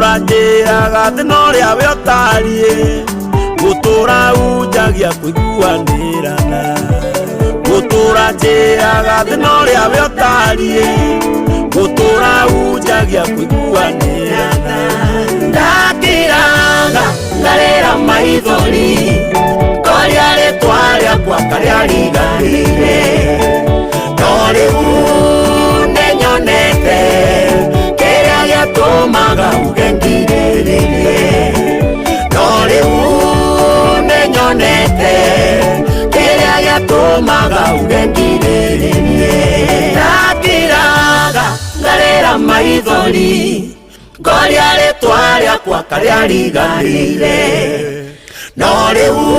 gutura njiraga thinoria we otarie gutura ujagia kuiguanirana gutura njiraga thinoria we otarie gutura ujagia kuiguanirana ndakiraga ngarera maithori koria ritwa riakwa karia rigarire no riu ninyonete kiria giatumaga ugengiririe no riu ninyonete kiria giatumaga ugengiririe ndakiraga ngarera maithori ngoria ritwa riakwa karia rigarire no riu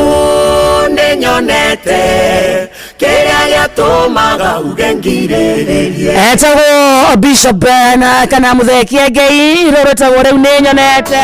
ninyonete kiria giatumaga ugengiririe etago Bishop Ben kana muthekie Ngai rorotagwo riu ninyonete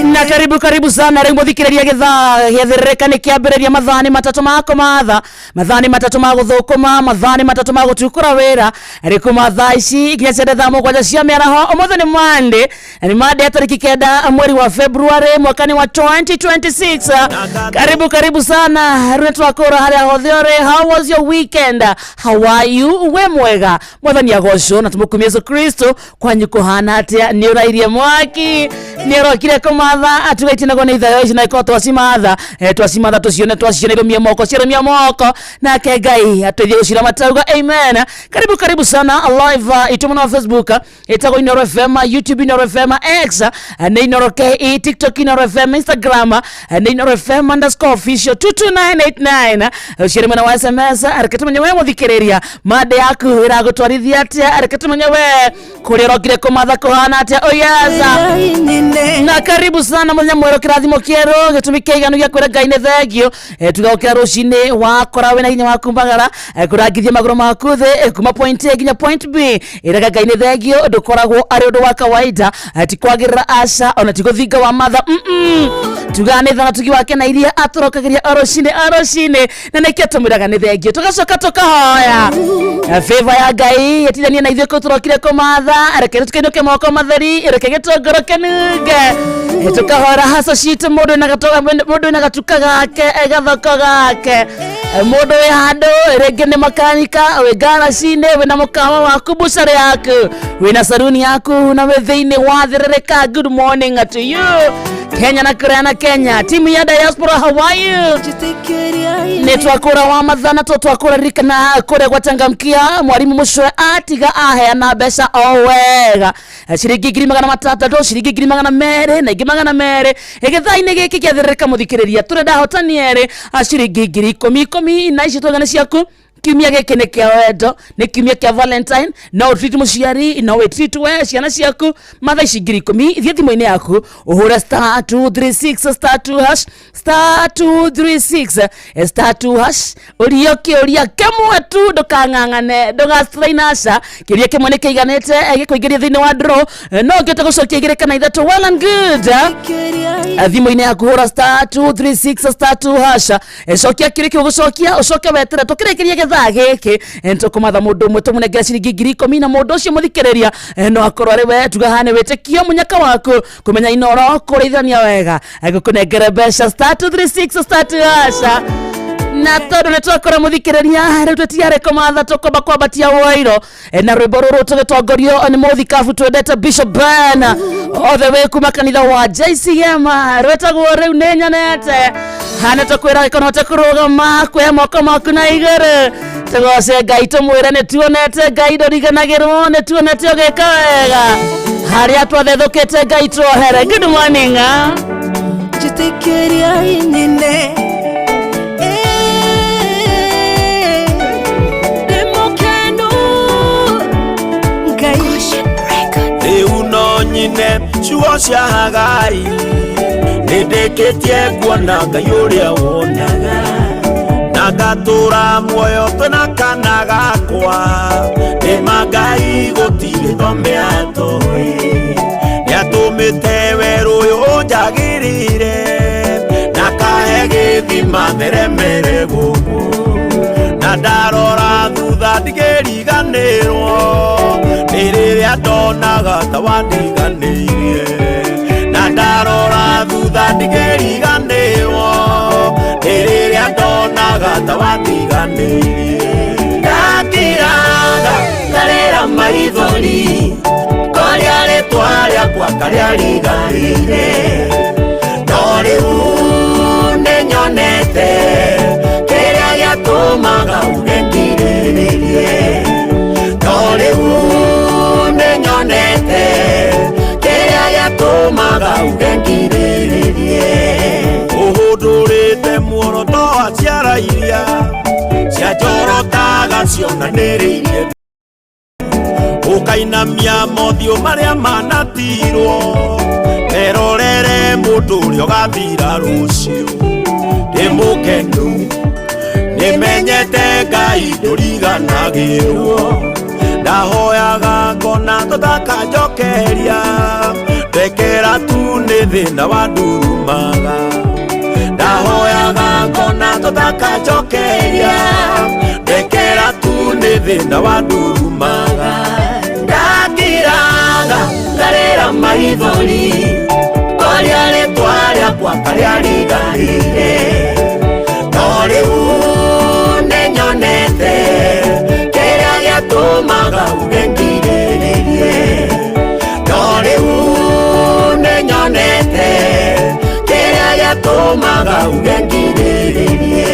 na karibu sana rĩu mũthikĩrĩria gĩthaa gĩathĩrĩrĩka nĩ kĩambĩrĩria mathani matatu ma kũmatha mathani matatu ma gũthũkũma mathani matatu ma gũtukũra wĩra rĩkuma thaa ici nginya ciende thaa mũgwanja cia mĩaraho ũmũthĩ nĩ Monday na nĩ Monday tarĩki 9 mweri wa February mwakani wa 2026 karibu sana rĩu twakũra harĩa hothe ũrĩ. How was your weekend? How are you? We mwega mwathani agocwo na tũmũkumia Yesu Kristo kwanyu kũhana atĩa nĩ ũrairie mwaki nĩ ũrokire kũmatha atugaitinagwo nĩ ithayo ici na iko twacimatha tũcione twacione moko ciromia moko nake Ngai atũithie gũcira matauga amen. Karibu sana live itumana Facebook itago Inoro FM, YouTube Inoro FM, X na Inoro KE, TikTok Inoro FM, Instagram na Inoro FM _official 22989 ucire mwana wa SMS ariketumenya we muthikiriria made yaku iragutwarithia atia ariketumenya we kuri rokire kumatha kuhana atia oyaza na karibu sana munya mwero kirathimo kieru gitumi kiiganu gya kwira Ngai ne thengio tugokira rucini wakora we na hinya wakumbagara kurangithia maguru maku the kuma point A nginya point B iraga Ngai ne thengio ndukoragwo ari undu wa kawaida ati kwagirira asha ona tiguthinga wa matha tuganitha na tugi wake na iria aturokagiria arocine na nekio tumiraga ne thengio tugacoka tukahoya favor ya Ngai yetithania na ithuĩ kuturokire kumatha arekere tukinuke moko matheri irekege tongoroke nuge tukahora haso shit mundu na gatuka gake gathoko gake mundu we hando rege ni makanika we gara cine we na mukawa waku bucare yaku we na saruni yaku na we thiini wathirika. Good morning to you Kenya na Korea Kenya timu ya diaspora. How are you? Netwakura wa mathana twakura rikana kure gwatangamkia mwarimu mucwe atiga aheana mbeca owega ciringi 300 ciringi 200 na 200 igithaini giki kiathirika muthikiriria turenda hotaniere ciringi 10 na ici twagana ciaku kimia geke ne kia wendo ne kimia kia Valentine no treat muciari no we treat we ciana ciaku matha ici 10 ithie thimo-ini yaku uhura *236 *236 *2 uria kiuria kemwe tu ndukang'ang'ane ndugastrainasha kiuria kemwe ne kaiganete gikuingiria thini wa draw no ngete gucokia igire kana ithatu. Well and good thimo-ini yaku hura *236 *2 cokia kiuria kigucokia ucoke wetere tukirekeria thaa giki ntukumatha mundu umwe tumunengera ciringi 10,000 na mundu ucio muthikiriria no akorwo ari we tugahane witikio munyaka waku kumenya Inoro kurithania wega gukunengera mbeca *236 na tondu netwakora muthikiriria riu tutiare kumatha tukomba kwambatia wairo na rwimbo ruru tugitongorio ni muthikabu twendete Bishop Ben othe we kuma kanitha wa JCM rwetagwo riu ni nyonete hana tukwira ikonote kurugama kwe moko maku na igere tugose Ngai tumwire ni tuonete Ngai ndoriganagirwo ni tuonete ogeka wega haria twathethukite Ngai twohere. Good morning jitikiria inine nyine chuo cia Hagai nindĩkĩtie kuona Ngai ũrĩa wonaga na ngatura muoyo twĩna kana gakwa nĩma Ngai gũtirĩ thome atũĩ nĩatũmĩte werũ ũyũ njagĩrĩire na kahe gĩthima meremere gũkũ na na ndarora thutha ndigiriganirwo nĩ rĩrĩa ndonaga ta wandiganĩirie na ndarora thutha ndigiriganirwo nĩ rĩrĩa ndonaga ta wandiganĩirie ndakiraga ngarĩra maithori kũrĩa rĩtwa rĩakwa karĩa riganĩire no rĩu nĩnyonete kĩrĩa gĩatũmaga uge ngirĩrĩrie no rĩu nĩnyonete kĩrĩa gĩatũmaga uge ngirĩrĩrie ũhũndũrĩte muoroto wa ciara iria cianjorotaga cionanĩrĩirie ũkainamia mothiũ marĩa manatirwo merorere mũndũ ũrĩa ũgathira rũciũ ndĩ mũkenu nĩmenyete Ngai ndũriganagĩrwo ndahoyaga ngona tũtakanjokeria ndekera tu nĩ thĩna wandurumaga ndahoyaga ngona tũtakanjokeria ndekera tu nĩ thĩna wandurumaga ndakiraga ngarĩra maithori kũrĩa rĩtwa rĩakwa karĩa riganĩire no rĩu nĩnyonete kĩrĩa gĩatũmaga uge ngirĩrĩrie no rĩu nĩnyonete kĩrĩa gĩatũmaga uge ngirĩrĩrie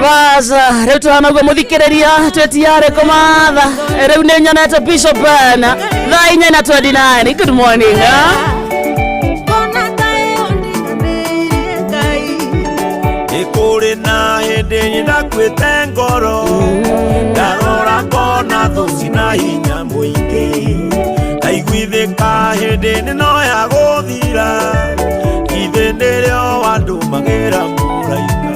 Baza, rĩu tũhanaguo mũthikĩrĩria twetiare kũmatha rĩu nĩnyonete Bishop Ben thaa 4:29. Good morning. Nĩkũrĩ na hĩndĩ ndakwĩte ngoro ndarora ngona thũ cina hinya mũingĩ ndaiguithĩka hĩndĩ nĩnoya gũthira ithe nĩrĩo wandũmagĩra mũraika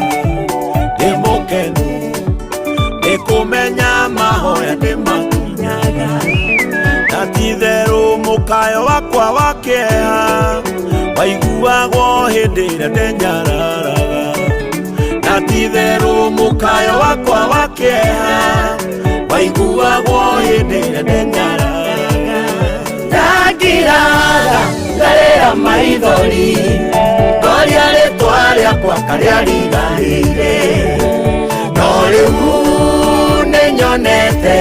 ndĩ mũkenu nĩkũmenya mahoya nĩmakinyaga na ti-itherũ mũkayo wakwa wa kĩeha waiguagwo hĩndĩ ĩrĩa ndenyararaga na ti-itherũ mũkayo wakwa wa kĩeha waiguagwo hĩndĩ ĩrĩa ndenyararaga ndakiraga ngarĩra maithori kũrĩa rĩtwa rĩakwa karĩa riganĩire no rĩu nĩnyonete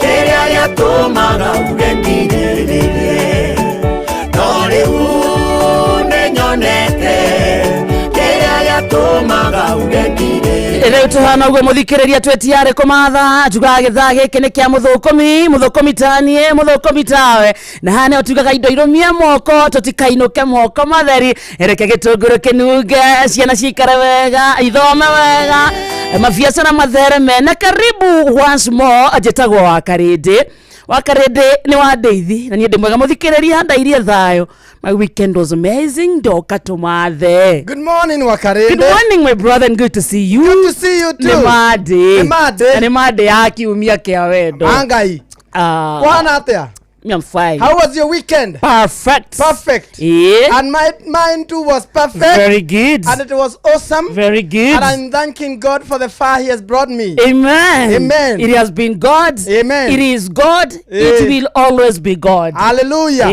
kĩrĩa gĩatũmaga uge ngirĩrĩrie no rĩu nĩnyonete kĩrĩa gĩatũmaga uge ngirĩrĩrie rĩu tũhanaguo mũthikĩrĩria twetiare kũmatha njugaga gĩthaa gĩkĩ nĩ kĩa mũthũkũmi tanie mũthũkũmi tawe na hane ũtugaga indo irũmie moko tũtikainũke moko matheri reke gĩtũngũrũ kĩnunge ciana cikare wega ithome wega mabiacara mathereme na karibu once more njĩtagwo Wakarĩndĩ nĩ wa ndeithi na niĩ ndĩ mwega mũthikĩrĩria ndairie thayũ. My weekend was amazing. Ndoka tumathe. Good morning, Wakarĩndĩ. Good morning, my brother, and good to see you. Good to see you too. Nĩ made ya kiumia kĩa wendo. Angai. Kwana atĩa? I'm fine. How was your weekend? Perfect. Yeah. And mine too was perfect. Very good. And it was awesome. Very good. And I'm thanking God for the far He has brought me. Amen. It has been God. Amen. It is God. It will always be God. Hallelujah.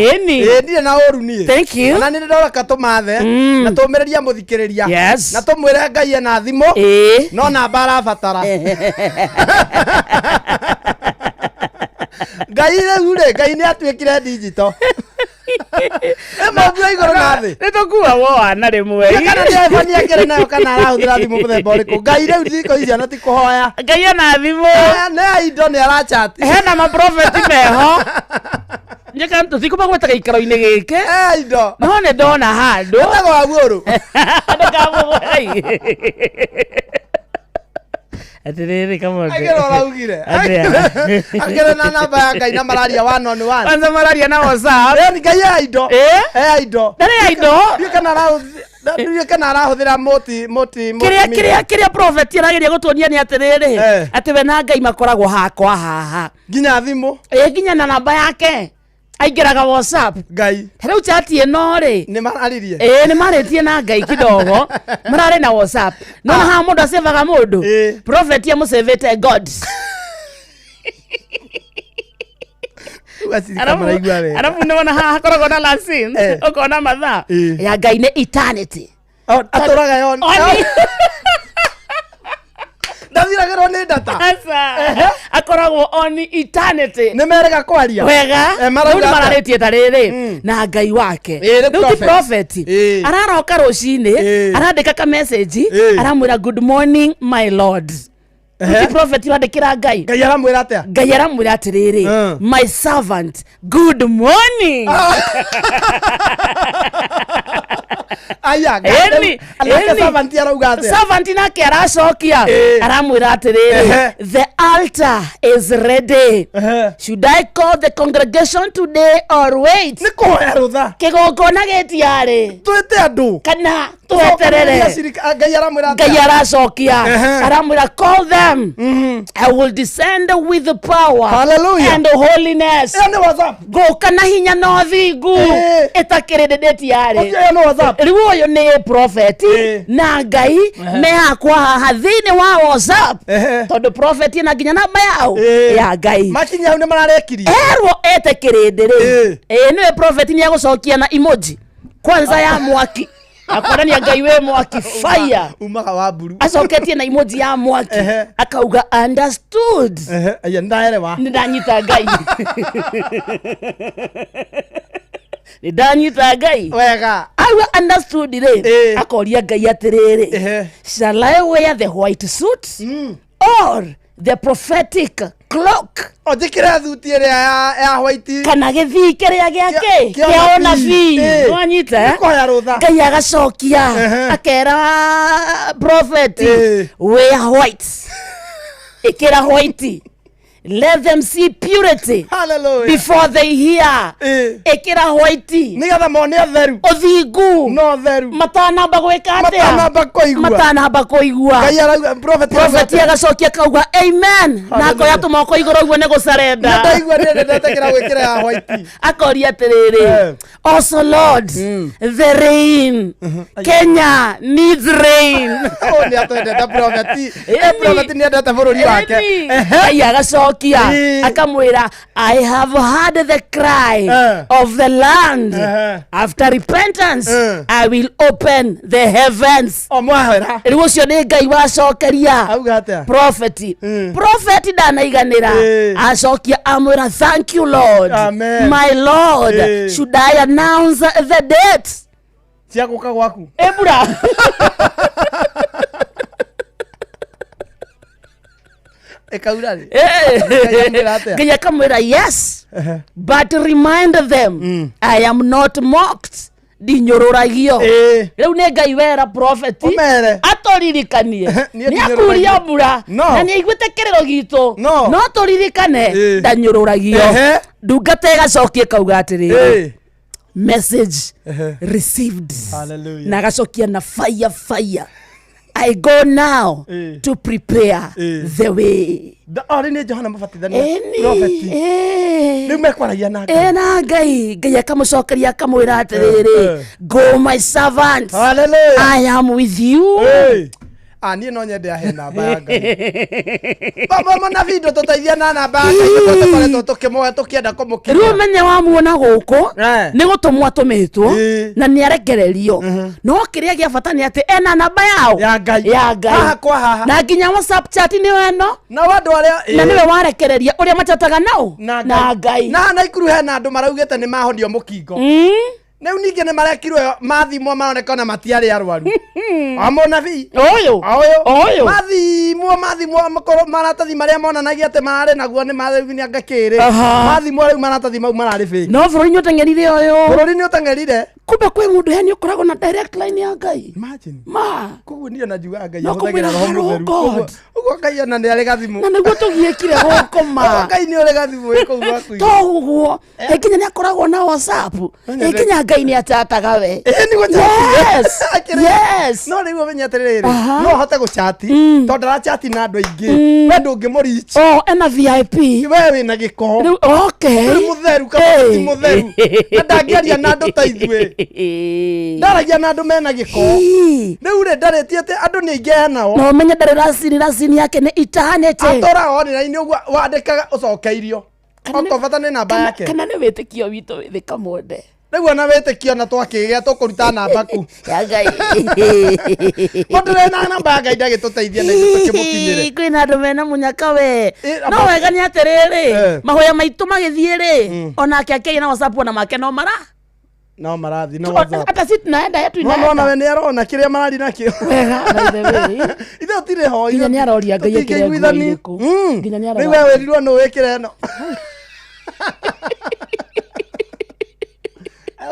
Thank you. Na nĩndĩrora katumathe na tũmĩrĩria mũthikĩrĩria. Yes. Na tũmwĩre Ngai ena thimo. No namba arabatara. Ngai nĩ atuĩkire digital. Emabua igũrũ na thĩ. Nĩtũkua woana rĩmwe. Kana nĩ iPhone yake nayo kana arahũthĩra thimũ mũthemba ũrĩkũ. Ngai rĩu thikũ ici no ti kũhoya. Ngai ena thimũ. Nĩ indo nĩ arachat. Hena maprofeti meho. Nyeka tũtikũma gwetaga ikaro-inĩ gĩkĩ. Indo. No nĩ ndona handũ. Ndagwo agũrũ. Atiriri kama agero raugire agero na namba ya Ngai na malaria 111 anza malaria na WhatsApp ni Ngai ya indo indo ndare indo ndio kana arahũthĩra moti kiria prophet arageria gũtuonia ni atiriri ati we na Ngai makoragwo hakwa haha nginya thimũ nginya na namba yake aingiraga WhatsApp Ngai rĩu chat ĩno rĩ nĩ mararirie nĩ marĩtie na Ngai kidogo mararĩ na WhatsApp no ha mũndũ acevaga mũndũ prophet ya mũcevete God arabu nĩwona haha hakoragwo na lasin ũkona mathaa ya Ngai nĩ eternity atũraga yo ndathiragĩrwo nĩ data akoragwo on eternity nĩ merega kwaria wega rĩu mararĩtie ta rĩrĩ na Ngai wake rĩu ti prophet araroka rũcinĩ arandĩka ka message aramwĩra good morning my lord ti prophet arandĩkĩra Ngai Ngai aramwĩra atĩa Ngai aramwĩra atĩrĩrĩ my servant good morning aya servant arauga atĩa servant nake aracokia aramwĩra atĩrĩrĩ the altar is ready should I call the congregation today or wait nĩ kũhoya rũtha kĩgongona gĩtiarĩ twĩte andũ kana tweterere Ngai aracokia aramwĩra call them I will descend with the power and holiness gũka na hinya na ũthingu ĩtakĩrĩndĩtiarĩ rĩu ũyũ nĩ prophet na Ngai me hakwa haha thĩinĩ wa WhatsApp tondũ prophet na nginya namba yao ya Ngai makinya hau nĩ mararekirie erwo ete kĩrĩndĩ rĩ nĩwe prophet nĩ agũcokia na emoji kwanza ya mwaki akorania Ngai we mwaki fire umaga wa mburu acoketie na emoji ya mwaki akauga understood aya ndaerewa nĩ ndanyita Ngai nĩ ndanyita Ngai wega auga understood rĩ akoria Ngai atĩrĩrĩ shall I wear the white suit or the prophetic cloak ojikira thuti ĩrĩa ya white kana gĩthii kĩrĩa gĩake kĩa ũnabii nĩwanyita Ngai agacokia akera prophet wear white ĩkĩra white let them see purity before they hear ĩkĩra white nĩgetha mone ũtheru ũthingu no ũtheru matanamba gwĩka atĩa matanamba kũigua prophet agacokia kauga amen na akoya tũmoko igũrũ ũguo nĩ gũcarenda ndaigua nĩndetekera gwĩkĩra ya white akoria atĩrĩrĩ also Lord the rain Kenya needs rain nĩ atwendete prophet nĩ endete bũrũri wake Ngai agacokia akamwĩra I have heard the cry of the land after repentance I will open the heavens rĩu ũcio nĩ Ngai wacokeria prophet ndanaiganĩra acokia amwĩra thank you Lord my Lord should I announce the date cia gũka gwaku ebura Ngai akamwĩra yes but remind them I am not mocked ndinyũrũragio rĩu nĩ Ngai wera prophet atũririkanie nĩ akuria mbura na nĩ aiguĩte kĩrĩro gitũ no tũririkane ndanyũrũragio ndungata ĩgacokia kauga atĩrĩrĩ message received na agacokia na fire I go now to prepare the way. Nĩ Johana Mũbatithania prophet. Nĩ mekwaragia na Ngai. Na Ngai akamũcokeria akamwĩra atĩrĩrĩ go my servant. Hallelujah. I am with you. Niĩ no nyende ahe namba ya Ngai. Baba na video tũteithia na namba ya Ngai tũkoretwo tũkĩmoya tũkĩenda kũmũkinya. Rĩu menye wamuona gũkũ nĩ gũtũmwo atũmĩtwo na nĩ arekererio. No kĩrĩa gĩa bata nĩ atĩ ena namba yao ya Ngai. Haha kwa haha. Na nginya WhatsApp chat nĩ weno. Na andũ arĩa na nĩwe warekereria ũrĩa machataga nao na Ngai. Na ikuru hena andũ maraugĩte nĩ mahonio mũkingo. Neu ningĩ nĩ marekirwo mathimwo maronekana matiarĩ arwaru amonabii ũyũ mathimwo makorwo maratathi marĩa monanagia atĩ mararĩ naguo nĩ mathimwo ngakĩrĩ mathimwo rĩu maratathi mau mararĩ fake no bũrũri nĩ ũteng'erire ũyũ bũrũri nĩ ũteng'erire kumbe kwĩ mũndũ heni ũkoragwo na direct line ya Ngai imagine koguo niĩ najuga Ngai ahũthagĩra roho mũtheru ũguo Ngai ona nĩ arĩ gathimũ na nĩguo tũgiĩkire gũkũ Ngai nĩ ũrĩ gathimũ ĩkũu gwaku toguo nginya nĩ akoragwo na WhatsApp nginya Ngai ni atataga we. Niguo chat. Yes. No niguo menya atiriri. No hote guchati tondu ra chat na andu aingi. We ndungimurich. Ena VIP. We wina giko. Okay. Mutheru kama ti mutheru. Ndangiaria na andu ta ithwe. Ndaragia na andu mena giko. Riu ri ndareti ati andu ni aingi nao. No menya ndari rasini yake ni itahanete. Atora online uguo wandikaga ucokeirio. Okobata ni namba yake. Kana ni witikio witu withika mwende. Riu ona witikio na twakigea tukuruta namba ku. Ya Ngai. Mondre na namba ya Ngai ndagituteithia na ithu tukimukinyire. Kwina andu mena munyaka we. No wega ni atiriri. Mahoya maitu magithie ri. Onake akei na WhatsApp ona make no marathi na WhatsApp. Hata sisi tunaenda yetu inaenda. No we ni arona kiria marari nakio. Wega by the way. Ithe utire ho. Nginya ni aroria Ngai ekire ngwiriku. Nginya ni aroria. Riu we wirirwo no wikire no.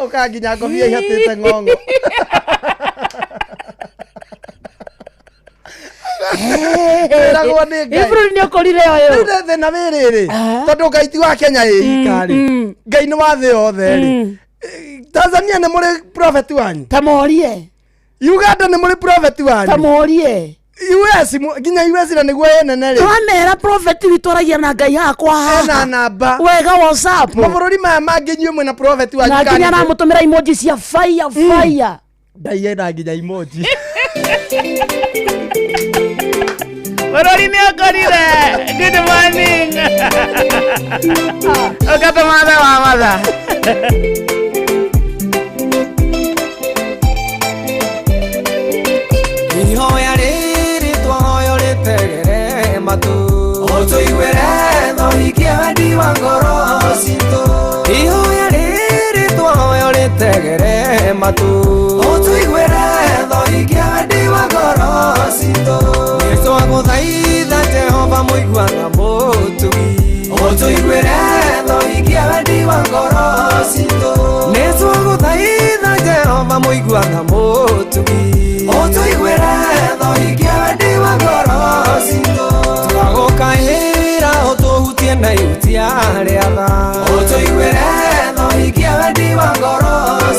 Oka nginya ngobia ihatite ngongo. Eragwo ni Ngai. Ibru ni okorire oyo. Ndethe na wiriri. Tondu Ngai ti wa Kenya ikari. Ngai ni wa thi yothe ri. Tanzania ni muri prophet wanyu. Tamorie. Uganda ni muri prophet wanyu. Tamorie. US nginya US na niguo yenene ri. Twamera prophet witwaragia na Ngai akwa. Ena namba. Wega WhatsApp. Mabururi maya mangi nyue mwena prophet wanyu. Na nginya namutumira emoji cia fire. Ngai ena nginya emoji. Bururi ni akorire. Good morning. Okata mother. Ihoya riri twahoyo ritegere matu otuigwere thohikia wendi wa ngoro citu. Ihoya riri twahoyo ritegere matu otuigwere thohikia wendi wa ngoro citu. Nitwaguthaitha Jehova muiguaga mutugi otuigwere thohikia wendi wa ngoro citu. Nitwaguthaitha Jehova muiguaga mutugi otuigwere thohikia wendi wa ngoro citu. Twagukaira utuhutie na ihutia ria tha otuigwere thohikia wendi wa ngoro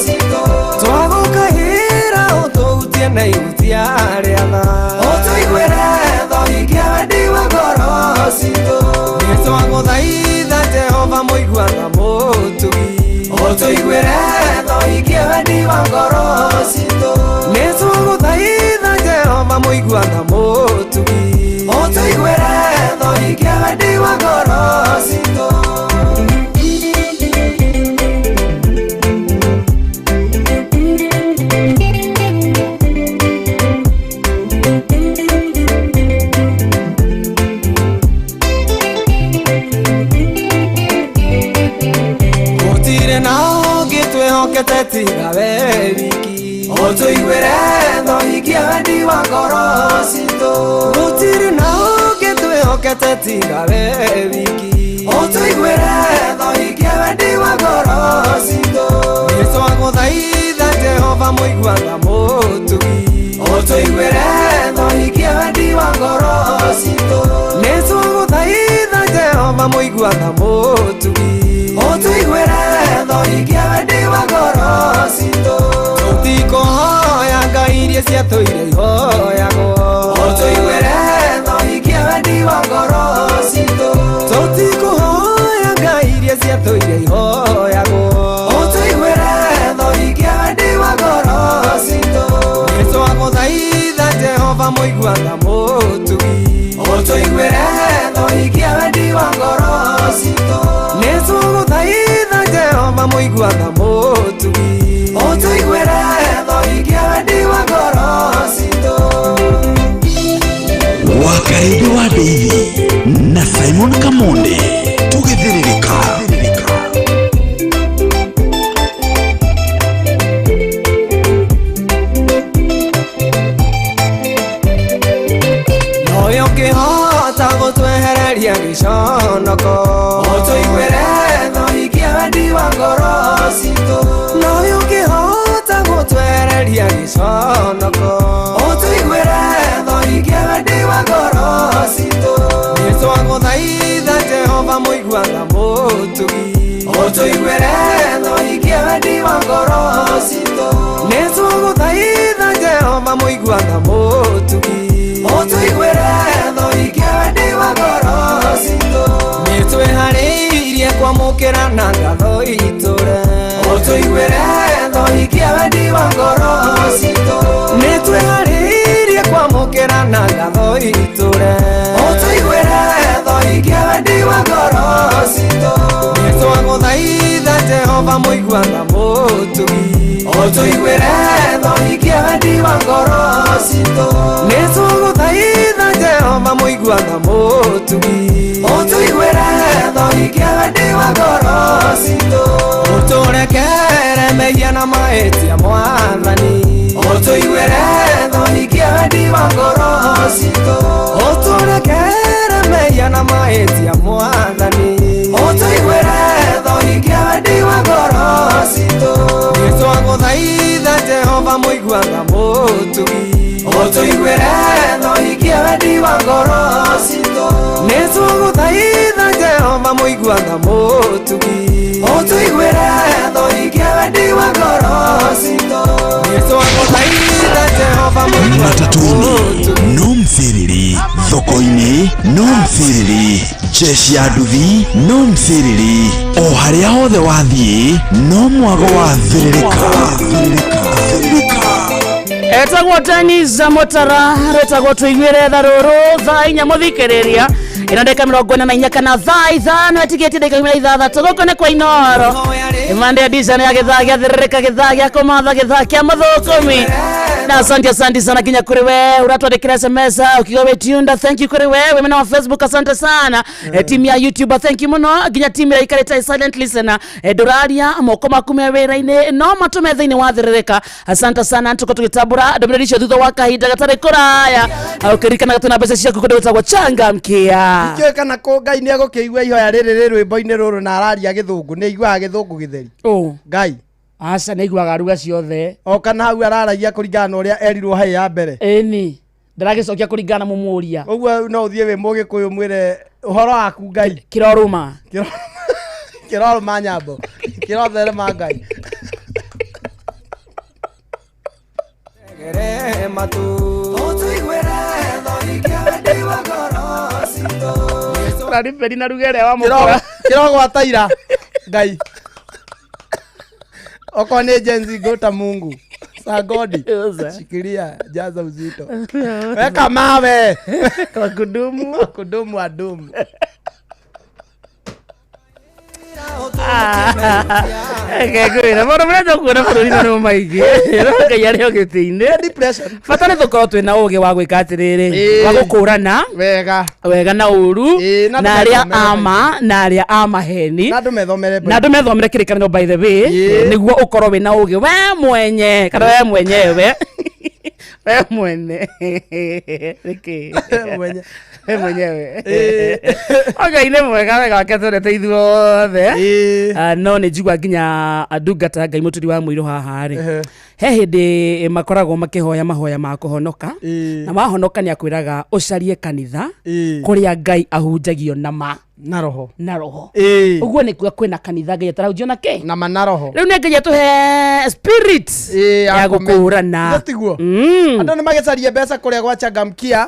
citu. Twagukaira utuhutie na ihutia ria tha otuigwere thohikia wendi wa ngoro citu. Nitwaguthaitha Jehova muiguaga mutugi otuigwere thohikia wendi wa ngoro citu. Nitwaguthaitha Jehova muiguaga mutugi otuigwere thohikia wendi wa ngoro citu. Gutire nao gitwihokete tiga we wiki otuigwere thohikia wendi wa ngoro citu. Gutire nao gitwihokete tiga we wiki otuigwere thohikia wendi wa ngoro citu. Nitwaguthaitha Jehova muiguaga mutugi otuigwere thohikia wendi wa ngoro citu. Nitwaguthaitha Jehova muiguaga mutugi otuigwere thohikia wendi wa ngoro citu. Tutikohoya Ngai iria ciatũire ihoyagwo otuigwere thohikia wendi wa ngoro citu. Tutikohoya Ngai iria ciatũire ihoyagwo otuigwere thohikia wendi wa ngoro citu. Nitwaguthaitha Jehova muiguaga mutugi otuigwere thohikia wendi wa ngoro citu. Nitwaguthaitha Jehova muiguaga mutugi otuigwere thohikia wendi wa ngoro citu. Wakaidi wa Daily na Simon Kamonde tugithiririka. Noyo kihota gutwehereria giconoko otuigwere thohikia wendi wa ngoro citu. Noyo kihota gutwehereria giconoko otuigwere thohikia wendi wa ngoro citu. Nitwaguthaitha Jehova muiguaga mutugi otuigwere thohikia wendi wa ngoro mukera na ngatho iture otuigwere tho ikia wendi wa ngoro citũ nĩtwĩharĩirie kwamũkĩra na ngatho iture otuigwere tho ikia wendi wa ngoro citũ nĩtwagũthaitha Jehova mũiguaga mũtugi otuigwere tho ikia wendi wa ngoro citũ nĩtwagũthaitha Jehova mũiguaga mũtugi otuigwere tho ikia wendi wa ngoro citũ ũtũrekere mehia na mahĩtia Mwathani otuigwere tho ikia wendi wa ngoro citũ ũtũrekere mehia na mahĩtia Mwathani otuigwere tho ikia wendi wa ngoro citũ nĩtwagũthaitha Jehova mũiguaga mũtugi otuigwere tho ikia wendi wa ngoro citũ nĩtwagũthaitha Jehova mũiguaga mũtugi otuigwere tho ikia wendi wa ngoro citũ nĩtwagũthaitha Jehova mũiguaga matatuni no mthiriri thoko-inĩ no mthiriri jeshi ya nduthi no mthiriri o harĩa hothe wathiĩ no mwago wa thirĩrĩka etagwo Dennis Mutara retagwo tuigwire tha rũrũ thaa inya mũthikĩrĩria ina ndeka 44 kana thaa ithano etigetie ndeka 36 gũkũ nĩ kwa Inoro imande edition ya gĩthaa gĩa thirĩrĩka gĩthaa gĩa kũmatha gĩthaa kĩa mathũkũmi na asante sana kinya kuri we uratwandikira SMS ukiwa wetunda thank you kuri we wemena wa Facebook asante sana team ya YouTube thank you muno kinya team ya ikareta silent listener doraria moko makume wera-inĩ no matume thĩinĩ wa thirĩrĩka asante sana tuko tugitabura ndũmĩrĩri thutha wa kahinda gatarĩ kũraya ukirikana gatuna mbeca ciaku kũndũ gwĩtagwo Changamkia ikĩoĩ kana kũ Ngai nĩ egũkĩigua ihoya rĩrĩ rwĩmbo-inĩ rũrũ na araria gĩthũngũ nĩ iguaga gĩthũngũ gĩtheri Ngai aca nĩ iguaga ruga ciothe o kana hau araragia kũringana na ũrĩa erirwo hai ya mbere ĩni ndaragĩcokia kũringana mũmũria ũguo no ũthiĩ wĩ mũgĩkũyũ mwĩre ũhoro waku Ngai kĩroruma kĩroruma nyambo kĩrotherema Ngai Raripeni na rugere wa mukora kĩrogwata ira Ngai oko ni jenzi gota Mungu sagodi shikilia jaza uzito weka mawe kwa kudumu adumu Ngegwira bora mwana kuona bũrũri na no maingĩ Ngai arĩ ogĩtĩ-inĩ depression bata nĩ tũkorwo twĩna ũgĩ wa gwĩka atĩrĩrĩ wa gũkũrana wega na ũru na arĩa ama na arĩa a maheni na andũ methomere kĩrĩkanĩro by the way nĩguo ũkorwo wĩna ũgĩ we mwenye kana we mwenyewe we mwene mwenyewe Ngai nĩ mwega wega wake twendete ithuothe no nĩ njigua nginya ndungata Ngai mũturi wa mũiro haha rĩ he hĩndĩ makoragwo makĩhoya mahoya ma kũhonoka na mahonoka nĩ akwĩraga ũcarie kanitha kũrĩa Ngai ahunjagio na roho ũguo nĩ kuga kwĩna kanitha Ngai atarahunjio na kĩ na roho rĩu nĩ Ngai atũhe spirit ya gũkũrana andũ nĩ magĩcaria mbeca kũrĩa gwa Changamkia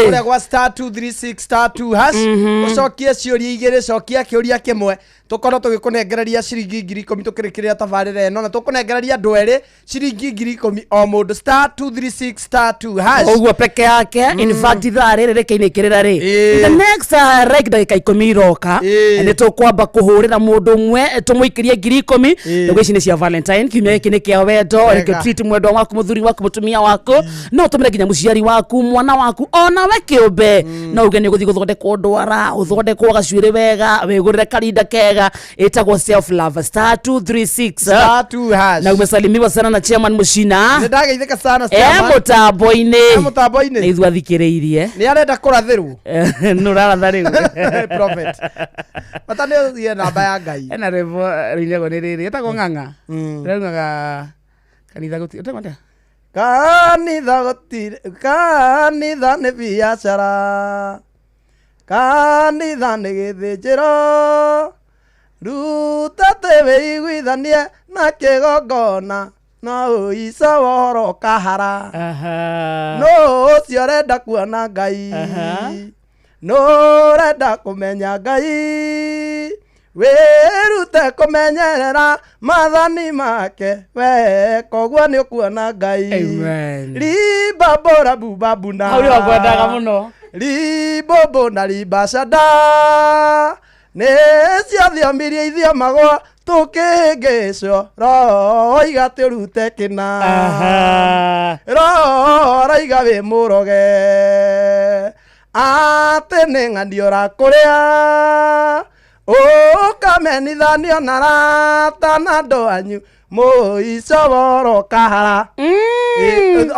kũrĩa gwa *236*2# ũcokie ciũria igĩrĩ cokia kĩũria kĩmwe tukorwo tũgĩkũnengereria ciringi 10,000 tũkĩrĩkĩrĩra tabarĩra ĩno na tũkũnengereria andũ erĩ ciringi 10,000 o mũndũ *236*2# ũguo peke yake in fact thaa rĩrĩ rĩkĩinĩ kĩrĩra rĩ the next like ndagĩka 10 iroka nĩ tũkwamba kũhũrĩra mũndũ ũmwe tũmũikĩrie 10,000 nĩguo ici nĩ cia Valentine kiumia gĩkĩ nĩ kĩa wendo reke treat mwendwa waku mũthuri waku mũtumia waku no ũtũmĩre nginya mũciari waku mwana waku ona we kĩũmbe no uge nĩ ũgũthiĩ gũthondekwo ndwara ũthondekwo gacuĩrĩ wega wĩgũrĩre karinda kega etagwo self love *236 na umesalimiwa sana na chairman Mushina nĩ ndageithĩka sana chairman mũtambo-inĩ nĩ ithuĩ athikĩrĩirie nĩ arenda kũrathĩrwo nĩ ũraratha rĩu prophet bata nĩ ũthiĩ namba ya Ngai ena rĩmbo rĩinagwo nĩ rĩrĩ etagwo ng'ang'a rĩugaga kanitha gũtirĩ kanitha nĩ biacara kanitha nĩ gĩthĩnjĩro ruta tĩwe iguithanie na kĩgongona no ũica wohoro kahara no ũcio ũrenda kuona Ngai no ũrenda kũmenya Ngai wĩrute kũmenyerera mathani make we koguo nĩ ũkuona Ngai ribambũra bubambuna hau nĩho ngwendaga mũno ribũmbũ na ribacanda nĩ ciathiomirie ithiomagwo tũkĩhĩngĩcwo roho igatũrute kĩna roho raiga wĩ mũroge atĩ nĩ ng'ania ũrakũrĩa ũkamenithanio na rata na andũ anyu mũico woro kahara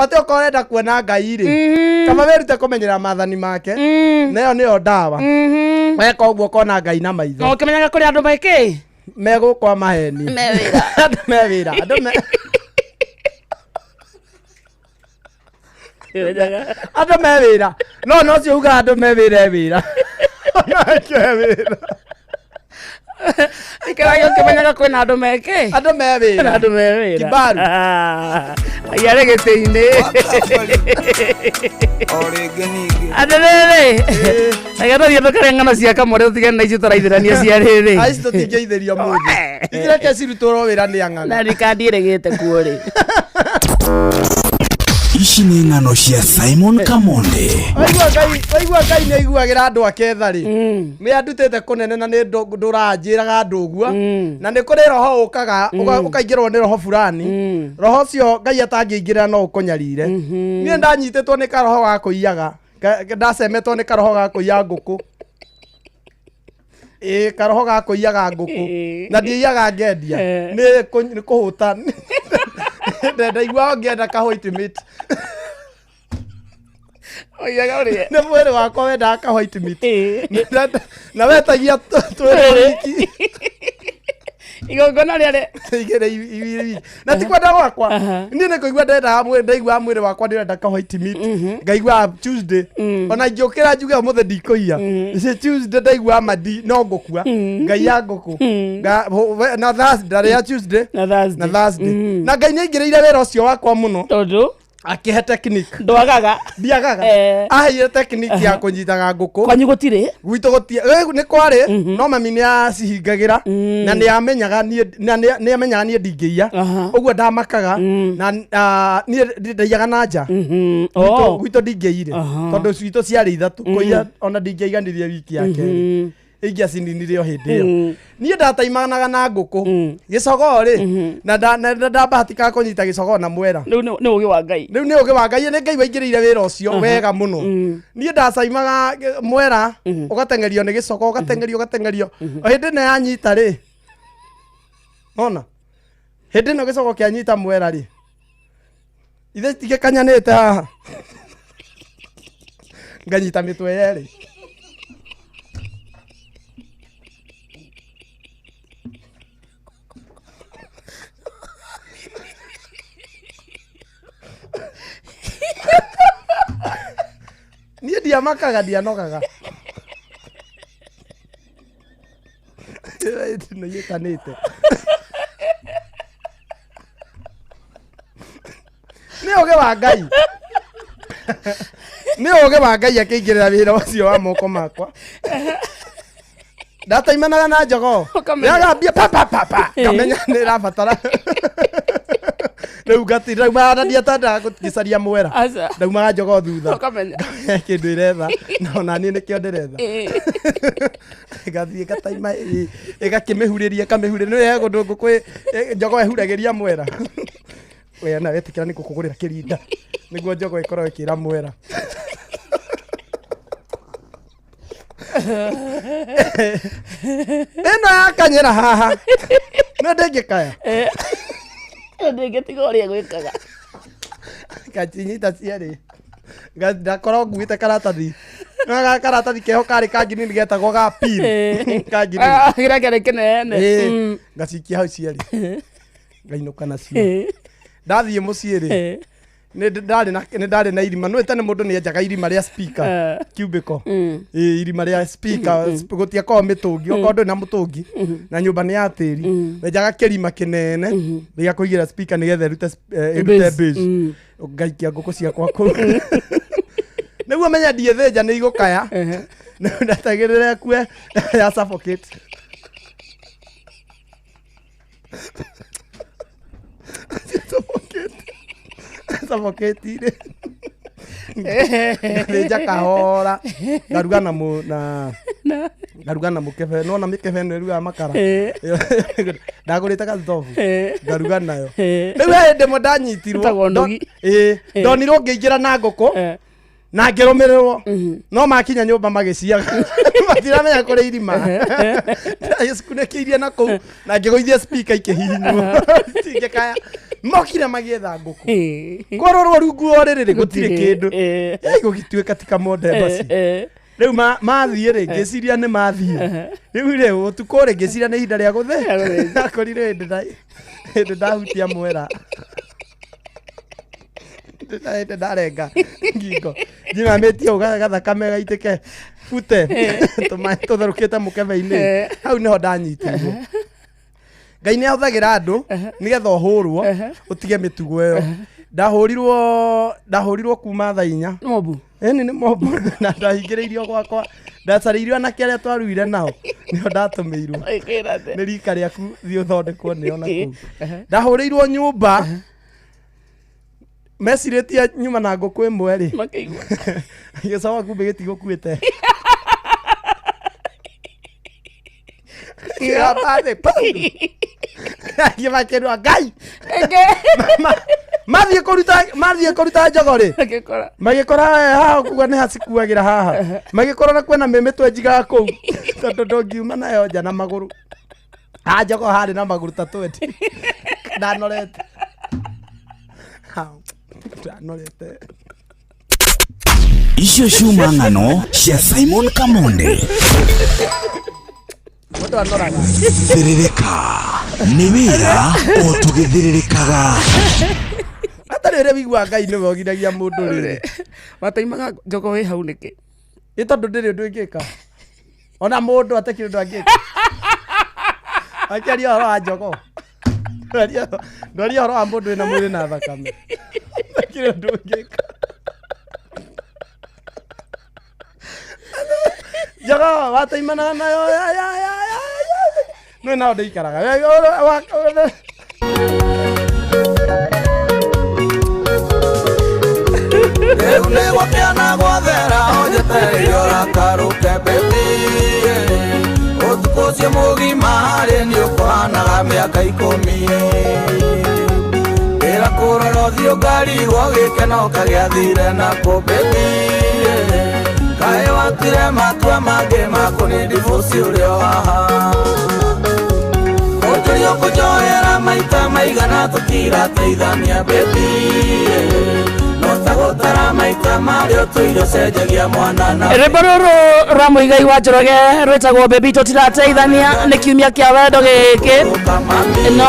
atĩ ũkorenda kuona Ngai-rĩ kama wĩrute kũmenyera mathani make nayo nĩyo ndawa weka ũguo ũkona Ngai na maitho ũkĩmenyaga kũrĩ andũ maingĩ megũkwa maheni andũ me wĩra andũ me wĩra no nocio uga andũ me wĩra ikaraga ũkĩmenyaga kwĩna andũ meke andũ me wĩra kibaru ayarĩ gĩtĩ-inĩ andũ rĩrĩ agatharia tũkarĩa ng'ano cia kamũrĩ tũtigane na ici tũraithĩrania cia rĩrĩ aici tũtingĩithĩrio mũthĩ ithireke cirutũrwo wĩra nĩ ang'ang'a na rikandi ĩrĩgĩte kuo-rĩ ici nĩ ng'ano cia Simon Kamonde waigua Ngai nĩ aiguagĩra andũ ake tha-rĩ nĩ andutĩte kũnene na nĩ ndũranjĩraga andũ ũguo na nĩ kũrĩ roho ũkaga ũkaingĩrwo nĩ roho fulani roho ũcio Ngai atangĩingĩrĩra no ũkũnyarire niĩ ndanyitĩtwo nĩ karoho ga kũiyaga ndacemetwo nĩ karoho ga kũiya ngũkũ karoho ga kũiyaga ngũkũ na ndiiyaga ngendia nĩ kũhũta ndaigua ngĩenda ka-white meat nĩ mwĩrĩ wakwa wendaga ka-white meat na wetagia twĩrĩki igongona rĩarĩ igĩrĩ na ti kwenda gwakwa niĩ nĩ kũigua ndaigua mwĩrĩ wakwa ndĩrenda ka-white meat ngaigua Tuesday ona ingĩũkĩra njuge ũmũthĩ ndikũiya ici Tuesday ndaigua madi no ngũkua Ngai ya ngũkũ na Thursday ndarĩa Tuesday na Thursday na Ngai nĩ aingĩrĩire wĩra ũcio wakwa mũno tondũ akĩhe technique ndwagaga ndiagaga aheire technique ya kũnyitaga ngũkũ kwanyu gũtirĩ gwitũ gũtirĩ nĩ kwarĩ no mami nĩ acihingagĩra na nĩ amenyaga niĩ ndingĩiya ũguo ndamakaga na niĩ ndaiyaga na nja gwitũ ndingĩire tondũ citũ ciarĩ ithatũ kũiya ona ndingĩaiganirie wiki ya kerĩ ingĩacininire o hĩndĩ ĩyo niĩ ndataimanaga na ngũkũ gĩcogoo-rĩ na ndambahatikaga kũnyita gĩcogoo na mwera rĩu nĩ ũgĩ wa Ngai nĩ ũgĩ wa Ngai nĩ Ngai waingĩrĩire wĩra ũcio wega mũno niĩ ndacaimaga mwera ũgateng'erio nĩ gĩcogoo ũgateng'erio o hĩndĩ ĩno yanyita-rĩ ona hĩndĩ ĩno gĩcogoo kĩanyita mwera-rĩ ithe citigĩkanyanĩte haha nganyita mĩtwe yerĩ niĩ ndiamakaga ndianogaga nĩ yĩkanĩte nĩ ũgĩ wa Ngai nĩ ũgĩ wa Ngai akĩingĩrĩra wĩra ũcio wa moko makwa ndataimanaga na njogoo yagambia papa ngamenya nĩ ĩrabatara rĩu ngatiraumaga na ndiatandaga gũkicaria mwera ndaumaga njogoo thutha kĩndũ ĩretha na ona niĩ nĩkĩo ndĩretha gathiĩ gataima ĩgakĩmĩhurĩria kamĩhurĩria nĩ gũndũ ngũkũ njogoo ĩhuragĩria mwera we na wetĩkĩra nĩ gũkũgũrĩra kĩrinda nĩguo njogoo ĩkorwo ĩkĩra mwera ĩno yakanyĩra haha nĩ ndĩngĩkaya ndĩngĩtiga ũrĩa gwĩkaga gacinyita ciarĩ ndakorwo nguĩte karatathi na karatathi keho karĩ kangini nĩgetagwo ga pin kangini kĩrĩa kĩarĩ kĩnene ngacikia hau ciarĩ ngainũka nacio ndathiĩ mũciĩ-rĩ nĩ ndarĩ na irima nĩ tene mũndũ nĩ enjaga irima rĩa speaker cubicle irima rĩa speaker gũtiakorwo mĩtũngi okorwo ndũrĩ na mũtũngi na nyũmba nĩ ya tĩri wenjaga kĩrima kĩnene gĩa kũigĩra speaker nĩgetha ĩrute bass ngaikia ngũkũ ciakwa kũu nĩguo menya ndiĩthĩnja nĩ igũkaya ndatagĩrĩra kue ya suffocate Suffocate. Ndeja kahora. Garuga na garuga na mukebe no na mikebe no ruga makara. Ndagurite ka stofu. Garuga nayo. Riu ndemo ndanyitirwo. Ndonirwo ngĩingĩra na ngũkũ. Na ngeromererwo no makinya nyumba magiciaga matiramenya kũrĩ irima ngĩcikunĩkĩirie na kũu na ngĩgũithia speaker ikĩhihinywo tingĩkaya mokire magietha ngũkũ kũrorwo rungu rĩrĩ gũtirĩ kĩndũ gũgĩtuĩka tika monde basi rĩu mathiĩ rĩ ngĩciria nĩ mathiĩ rĩu rĩ ũtukũ rĩ ngĩciria nĩ ihinda rĩa gũthĩ akorire hĩndĩ ndahutia mwera ndarenga ngingo nginya metie gathakame gaitĩke bute tũmaĩ tũtherũkĩte mũkebe-inĩ hau nĩho ndanyitirwo Ngai nĩ ahũthagĩra andũ nĩgetha ũhũrwo ũtige mĩtugo ĩyo ndahũrirwo kuma thaa 4 mobu nĩ mobu na ndahingĩrĩirio gwakwa ndacarĩirio anake arĩa twaruire nao nĩho ndatũmĩirwo nĩ rika rĩaku thiĩ ũthondekwo nĩo na kũu ndahũrĩirwo nyũmba mesirĩtie nyuma na ngũkũ ĩmwe rĩ makĩigua gĩcawa kumbe gĩtigũkuĩte kĩrabathe gĩbakĩrwo Ngai mathiĩ kũruta njogo rĩ magĩkora haha kuga nĩ hacikuagĩra haha magĩkora na kwĩna mĩmĩtwe njigaga kũu tondũ ndũngiuma nayo nja na magũrũ njogo harĩ na magũrũ ta 20 ndanorete icio ciuma ng'ano cia Simon Kamonde thirĩrĩka nĩ wĩra o tũgĩthirĩrĩkaga atarĩ rĩrĩa wĩigua Ngai nĩwe ũgiragia mũndũ rĩrĩ wataimaga njogo wĩ hau nĩkĩ ĩ tondũ ndĩrĩ ũndũ ĩngĩka ona mũndũ atakĩrĩ ũndũ angĩka akĩaria ũhoro wa njogo ndwaria ũhoro wa mũndũ wĩna mwĩrĩ na thakame atakĩrĩ ũndũ ũngĩka njogo wataimana nayo no nao ndĩikaraga rĩu nĩ gũkĩana gwathera ũnjetereire ũrakarũke bebi ũtukũ ũcio mũgima harĩ nĩ ũkũhanaga mĩaka 10 wĩra kũrora ũthiũ ngarigwo gĩkeno kagĩa thire nako bebi kaĩ watire matua mangĩ makũnĩ divosi ũrĩ o haha ũtũrio kũnjoera maita maigana tũtirateithania bebi notagũtara maita marĩ ũtũire cenjagia mwana na rwĩmbo rũrũ rwa mũigai wa Njoroge rwĩtagwo bebi tũtirateithania nĩ kiumia kĩa wendo gĩkĩ no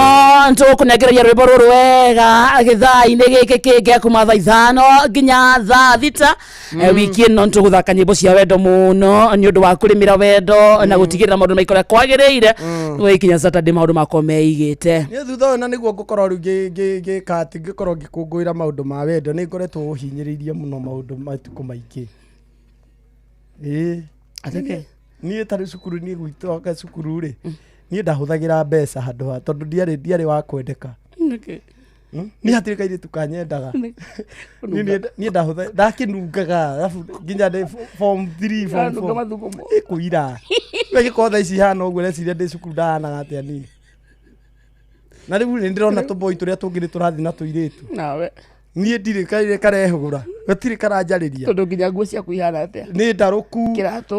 nĩtũgũkũnengereria rwĩmbo rũrũ wega gĩthaa-inĩ gĩkĩ kĩngĩ kuma thaa 5 nginya thaa 6 wiki ĩno nĩtũgũthaka nyĩmbo cia wendo mũno nĩ ũndũ wa kũrĩmĩra wendo na gũtigĩrĩra maũndũ maikore kwagĩrĩire gũgĩkinya Saturday maũndũ makoo meigĩte nĩ thutha ũyũ na nĩguo ngũkorwo rĩu ngĩkati ngĩkorwo ngĩkũngũĩra maũndũ ma wendo nĩ ngoretwo ũhinyĩrĩirie mũno maũndũ matukũ maingĩ niĩ tarĩ cukuru niĩ gwitũ cukuru rĩ niĩ ndahũthagĩra mbeca handũ ha tondũ ndiarĩ wa kwendeka niĩ hatirĩ kairĩtu kanyendaga niĩ ndakĩnungaga alafu nginya ndĩ form 3 form 4 ĩkũira gĩkorwo thaa ici hana ũguo reciria ndĩ cukuru ndahanaga atĩa nini na rĩu nĩ ndĩrona tũboi tũrĩa tũngĩ tũrathiĩ na tũirĩtu nawe niĩ ndirĩ kaire karehũra gatirĩ karanjarĩria tondũ nginya nguo ciaku ihana atĩa nĩ ndarũku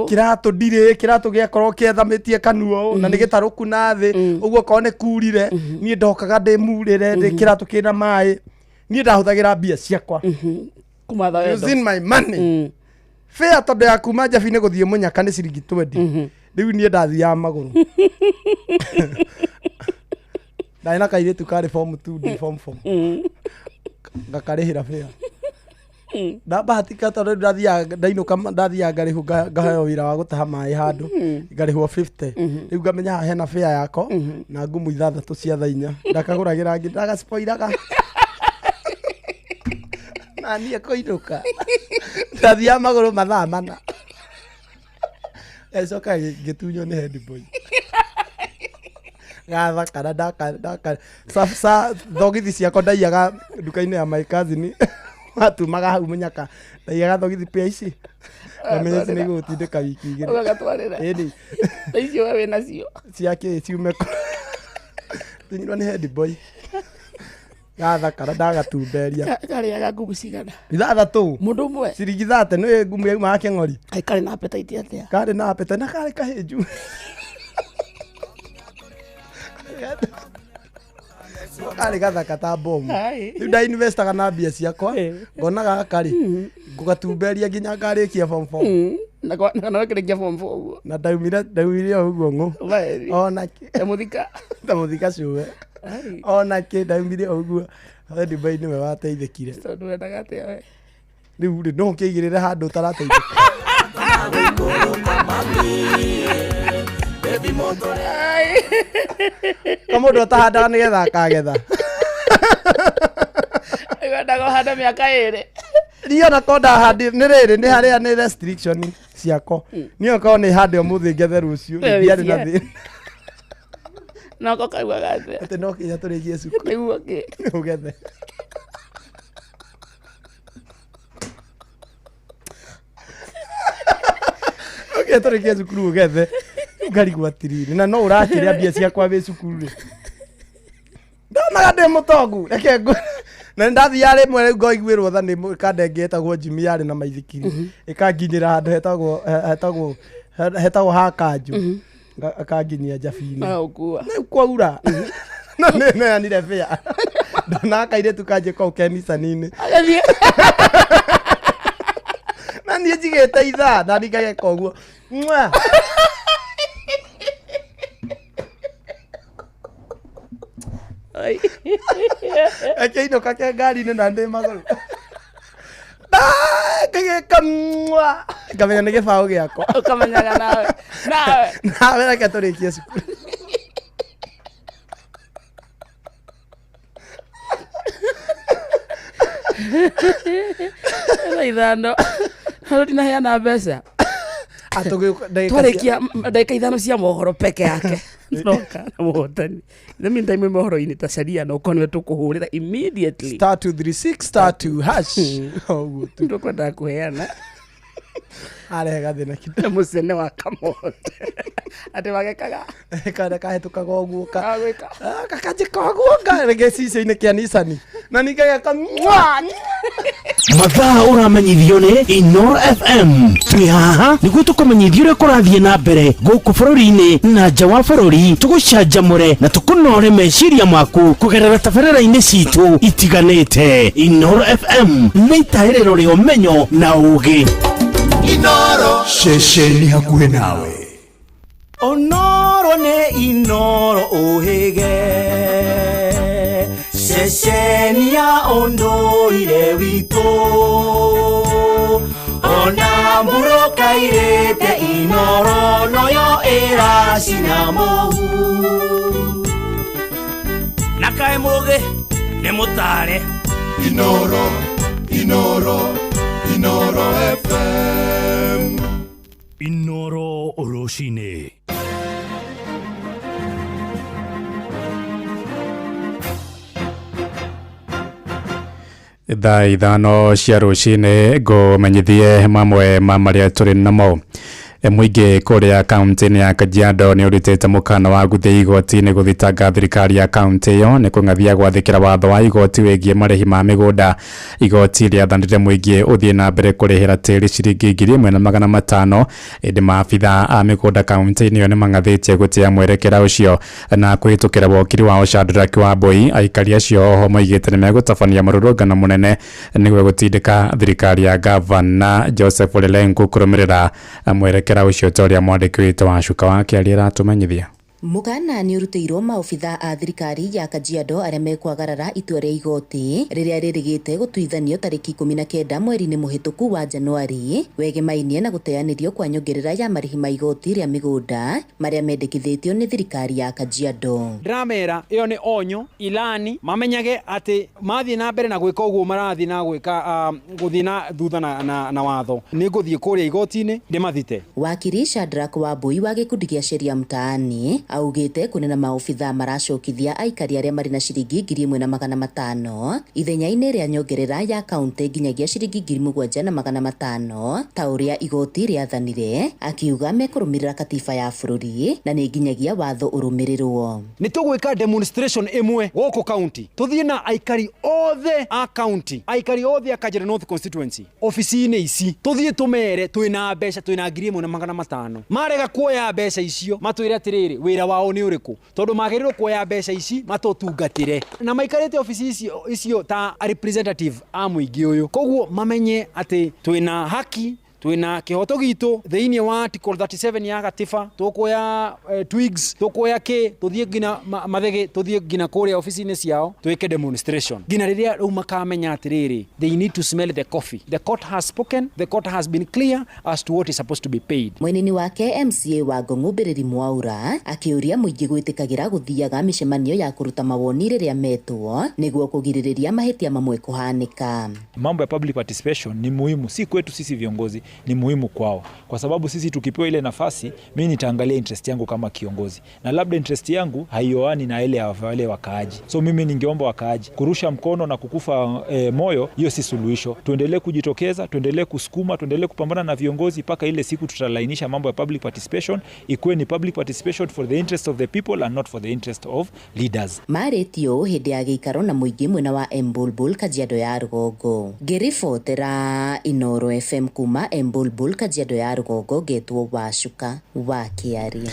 kĩratũ ndirĩ kĩratũ gĩakorwo kĩethamĩtie kanuo na nĩ gĩtarũku na thĩ ũguo korwo nĩ kurire niĩ ndokaga ndĩmurĩre ndĩ kĩratũ kĩna maĩ niĩ ndahũthagĩra mbia ciakwa kuma tha wendo using my money fare tondũ ya kuma Njabi-inĩ gũthiĩ Mũnyaka nĩ ciringi 20 rĩu niĩ ndathiaga magũrũ ndaĩ na kairĩtu karĩ form 2 ndi form 4 ngakarĩhĩra fare ndabahatika tondũ ndainũka ndathiaga ngarĩhwo ngaheo wĩra wa gũtaha maĩ handũ ngarĩhwo 50 rĩu ngamenya haha hena fare yako na ngumu 6 cia thaa 4 ndakagũragĩra ngĩ ndagacipoiraga na niĩ kũinũka ndathiaga magũrũ mathaa 4 ecoka ngĩtunywo nĩ head boy gatha kana ndaka sa thogithi ciakwa ndaiaga nduka-inĩ ya my cousin watumaga hau munyaka ndaiaga thogithi pia ici amenyete nĩ gũtindĩka wiki igĩrĩ ũgatwarĩra ĩni icio wewe nacio ciake ciume tunyirwo nĩ head boy gatha kana ndagatumberia karĩaga ngumu cigana ithathatũ mũndũ ũmwe ciringi 30 nĩ ngumu yauma ya kĩng'ori karĩ na appetite atĩa karĩ na appetite na karĩ kahĩnju karĩ gathaka ta bomu rĩu ndainvestaga na mbia ciakwa ngona gaka rĩ ngũgatumberia nginya ngarĩkia form 4 na wakĩrĩkia form 4 ũguo na ndaumire o ũguo ng'ũ ona mũthika cũwe ona kĩ ndaumire o ũguo Dubai nĩwe wateithĩkire tondũ wendaga atĩa we rĩu rĩ no ũkĩigĩrĩre handũ ũtarateithĩka kamũndũ atahandaga nĩgetha akagetha wendaga ũhande mĩaka 2 rio nako ndahandi nĩ rĩrĩ nĩ harĩa nĩ restriction ciako niyo korwo nĩ hande ũmũthĩ ngethe rũciũ ndiarĩ na thĩna nako kaugaga atĩa atĩ no kinya tũrĩkie cukuru nĩguo kĩ ũgethe tũrĩkie cukuru ũgethe ngarigwo atiriri na no ũrakĩrĩa mbia ciakwa wĩ cukuru rĩ ndonaga ndĩ mũtongu reke na ndathiaga rĩmwe rĩu ngoiguĩrwo tha nĩ kandengi ĩtagwo Jimmy yarĩ na maithikiri ĩkanginyĩra handũ hetagwo ha kanjũ akanginyia njabi-inĩ rĩu kwaura na nĩneanire bĩa ndonaga kairĩtu kanjĩ kau kenicani-inĩ na niĩ njigĩte ithaa na ningageka ũguo akĩinũka ke ngari-inĩ na ndĩ magũrũ ngagĩka ngamenya nĩ gĩbaũ gĩakwa ũkamenyaga nawe reke tũrĩkie cukuru ithano ndinaheana mbeca twarĩkia ndagĩka 5 cia mohoro peke yake noka na mũhotani the meantime mohoro-inĩ ta caria na ũkonwe tũkũhũrĩra immediately *236*2# ũguo tu tũkwendaga kũheana arehe gathĩna kidogo mũcene wa kamote atĩ wagekaga kana kahĩtũkaga ũguo gakanjĩka ũguo ngarege cicio-inĩ kĩa Nissan na ningageka mathaa ũramenyithio nĩ Inoro FM twĩ haha nĩguo tũkũmenyithia ũrĩa kũrathiĩ na mbere gũkũ bũrũri-inĩ na nja wa bũrũri tũgũcanjamũre na tũkũnore meciria maku kũgerera tabarĩra-inĩ citũ itiganĩte. Inoro FM nĩ itaĩrĩro rĩa ũmenyo na ũũgĩ. Inoro ceceni hakuhĩ nawe. Onoro nĩ Inoro ũhĩge ceceni ya ũndũire witũ ona mũrokairĩte Inoro noyo ĩracina mũhu na kaĩ mũgĩ nĩ mũtare Inoro FM Inoro rũcinĩ. Thaa ithano cia rũcinĩ ngũmenyithie mamwe ma marĩa tũrĩ namo. Mũingĩ kũrĩa kaunti-inĩ ya Kajiado nĩ ũrutĩte mũkana wa gũthiĩ igoti-inĩ gũthitanga thirikari ya kaunti ĩyo nĩ kũng'athia gwathĩkĩra watho wa igoti wĩgiĩ marĩhi ma mĩgũnda. Igoti rĩathanire mũingĩ ũthiĩ na mbere kũrĩhĩra tĩri ciringi 1,500 ĩndĩ maabitha a mĩgũnda kaunti-inĩ ĩyo nĩ mang'athĩtie gũtĩa mwerekera ũcio na kũhĩtũkĩra wokiri wao Shadrack Wambui. Aikari acio oho moigĩte nĩ megũtabania mũrũrũngano mũnene nĩguo gũtindĩka thirikari ya gavana Joseph Ole Lenku kũrũmĩrĩra mwerekera ucio toria mwandĩki witũ wa Cuka wake arĩra tũmenyithia. Mũkana nĩ ũrutĩirwo maobitha a thirikari ya Kajiado arĩa mekwagarara itua rĩa igoti rĩrĩa rĩrĩgĩte gũtuithanio tarĩki 19 mweri-inĩ mũhĩtũku wa Januari wegemainie na gũteanĩrio kwa nyongerera ya marĩhi ma igoti rĩa mĩgũnda marĩa mendekithĩtio nĩ thirikari ya Kajiado. Ndĩramera ĩyo nĩ onyo ilani mamenyage atĩ mathiĩ na mbere na gwĩka ũguo marathiĩ na gwĩka gũthiĩ na thutha na watho nĩ ngũthiĩ kũrĩa igoti-inĩ ndĩmathite. Wakiri Shadrack Wambui wa gĩkundi gĩa Sheria Mtaani augite kunena maobitha maracokithia aikari aria mari na ciringi 1,500 ithenya-ini ria nyongerera ya kaunti nginyagia ciringi 7,500 ta uria igoti riathanire, akiuga mekurumirira katiba ya bururi na ni nginyagia watho urumirirwo. Ni tugwika demonstration imwe goko county, tuthie na aikari othe a county, aikari othe a Kajiado North constituency ofisi-ini ici, tuthie tumere twina mbeca, twina 1,500 marega kuoya mbeca icio, matwire atiriri wira wao ni uriku, tondu magirirwo kuoya mbeca ici matutungatire na maikarite ofisi icio ta representative a muingi uyu. Koguo mamenye ati twina haki, twina kihoto gitu thiini wa article 37 ya gatiba, tukuya twigs, tukuya ki, tuthie ngina mathege, tuthie ngina kuria ofisi-ini ciao twike demonstration ngina riria ru makamenya atiriri they need to smell the coffee. The court has spoken, the court has been clear as to what is supposed to be paid. Mwenini wake MCA wa Ngong'u Mbiriri Mwaura akiuria muingi gwitikagira guthiaga micemanio ya kuruta mawoni riria metwo niguo kugiririria mahitia mamwe kuhanika. Mambo ya public participation ni muhimu, si kwetu sisi viongozi, ni muhimu kwao, kwa sababu sisi tukipewa ile nafasi, mimi nitaangalia interest yangu kama kiongozi, na labda interest yangu haioani na ile ya wale wakaaji. So mimi ningeomba wakaaji kurusha mkono na kukufa moyo, hiyo si suluhisho. Tuendelee kujitokeza, tuendelee kusukuma, tuendelee kupambana na viongozi paka ile siku tutalainisha mambo ya public participation ikuwe ni public participation for the interest of the people and not for the interest of leaders. Maretio hindi ya giikaro na muingi mwena wa Embulbul Kajiado ya Rugongo. Ngiribotera Inoro FM kuma Embulbul Kajiado ya Rugongo, getwo Wacuka wa Kiaria.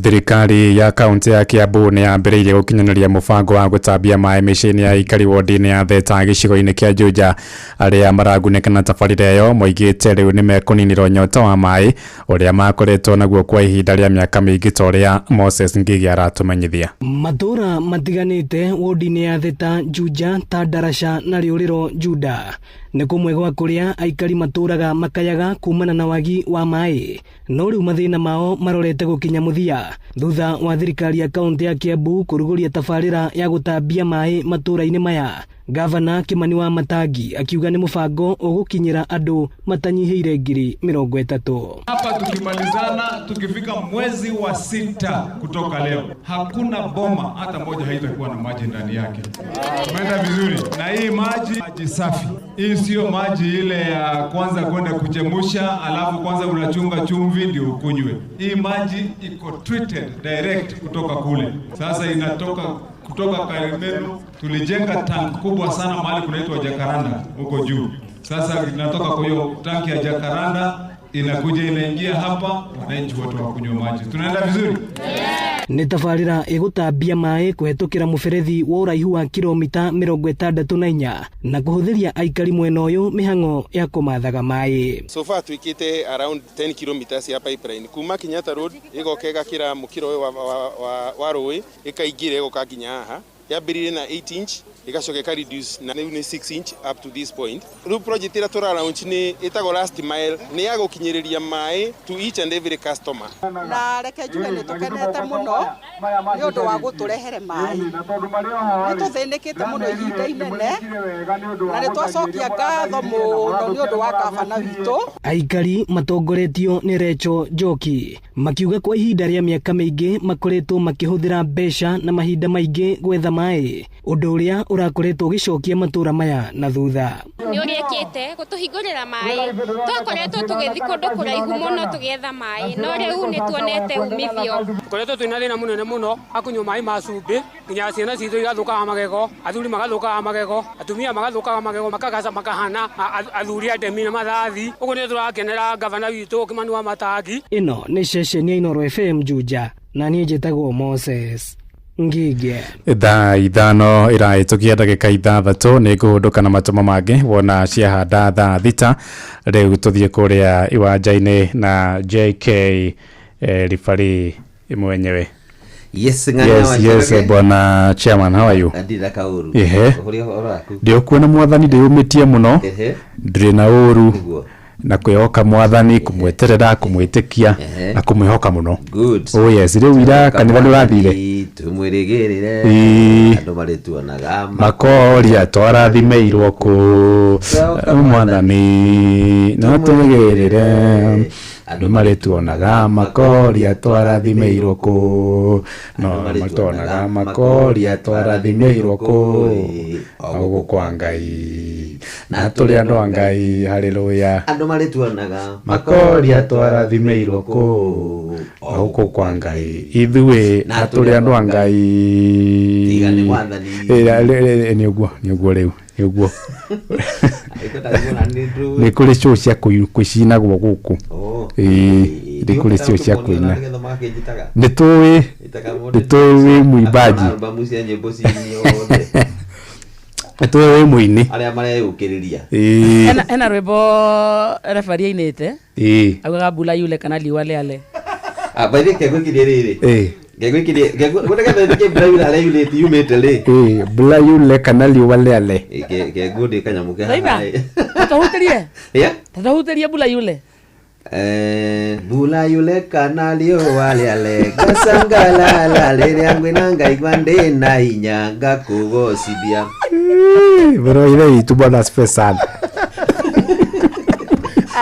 Thirikari ya kaunti ya Kiambu ni yambiriirie gukinyaniria mubango wa gutambia mai micini ya ikari wodi-ini ya Theta gicigo-ini kia Juja. Aria maragunekana tabarira iyo moigite riu ni mekuninirwo nyota wa mai uria makoretwo naguo kwa ihinda ria miaka mingi ta uria Moses Ngigi aratumenyithia. Matura matiganite wodi-ini ya Theta, Juja, Tardarasha na Riuriro Juda ni kumwe gwa kuria aikari maturaga makayaga kumana na wagi wa mai, no riu mathina mao marorete gukinya muthia thutha wa thirikari ya kaunti ya Kiambu kuruguria tabarira ya gutambia mai matura-ini maya. Gavana Kimani wa Matangi akiuga ni mubango ugukinyira andu matanyihiire 30,000. Hapa tukimalizana, tukifika mwezi wa 6 kutoka leo, hakuna boma hata moja haitakuwa na maji ndani yake. Umeenda vizuri? Na hii maji safi. Hii sio maji ile ya kwanza kwenda kuchemusha alafu kwanza unachunga chumvi ndio ukunywe. Hii maji iko treated direct kutoka kule. Sasa inatoka kutoka Karimenu, tulijenga tank kubwa sana mahali kunaitwa Jacaranda huko juu. Sasa inatoka kwa hiyo tanki ya Jacaranda inakuja inaingia hapa, wananchi wote wakunywa maji. Tunaenda vizuri? Ni tabarira igutambia mai kuhetukira muberethi wa uraihu wa kilomita 64 na kuhuthiria aikari mwena uyu mihango ya kumathaga mai. So far twikite around 10 kilometers ya pipeline kuma Kenyatta Road igokega kira mukiro wa roi ikaingire igoka nginya haha, yambirire na 8 inch igacoka reduce na ni 6 inch up to this point. Ru project ira tora launch ni itago last mile ni ya gukinyiriria mai to each and every customer. Na reke juge ni tukenete muno ni undu wa guturehere mai, ni tuthinikite muno ihinda inene na ni twacokia ngatho muno ni undu wa gavana witu. Aikari matongoretio ni Recho Njoki makiuga kwa ihinda ria miaka mingi makoretwo makihuthira mbeca na mahinda maingi gwetha mai, undu uria urakoretwo gicokia matura maya na thutha. Ni uriekite gutuhingurira mai, twakoretwo tugithi kundu kuraihu muno tugietha mai, no riu ni tuonete umithio. Koretwo twina thina munene muno akunywa mai ma cumbi, nginya ciana citu igathukaga magego, athuri magathukaga magego, atumia magathukaga magego, makagaca makahana athuri a ndemi na mathathi. Uguo ni turakenera gavana witu Kimani wa Matangi. Ino ni ceceni ya Inoro FM Juja na niĩ njĩtagwo Moses Ngigi. Thaa ithano iraitukia ndagika 6 ni nguhunduka na matuma mangi wona ciahanda thaa 6. Riu tuthie kuria iwanja-ini na JK Rifari mwenyewe. Yes, bwana chairman, how are you? Ndira kauru. Ndio kuona mwathani ndiumitie muno. Ndire na uru na kwihoka mwathani, kumweterera, kumwitikia na kumwihoka muno. Good. Oh yes, riu ira kanitha ni wathire tumwirigirire andu marituonaga makoria twarathimeirwo ku mwathani no tumwirigirire andå marä tuonaga makoria twarathime iroko no matuonaga makoria twarathime iroko gå kwa Ngai na tå rä andå a Ngai haleluya andå marä tuonaga makoria twarathime iroko gå kwa Ngai ithuä na tå rä andå a Ngai nä å guo rä u nä å guo nä kå rä cio cia kå cinagwo gå kå nä kå rä cio cia kå ina nä tå wä mwimbaji nä tå wä må inä arä a mareå kä rä ria hena rwä mbo rebaria ainä augaga mbula yule kana liwa leale baithä kegwä kirie rä rä mbura yule kana liwa leale ngå kanyamå ke tatahuterie mbula yule mbura yule kana liwa leale ngacangalala rä rä a ngwä na ngaigua ndä na hinya ngakå gocithia boroire itu bwana special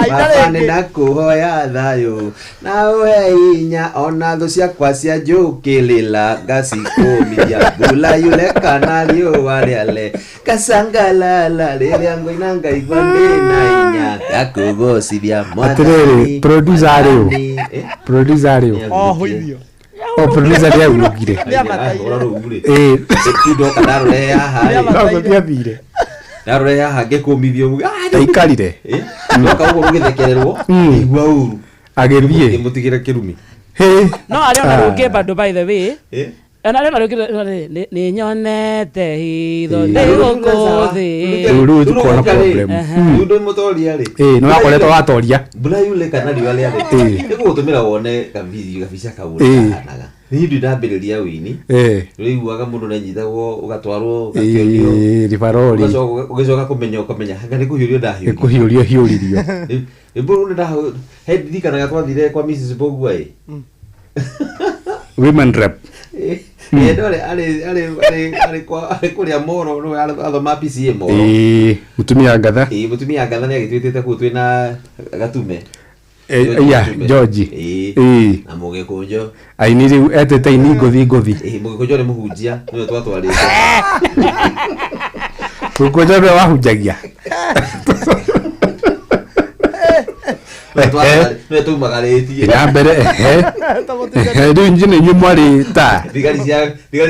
baba nä ndakå hoya thayå na we hinya ona thå ciakwa cia njå kä rä la ngacikå mithia mbura yule kana riåa rä ale ngacangalala rä rä a ngå ina ngaigua ndä na hinya ngakå gocithia mwathani producer rä å producer rä agurugire ndoka ndarå re haha ndarå re haha ngä kå mithio aikarire ndoka å guo gå gä thekererwo igua å ru agä thiä må tigä re kä rumi no arä ona rå ngä bandå by the way ona rä ona rå ngä nä nyonete hitho nä gå kå thä rä tukona problem ndå må toria rä no akoretwo watoria mbura yule kana riũa rĩa rĩ nĩ gå tå mä ra wone gabica kau kahanaga nĩ hĩndĩ ndambä rä ria wini rä iguaga må ndå nä anyitagwo å gatwarwo ribarori å gä coka kå menya hanga nä kå hiå rio nä kå hiå rio hiå ririo mbå nä he ndirikanaga twathire kwa Mrs. Bogua women rep ndore arä kå rä a moro nä athoma PCA moro mutumia ngatha mutumia ngatha nä agä tuä tä te kå twä na gatume George na må gä kå njo aini rä u etete ini ngå thiä må gä kå njo nä må hunjia nä we twatwarä te må kå njo nä wahunjagia nä taumaga rä tie ya mbere rä u nji nä inyuä mwarä ta thigari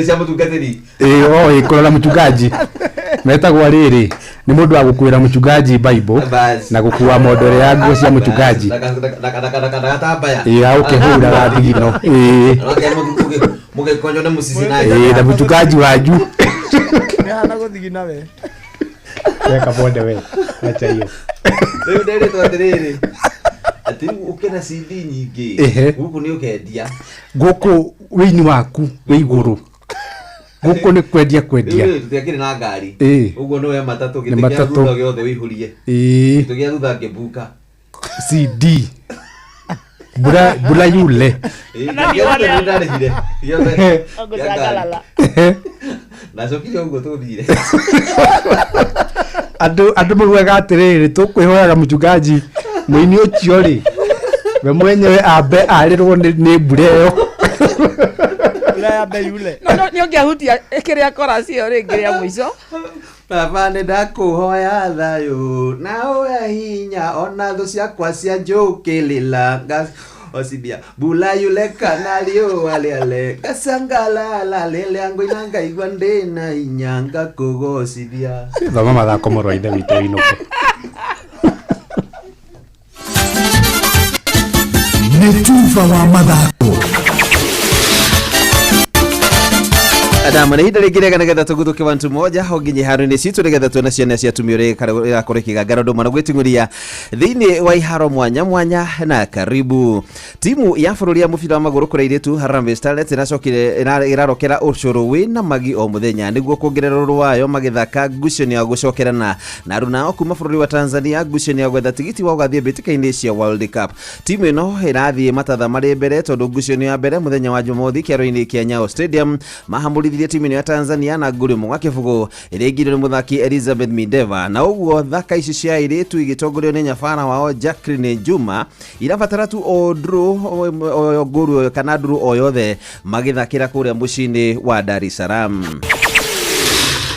cia må tungatä ri kå rora må tunganji metagwo rä rä nä må ndå wa gå kuä ra må tunganji Bible na gå kua mondore ya nguo cia må tunganji gatambaya ga gå kä hå raga thigino må gä konyo nä må cici na må tunganji wanju nä hana gå thigina we weka bonde we acha hiyo rä u ndä twatä rä rä atä å kä na CD nyingä gå kå nä å kendia gå kå wä-inä waku wä igå rå gå kå nä kwendia tå kä na ngari å guo nä we matatå gä tä gä thutha gä othe wä ihå rie gä tå gä a thutha ngä mbuka CD mbura yule ndarehire nacokire å guo tå thire andå må ruaga atä rä rä tå kwä hoyaga må tunganji må ini å cio rä we mwenyewe ambe arä rwo nä mbura ä yo nä å ngä ahutia kä rä a kora cio rä ngä rä a må ico baba nä ndakå hoya thayå na we hinya ona thå ciakwa cia njå kä rä la ocibia mbura yule kana riũa rĩale ngacangalala rĩrĩa ngũina ngaigua ndĩ na hinya ngakũgocithia thoma mathako mũrũ wa ithe witũ inũke nĩ tuba wa mathako Adamu na hida rĩngĩ nĩgetha tũguthũke bantu moja honginye haru-inĩ citũ nĩgetha tuone ciana cia tumio rĩgakorwo ikĩgangara ũndũ mana gwĩting'ũria thĩinĩ wa iharo mwanya mwanya na karibu. Timu ya bũrũri ya mũbira wa magũrũ kũrĩa airĩtu Harambee Starlets ĩrarokera ũcũrũ wĩna magi o mũthenya nĩguo kuongerera ũrũ wayo magĩthaka ngucanio ya gũcokerana na aruna kuma bũrũri wa Tanzania ngucanio ya gwetha tigiti wa gũgathiĩ mbĩtĩka-inĩ cia World Cup. Timu ĩno ĩrathiĩ matatha marĩ mbere tondũ ngucanio ya mbere mũthenya wa Jumamothi kĩharo-inĩ kĩa Nyayo Stadium mahamũrithia athakithirie timu ya Tanzania na nguri mwa kibugu iringire muthaki Elizabeth Mindeva na uguo thaka ici cia iritu igitongorio ni nyabara wao Jacqueline Juma irabatara tu odru nguru kana nduru o yothe magithakira kuria mucini wa Dar es Salaam.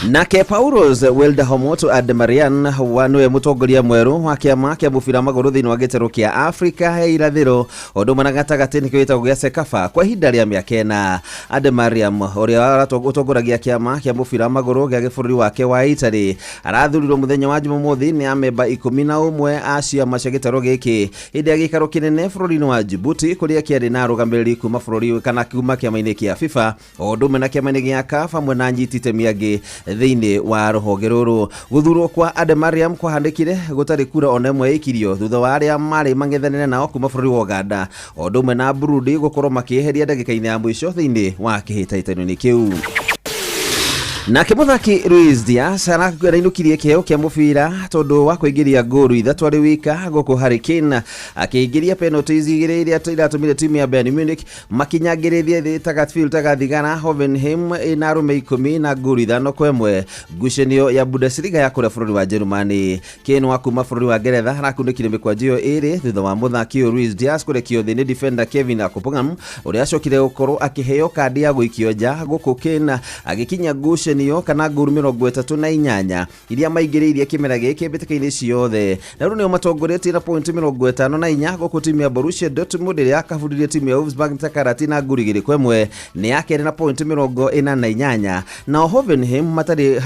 Nake Paulos Welda Homoto Ademarian wanwe mutongoria mweru wa kiama kia mubira maguru thiini wa gitero kia Afrika irathiro ondo managata gatini kwita gya Sekafa kwa hinda ria miaka ena. Ademariam uria utongoragia kiama kia mubira maguru gya giburi wake wa Italy arathurirwo muthenya wa Jumamothi ni amemba 11 a ciama cia gitero giki hindi ya gikaro kinene bururi wa Djibouti kuria kiari na rugamiriri kuma bururi kana kuma kiama-ini kia FIFA ondo mena kiama-ini gia CAF amwe na nyitite miangi thiini wa ruhonge ruru. Guthurwo kwa Ademariam kwahandikire gutari kura onemwe ikirio thutha wa aria mari mang'ethanire nao kuma bururi wa Uganda ondo mwe na Burundi gukorwo makieheria ndagika-ini ya mwisho thiini wa kihitaitano-ini kiu. Nake muthaki Luis Diaz arainukirie kiheo kia mubira tondu wa kuingiria nguru ithatu ari wika guku Hurricane akiingiria penalties igiri iria iratumire timu ya Bayern Munich makinyangiririe thi Tagatfield tagathigana Hoffenheim ina rume 10 na nguru ithano kwa imwe ngucanio ya Bundesliga ya kuria bururi wa Germany. Kane wa kuma bururi wa Ngeretha arakundikirie mikwanjio iri thutha wa muthaki Luis Diaz kurekio thi ni defender Kevin Akupongam uria acokire gukorwo akiheo kandi ya guikio nja guku Kane agikinya ngucanio kana nguru 38 iria maingiririe kimera giki mbitikaini ciothe na ruo nio matongoretie na point 54 guku timu ya Borussia Dortmund iria akabundirie timu ya Wolfsburg takarati na nguru 2-1 ni yake na point 48 na Hoffenheim matiri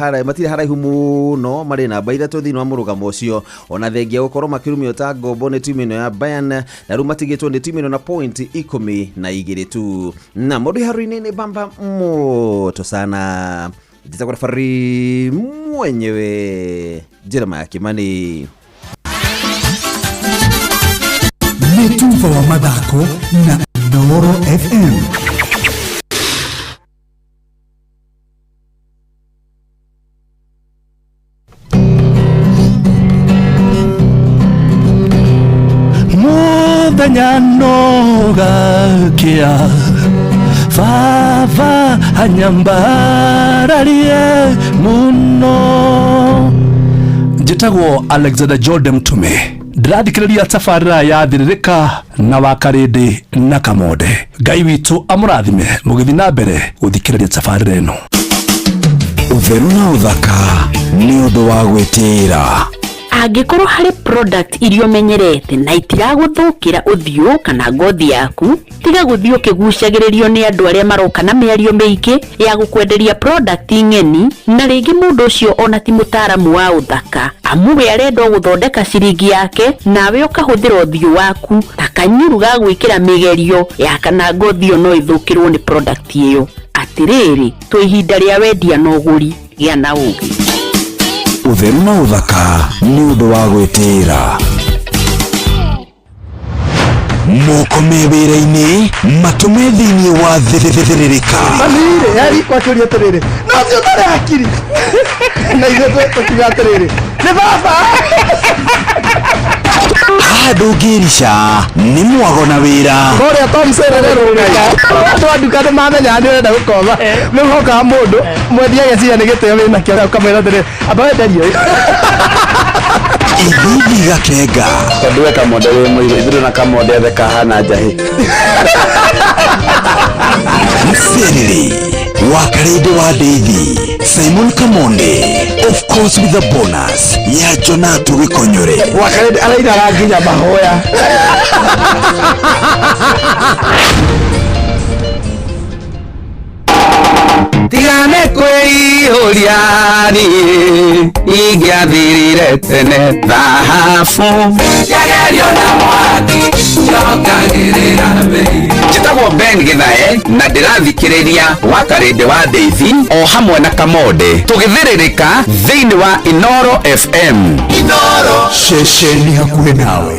haraihu muno mari namba 3 thiini wa murugamo ucio ona thengia gukorwo makirumio ta ngombo ni timu ino ya Bayern na ru matigitwo ni timu ino na point 12 tu na Modi Haruni ni bamba moto sana. Jitakuwa fari mwenyewe Jeremiah Kimani. Netufa wa madako na Noro FM. Muthenya nogakia Vava hanyambararie muno. Njitagwo Alexander Jordan Mtume ndirathikiriria tabarira ya thiririka na wakarindi na kamode. Ngai witu amurathime mugithi na mbere guthikiriria tabarira ino. Utheru na uthaka ni undu wa gwitira. Angĩkorwo harĩ product irio menyerete na itiragũthũkĩra ũthiũ kana ngothi yaku, tiga gũthiĩ ũkĩgucagĩrĩrio nĩ andũ arĩa maroka na mĩario mĩingĩ ya gũkwenderia product ng'eni, na rĩngĩ mũndũ ũcio ona ti mũtaaramu wa ũthaka, amu we arenda gũthondeka ciringi yake nawe ũkahũthĩra ũthiũ waku ta kanyuru ga gwĩkĩra mĩgerio ya kana ngothi ĩyo no ĩthũkĩrwo nĩ product ĩyo. Atĩrĩrĩ, twĩ ihinda rĩa wendia na ũgũri, gĩa na ũũgĩ. Utheru na uthaka ni undu wa gwitira. Mokome wira-ini matume thiini wa thiririka. Manire yari kwa turia atiriri no cio tare akiri na ithe tukiga atiriri ni baba ndungirisha ni mwago na wira koria Tom Serere ruga twanduka ni mamenya ni urenda gukoma ni hoka mundu mwendia geciria ni giteo wina kio kamera atiriri abaenderio Ibibi gakenga Kaduwe kamode we mwire ithiru na kamode the kahana njahi Mserere wakarede wa Daisy Simon Kamonde of course with the bonus ya Jonatu Gikonyore wakarede araida ranginya mahoya Tigane kwĩihũria niĩ ingĩathirire tene thahabu yagerio na mwaki yongagĩrĩra bei. Njĩtagwo Ben Gĩthae na ndĩrathikĩrĩria wakarĩndĩ wa Daisy o hamwe na Kamode tũgĩthĩrĩrĩka thĩinĩ wa Inoro FM. Inoro ceceni hakuhĩ nawe.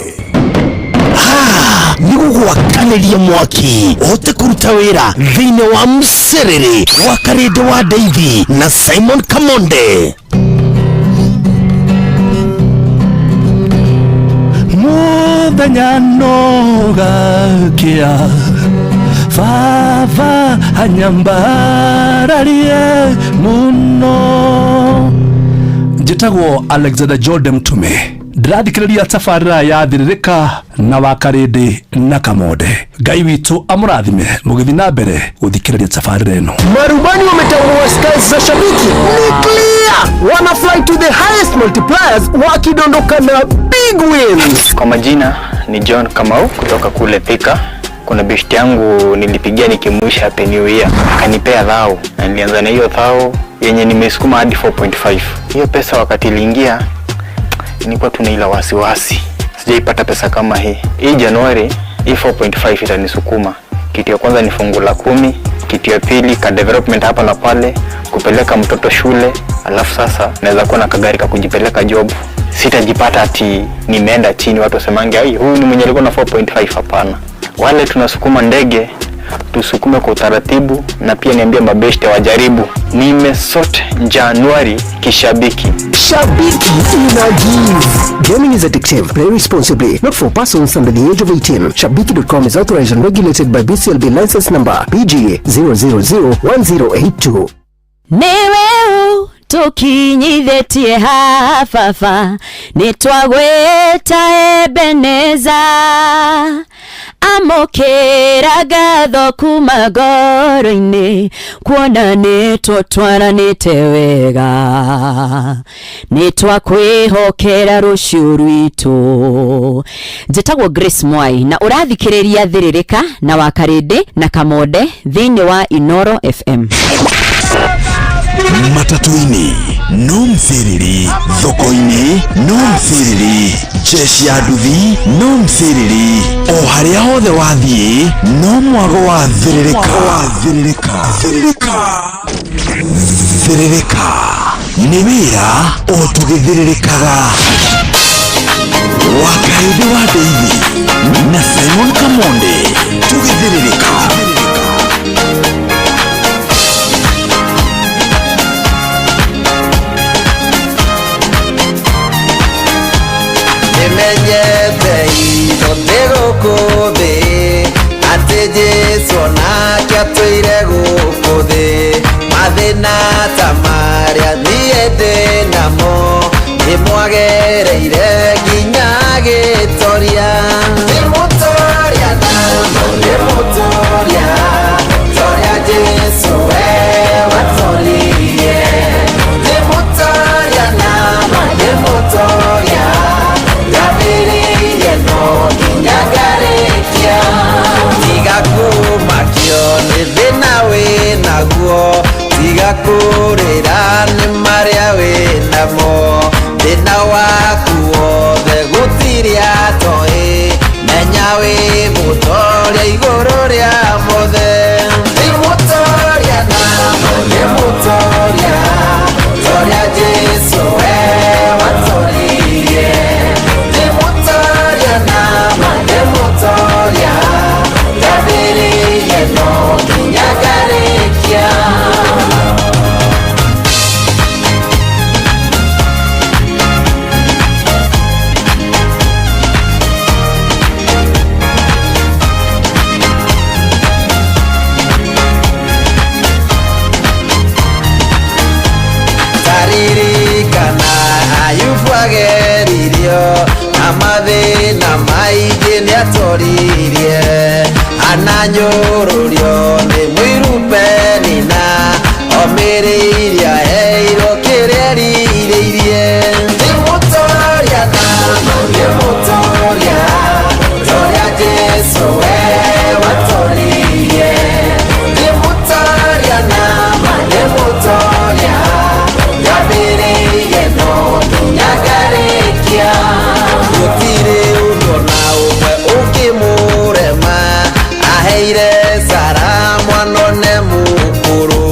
Ni gugwakanĩria mwaki ũhote kũruta wĩra thĩinĩ wa Mserere wakarĩndĩ wa Daisy na Simon Kamonde. Muthenya nogakia Vava anyambararie muno. Njitagwo Alexander Jordan Mtume. Ndirathikiriria tabarĩra ya Thiririka na Wakarĩndĩ na Kamode. Ngai witũ amũrathime mũgĩthiĩ na mbere gũthikĩrĩria tabarĩra ĩno. Marubani wametambua skies za shabiki ni clear. Wana fly to the highest multipliers wakidondoka na big wins. Kwa majina ni John Kamau kutoka kule Thika. Kuna beshti yangu nilipigia nikimwisha happy new year, akanipea dhao na nilianza na hiyo dhao yenye nimesukuma hadi 4.5. Hiyo pesa wakati iliingia nilikuwa tunaila wasiwasi, sijaipata pesa kama hii. Hii Januari hii 4.5 itanisukuma. Kitu ya kwanza ni fungu la 10, kitu ya pili ka development hapa na pale, kupeleka mtoto shule, alafu sasa naweza kuwa na kagari ka kujipeleka job. Sitajipata ati nimeenda chini watu wasemange ai huyu ni mwenye alikuwa na 4.5. Hapana. Wale tunasukuma ndege tusukume kwa utaratibu, na pia niambia mabeshte wajaribu. Nimesort Januari kishabiki. Shabiki inagive. Gaming is addictive. Play responsibly. Not for persons under the age of 18. Shabiki.com is authorized and regulated by BCLB license number PGA 0001082. Neweu tukinyithetie hafafa nitwagweta Ebeneza amokera gatho kuma ngoro-inĩ kuona nĩtũtwaranĩte wega nĩtwakwĩhokera rũciũ rwitũ. Njĩtagwo Grace Mwai na ũrathikĩrĩria Thiririka na Wakarĩndĩ na Kamode thĩinĩ wa Inoro FM. Matatu-inĩ no mthiriri, thoko-inĩ no mthiriri, jeshi ya nduthi no mthiriri, o harĩa hothe wathiĩ no mwago wa Thiririka. Thiririka nĩ wĩra o tũgĩthiririkaga. Wakarĩndĩ wa Ndeithi na Simon Kamonde tũgĩthiririka. Nimenyete inote gũkũ thĩ atĩ Jesũ nake atũire gũkũ thĩ. Mathĩna ta marĩa niĩ ndĩ namo nĩmwagereire nginya gĩtoria. Nĩmũtoria namo nĩmũtoria toria Jesũ we watoririe. Nĩmũtoria namo nĩmũtoria tiga kũrĩra nĩ marĩa wĩnamo. Thĩna waku wothe gũtirĩ atoĩ, menya wĩ mũtoria igũrũ rĩa mothe. Nĩ mũtoria namo nĩ mũtoria toria Jesũ we watoririe. Nĩ mũtoria namo nĩ mũtoria ndambĩrĩirie no nginya ngarĩkia. Taririkana Ayubu ageririo na mathĩna maingĩ nĩatoririe. Ananyũrũrio nĩ mwĩrupeni na omĩrĩirie aheirwo kĩrĩa erirĩirie. Nĩ mũtoria namo nĩ mũtoria toria Jesũ we watoririe. Nĩ mũtoria namo nĩ mũtoria ndambĩrĩirie no nginya ngarĩkia. Gũtirĩ ũndũ na ũmwe ũngĩmũrema, aheire Sara mwana one mũkũrũ.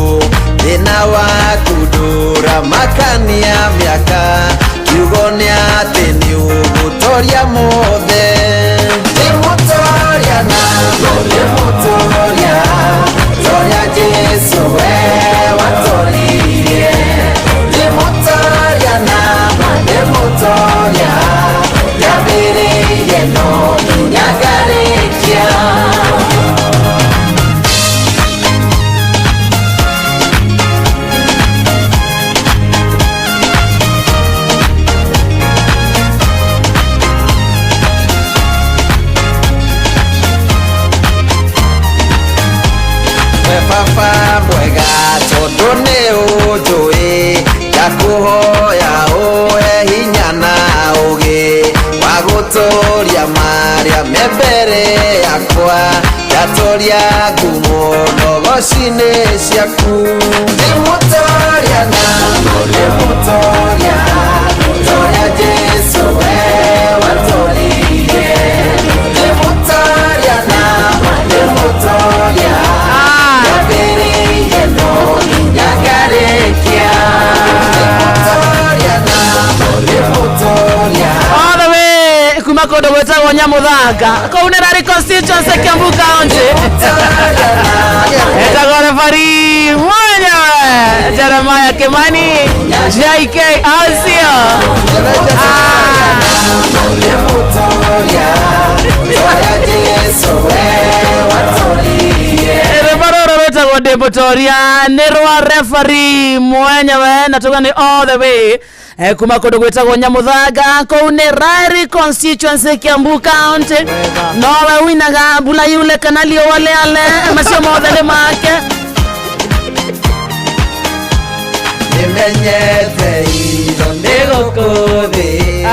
Thĩna waku ndũramakania mĩaka, kiugo nĩ atĩ nĩ ũgũtoria mothe. Nĩ mũtoria namo nĩ mũtoria toria Jesũ we watoririe. Nĩ mũtoria namo nĩ mũtoria ndambĩrĩirie no nginya ngarĩkia. we baba mwega tondu ni unjui ndakuhoya uhe hinya na ugi wa guturia maria membere yakwa ndatoria ngumo nogoci-inĩ ciaku ndimutoria namo ndimutoria toria Jesu we watorie ndimutoria namo ndimutoria yambĩrĩirie no nginyagarĩkia ndimutoria namo ndimutoria all the way kuma kondo gwetagwo Nyamuthanga kũu nĩ Rari constituency Kiambu County etagwo referee mwenyewe Jeremiah Kimani JK Asio referee etagwo Demotoria nĩ rwa referee mwenyewe na tuga ni all the way kuma kondo gwetagwo Nyamuthanga kũu nĩ Rari constituency Kiambu County nowe winaga bula yule kanalio wale ale macio mothe nĩ make nimenyete iro nĩgũkũthĩ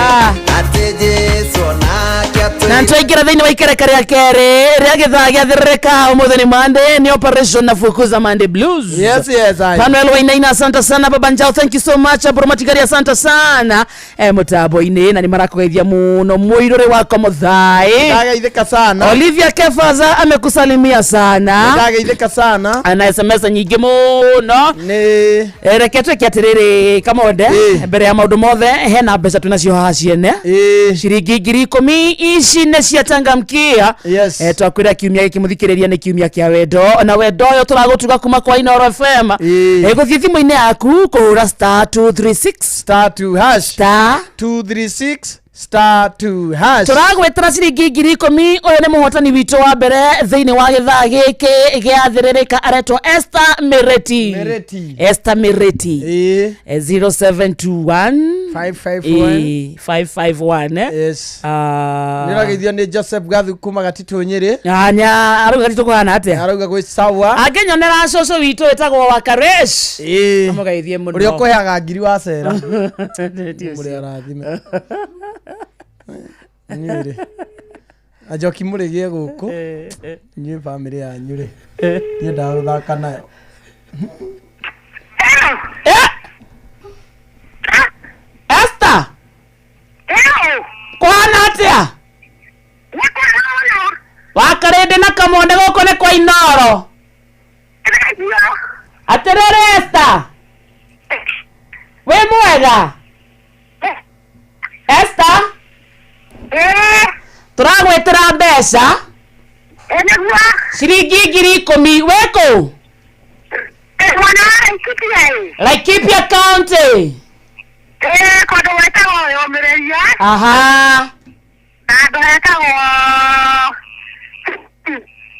atĩ Jesu nake na ntoingira thĩinĩ wa ikereka rĩa kerĩ rĩa gĩthaa gĩathĩrĩrĩka ũmũthĩ nĩ Monday ni operation na fukuza Monday blues. Yes Manuel Wainaina asante sana baba Njao, thank you so much. Abromatigari asante sana mũtambo-inĩ na nĩ marakũgeithia mũno mũirũrĩ wako mũthai. Ndageithĩka sana. Olivia Kefaza amekusalimia sana. Ndageithĩka sana. Ana SMS nyingĩ mũno. Nĩ reke twĩke atĩrĩrĩ Kamode mbere ya maũndũ mothe hena mbeca twĩnacio haha ciene ciringi 10,000 ici nĩ ciatangamkia twakwĩra kiumia gĩkĩ mũthikĩrĩria nĩ kiumia kĩa wendo na wendo ũyũ tũragũtuga kuma kwa Inoro FM gũthiĩ thimũ-inĩ yaku kũhũra *236*236*2 turagwetera ciringi 10,000 ũyũ nĩ mũhotani witũ wa mbere thĩinĩ wa gĩthaa gĩkĩ gĩathĩrĩrĩka aretwo Esther Mireti 0721 551 yes nĩrageithio nĩ Joseph Gathu kuma Gatito Nyĩrĩ arauga Gatito kũhana atĩa arauga gwĩ sawa angĩnyonera cũcũ witũ wĩtagwo Wakaresh amũgeithie mũno ũrĩa ũkũheaga ngiri wa cera mũrĩa arathime Nyĩrĩ ajoki mũrĩgie gũkũ nyuĩ family yanyu rĩ niĩ ndagũthaka nayo Esther kwana atĩa Wakarĩndĩ na Kamonde gũkũ nĩ kwa Inoro atĩrĩrĩ Esther wĩ mwega Esther tũragwĩtĩra mbeca ciringi 10,000 wĩkũ Laikipia County kondo wetagwo Yomĩrĩria andũ hetagwo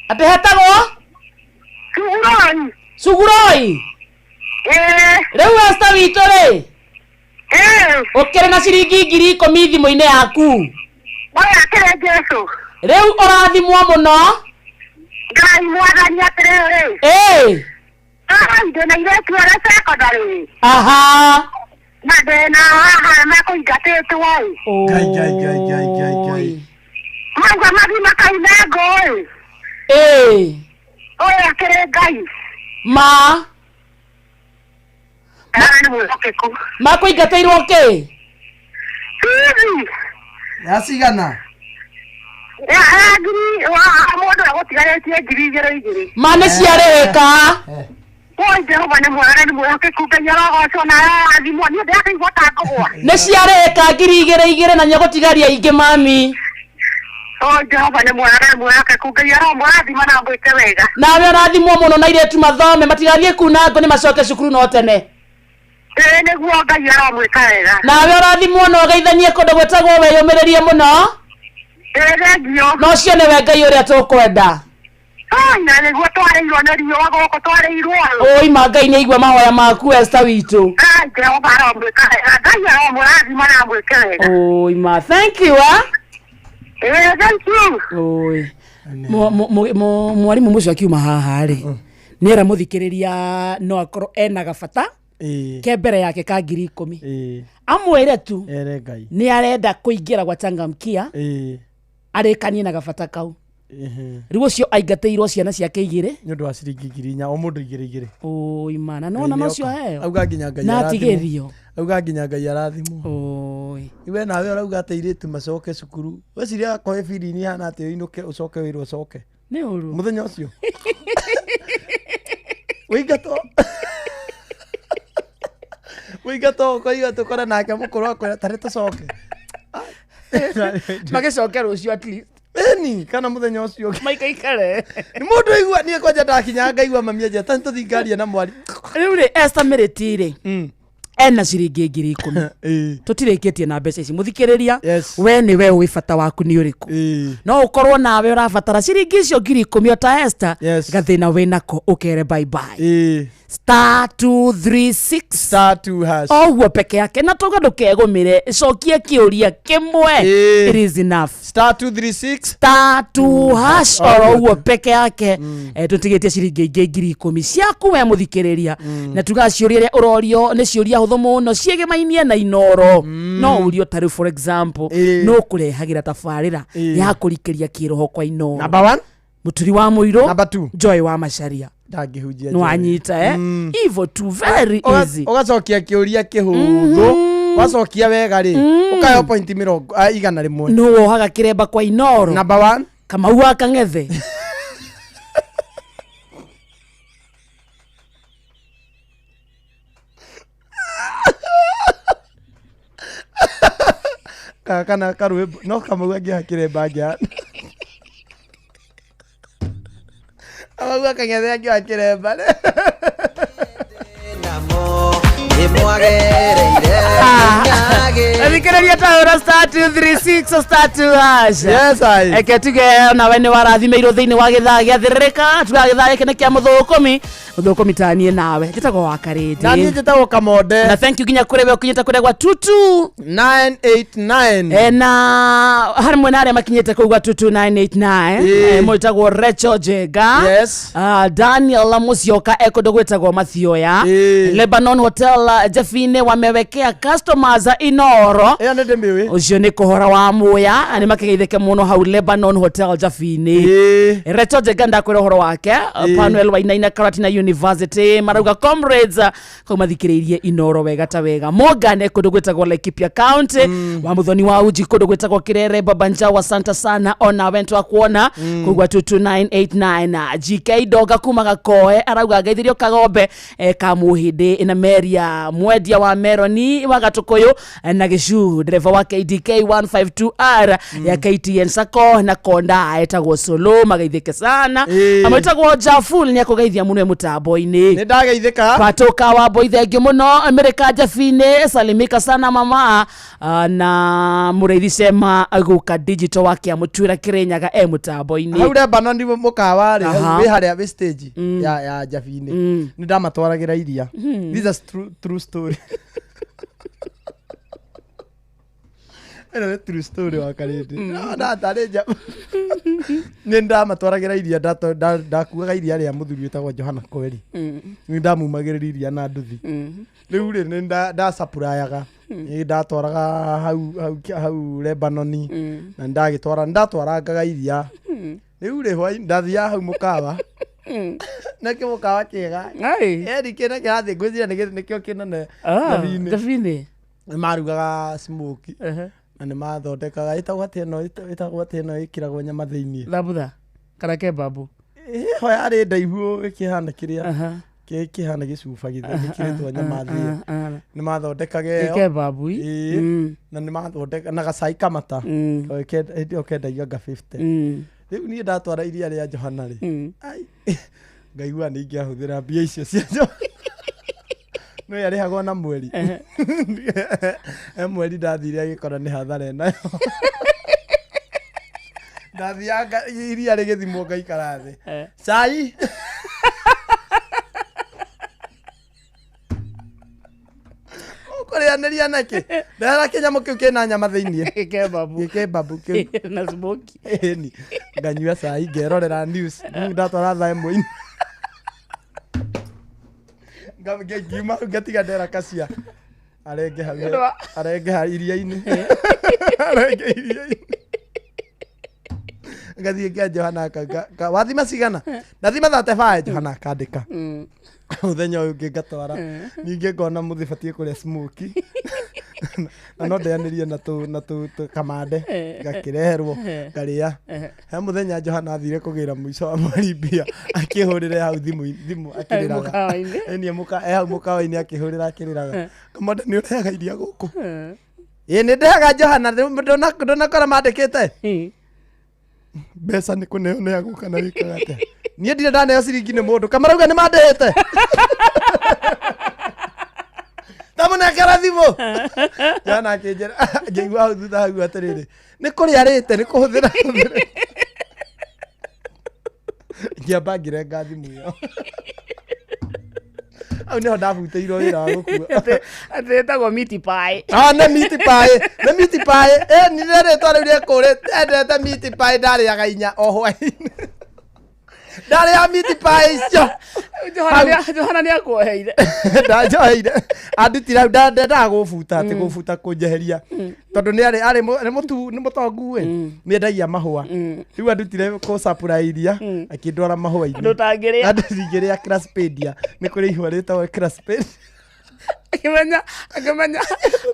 atĩ hetagwo Suguroi rĩu Esther witũ rĩ ũkĩrĩ na ciringi 10,000 thimũ-inĩ yaku rĩu ũrathimwo mũno Ngai mwathani atĩrĩrĩ ndĩna airĩtu arĩa secondary na ndĩna haha mekũingatĩtwo mauga mathi makaine ngũĩ ũyũ akĩrĩ Ngai nĩ mwĩhokeku makũingatĩirwo kĩ yasigana mũndũ agũtigarĩtie 2,000 ma nĩ ciarĩka Jehova nĩ mwega nĩ mwĩhokeku Ngai arogocwo na arathimwo niĩ ndĩrakĩigua ta ngũgwa nĩ ciarĩka 2,000 na nyagũtigaria ingĩ mami Jehova nĩ mwega nĩ mwĩhokeku Ngai aromũrathima na mwĩke wega nawe ũrathimwo mũno na airĩtu mathome matigathiĩ kunango nĩ macoke cukuru no tene nĩguo Ngai aromwĩka wega nawe ũrathimwo na ũgeithanie kũndũ gwĩtagwo wĩyũmĩrĩrie mũno no cio nĩwe Ngai ũrĩa tũkwenda na nĩguo twarĩirwo nĩ riũa gũkũ twarĩirwo ma Ngai nĩ aigua mahoya maku Esther witũ Jehova aromwĩka wega Ngai aromũrathima na mwĩke wega ma thank you thank you mwarimũ mũcio akiuma haha rĩ nera muthikiriria no akoro ena gabata ke mbere yake ka 10,000 amwire tu erengai ni arenda kuingira gwa Changamkia arikanie na gabata kau riu ucio aingateirwo ciana ciake igire ni undu wa ciringi 4,000 o mundu igire o imana nona nocio heo auga nginya ngai na tigerio auga nginya ngai arathimo oi iwe nawe urauga ateiritu macoke cukuru weciria koe biri-ini hana ati inuke ucoke wiru ucoke ni uru muthenya ucio wigato koiga tukora nake mukuru akora tare tucoke magicoke rucio at least eni kana muthenya ucio maikaikare ni mundu igua nie kwanja ndakinya ngaigua mamia je tanto thingaria na mwari riu ri estimatire ena ciringi 10,000 tutirikitie na mbeca ici muthikiriria we ni we wi bata waku ni uriku no ukorwo nawe urabatara ciringi icio 10,000 ta Esther gathina winako ukere bye bye *236 *2# oguo peke yake na toga ndukegumire cokie kiuria kimwe it is enough *236 *2# oguo peke yake tutigitie ciringi 10,000 ciaku we muthikiriria na tugaciuria ria urorio ni ciuria huthu muno ciegemainie na Inoro no urio tari for example no kurehagira tafarira ya kurikiria kiroho kwa Inoro number 1 Muturi wa Muiro number 2 Joy wa Macharia ndangihujia no anyita hivyo tu very easy ugacokia kiuria kihuthu wacokia wega ri ukayo point 100 no wohaga kiremba kwa Inoro number 1 kama uwa kangethe kana karuwe no kama uwa kiremba gya Awa kangethe akio kiremba Thikiriria taura *236 *2#. Yes I. Eke tuge na we ni warathimeirwo thiini wa githaa gia thirika tuga githaa giki ni kia muthukumi tanie nawe njitagwo wa Karindi na nie njitagwo Kamonde na thank you ginya kurewe ukinyita kuregwa 22989 na harimo na aria makinyite kugwa 22989 mwitagwo Recho Jega yes Daniel Lamusioka ekondo gwitagwo Mathioya Lebanon Hotel Jafine wamewekea customers Inoro ucio ni kuhora wa muya ni makigeitheke muno hau Lebanon Hotel Jafine Recho Jega ndakwira horo wake Panuel Wainaina Karatina University marauga comrades kwa mathikiririe Inoro wega ta wega Morgan kundu gwitagwo Laikipia County wa muthoni wa uji kundu gwitagwo Kirere Babanja wa Santa sana ona wentwa kuona kugwa 22989 GK Doga kumaga koe arauga geithirio kagombe kamuhinde ina meria mwedia wa Meroni wa Gatukuyu na Gishu driver wa KDK 152R ya KTN Sako na konda etagwo Solo magaithike sana amwitagwo Jaful ni akugeithia muno mutambo-ini ni ndageithika patoka wa boithengio muno Amerika Jafine salimika sana mama na mureithi sema aguka digital wake amutwira kirenyaga mutambo-ini hau Lebanon ndi mukawa ri we haria we stage ya Jafine ni ndamatwaragira iria this is true story ene true story wa Karindi na tareja ni ndamatwaragira iria ndakuaga iria ria muthuri wetagwo Johana Kweri ni ndamumagiriria iria na nduthi riu ri ni ndasapurayaga ni ndatwaraga hau Lebanon na ndatwarangaga iria riu ri hwai ndathia hau mukawa na ke mukawa kiega eri kina kirathi ngwizira nikio kinene Jafine marugaga smoke na ni mathondekaga itagwo ateno ikiragwo nyama thiini labudha kana kebabu ho yari ndaihu ikihana kiria kihana gicuba gikiritwo nyama thii ni mathondekage kebabu na ni mathondeka na gacai kamata okendagio nga 50 riu ni ndatwara iria ria Johana ri ngaigua ni ingiahuthira mbia icio cia no yarihagwo na mweri mweri ndathire agikora ni hathara nayo ndathianga iria rigithimo ngaikara thi cai ukurianiria naki ndara kinyamo kiu kina nyama thiini kebabu na smoke ni nganyua cai ngerorera news ndatwara thaa imwe Ngima ngatiga ndera kacia. Arenge iria-ini. Arenge iria-ini. Ngathie kia Johana wathima cigana. Ndathima 35 Johana kandika. Muthenya uyu ngatwara. Ninge ngona muthi batie kuria smoky. Na no ndeanirie na tu kamande gakireherwo ngaria. He muthenya Johana athire kugira muico wa mweri mbia akihurire hau thimu akiriraga. Eni muka hau mukawa-ini akihurira akiriraga. Kamande ni urehaga iria guku. Ni ndehaga Johana ndonakora mandikite. Mbeca nĩ kũneo nĩ agũka na wĩkaga atĩa. Niĩ ndirĩ ndaneo ciringi nĩ mũndũ. Kamarauga nĩ mandĩhĩte. Tamũnengera thimũ. Jana akĩnjĩra ngĩigua hau thutha hau atĩrĩrĩ. Nĩ kũrĩa arĩte nĩ kũhũthĩra. Ngĩamba ngĩrenga thimũ ĩyo. Au nĩho ndabutĩirwo wĩra wa gũkua. Atĩ ĩtagwo meat pie. Nĩ meat pie. Nĩ meat pie. Nĩ rĩtwa rĩu rĩkũrĩ. Endete meat pie ndarĩaga inya o hwaĩ-inĩ. Ndarĩa meat pie icio. Johana nĩ akuoheire. Ndanjoheire. Andutire hau ndendaga gũbuta atĩ gũbuta kũnjeheria. Tondũ nĩ mũtongu nĩ endagia mahũa. Rĩu andutire kũcapũrairia akĩndwara mahũa-inĩ. Ndũtangĩrĩa. Ndingĩrĩa Craspedia. Nĩ kũrĩ ihũa rĩtagwo Craspedia. Akĩmenya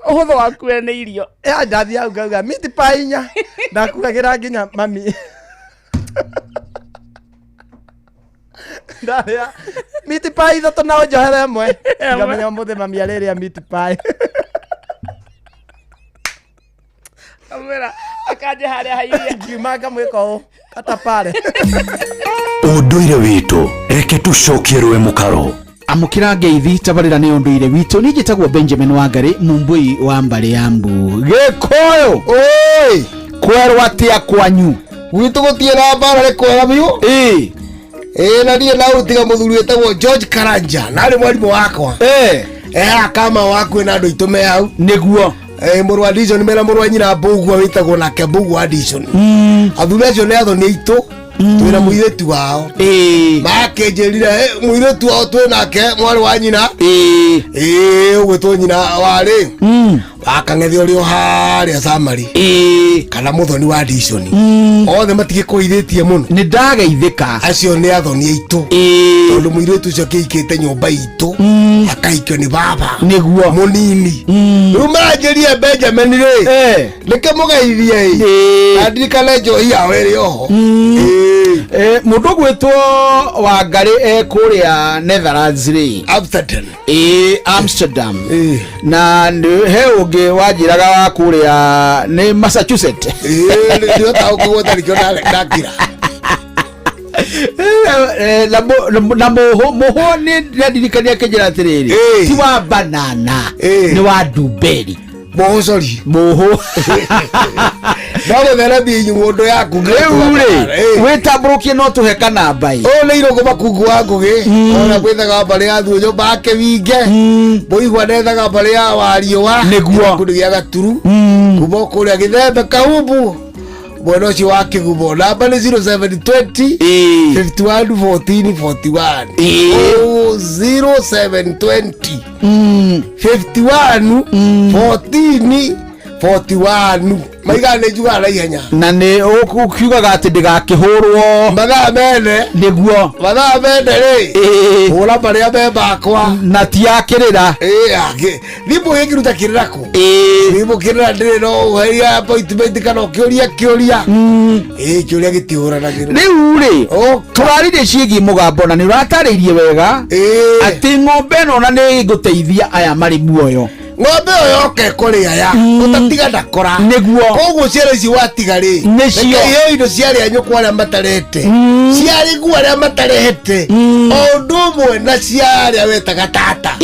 ũhũthũ waku nĩ irio. Ndathiĩ hau ngauga meat pie inya. Ndakuagĩra nginya mami. Ndarĩa meat pie ithatũ na njohere ĩmwe. Ngamenya mũthĩ mami arĩrĩa meat pie. Kamera akaje harĩa hairia. Ngiuma ngamwĩka ũũ katapare. Ũndũire witũ reke tũcokie rwe mũkaro. Amukira ngeithi tabarĩra nĩ ũndũire witũ. Niĩ njĩtagwo Benjamin Wangari Mumbui wa Mbari ya Mbu. Gĩkũyũ oi kwerwo atĩa kwanyu gwitũ gũtiĩra mbara nĩ kwega biũ. Na niĩ na ũtiga mũthuri wĩtagwo George Karanja na arĩ mwarimũ wakwa. Kama waku na andũ aitũ me hau nĩguo. Mũrũ wa Dison mena mũrũ wa nyina Mbũgua wĩtagwo nake Mbũgua wa Dison. Athuri acio nĩ athoni aitũ twĩna mũirĩtu wao. Makĩnjĩrire mũirĩtu wao twĩ nake mwarĩ wa nyina. Ũgwĩtwo nyina warĩ akang'ethi ũrĩ o harĩa Samari kana mũthoni wa Dison. Othe matigĩkũithĩtie mũno. Nĩ ndageithĩka. Acio nĩ athoni aitũ. Tondũ mũirĩtu ũcio kĩikĩte nyũmba itũ akahikio nĩ baba nĩguo mũnini. Rĩu maranjĩria Benjamin rĩ reke mũgeithie na ndirikane njohi yao ĩrĩ oho. Mũndũ ũgwĩtwo Wangari kũrĩa Netherlands rĩ Amsterdam. Na he ũngĩ wanjĩraga wa kũrĩa nĩ Massachusetts. Ndĩrota ũkũgweta rĩkĩo ndakira. Na mũhũ nĩ ndirikania akĩnjĩra atĩrĩrĩ ti wa banana nĩ wa nduberi. Mũhũ sorry. Mũhũ ndagũtheremia inyundo yaku rĩu rĩ wĩtambũrũkie no tũhe kanamba ĩ. Nĩ irũngũ makungu wa ngũgĩ ona gwĩthaga mbarĩ ya thuo nyũmba yake winge. Mũigua ndethaga mbarĩ ya Wariũa nĩguo kũndũ gĩa Gaturu kuma kũrĩa Gĩthembe Kahumbu mwena ũcio wa Kĩgumo. Namba nĩ 0720 51 14 41 0720 51 14 41. Maigana njuga na ihenya na nĩ ũkiugaga atĩ ndĩgakĩhũrwo mathaa mene nĩguo mathaa mene rĩ hũra marĩa me makwa na ti akĩrĩra thimũ gĩkĩruta kĩrĩra kũ thimũ kĩrĩra ndĩrĩ no ũheria appointment kana ũkĩũria kĩũria gĩtihũranagĩrwo. Rĩu rĩ tũraririe ciĩgiĩ mũgambo na nĩ ũratarĩirie wega atĩ ng'ombe ĩno na nĩ gũteithia aya marĩ muoyo. Ng'ombe ũyũ yoke kũrĩa ya ũtatiga ndakora nĩguo koguo ciara ici watiga rĩ nĩcio indo ciarĩa nyũkwa arĩa matarete ciarĩ guo arĩa matarehete o ũndũ ũmwe na ciarĩa wetaga tata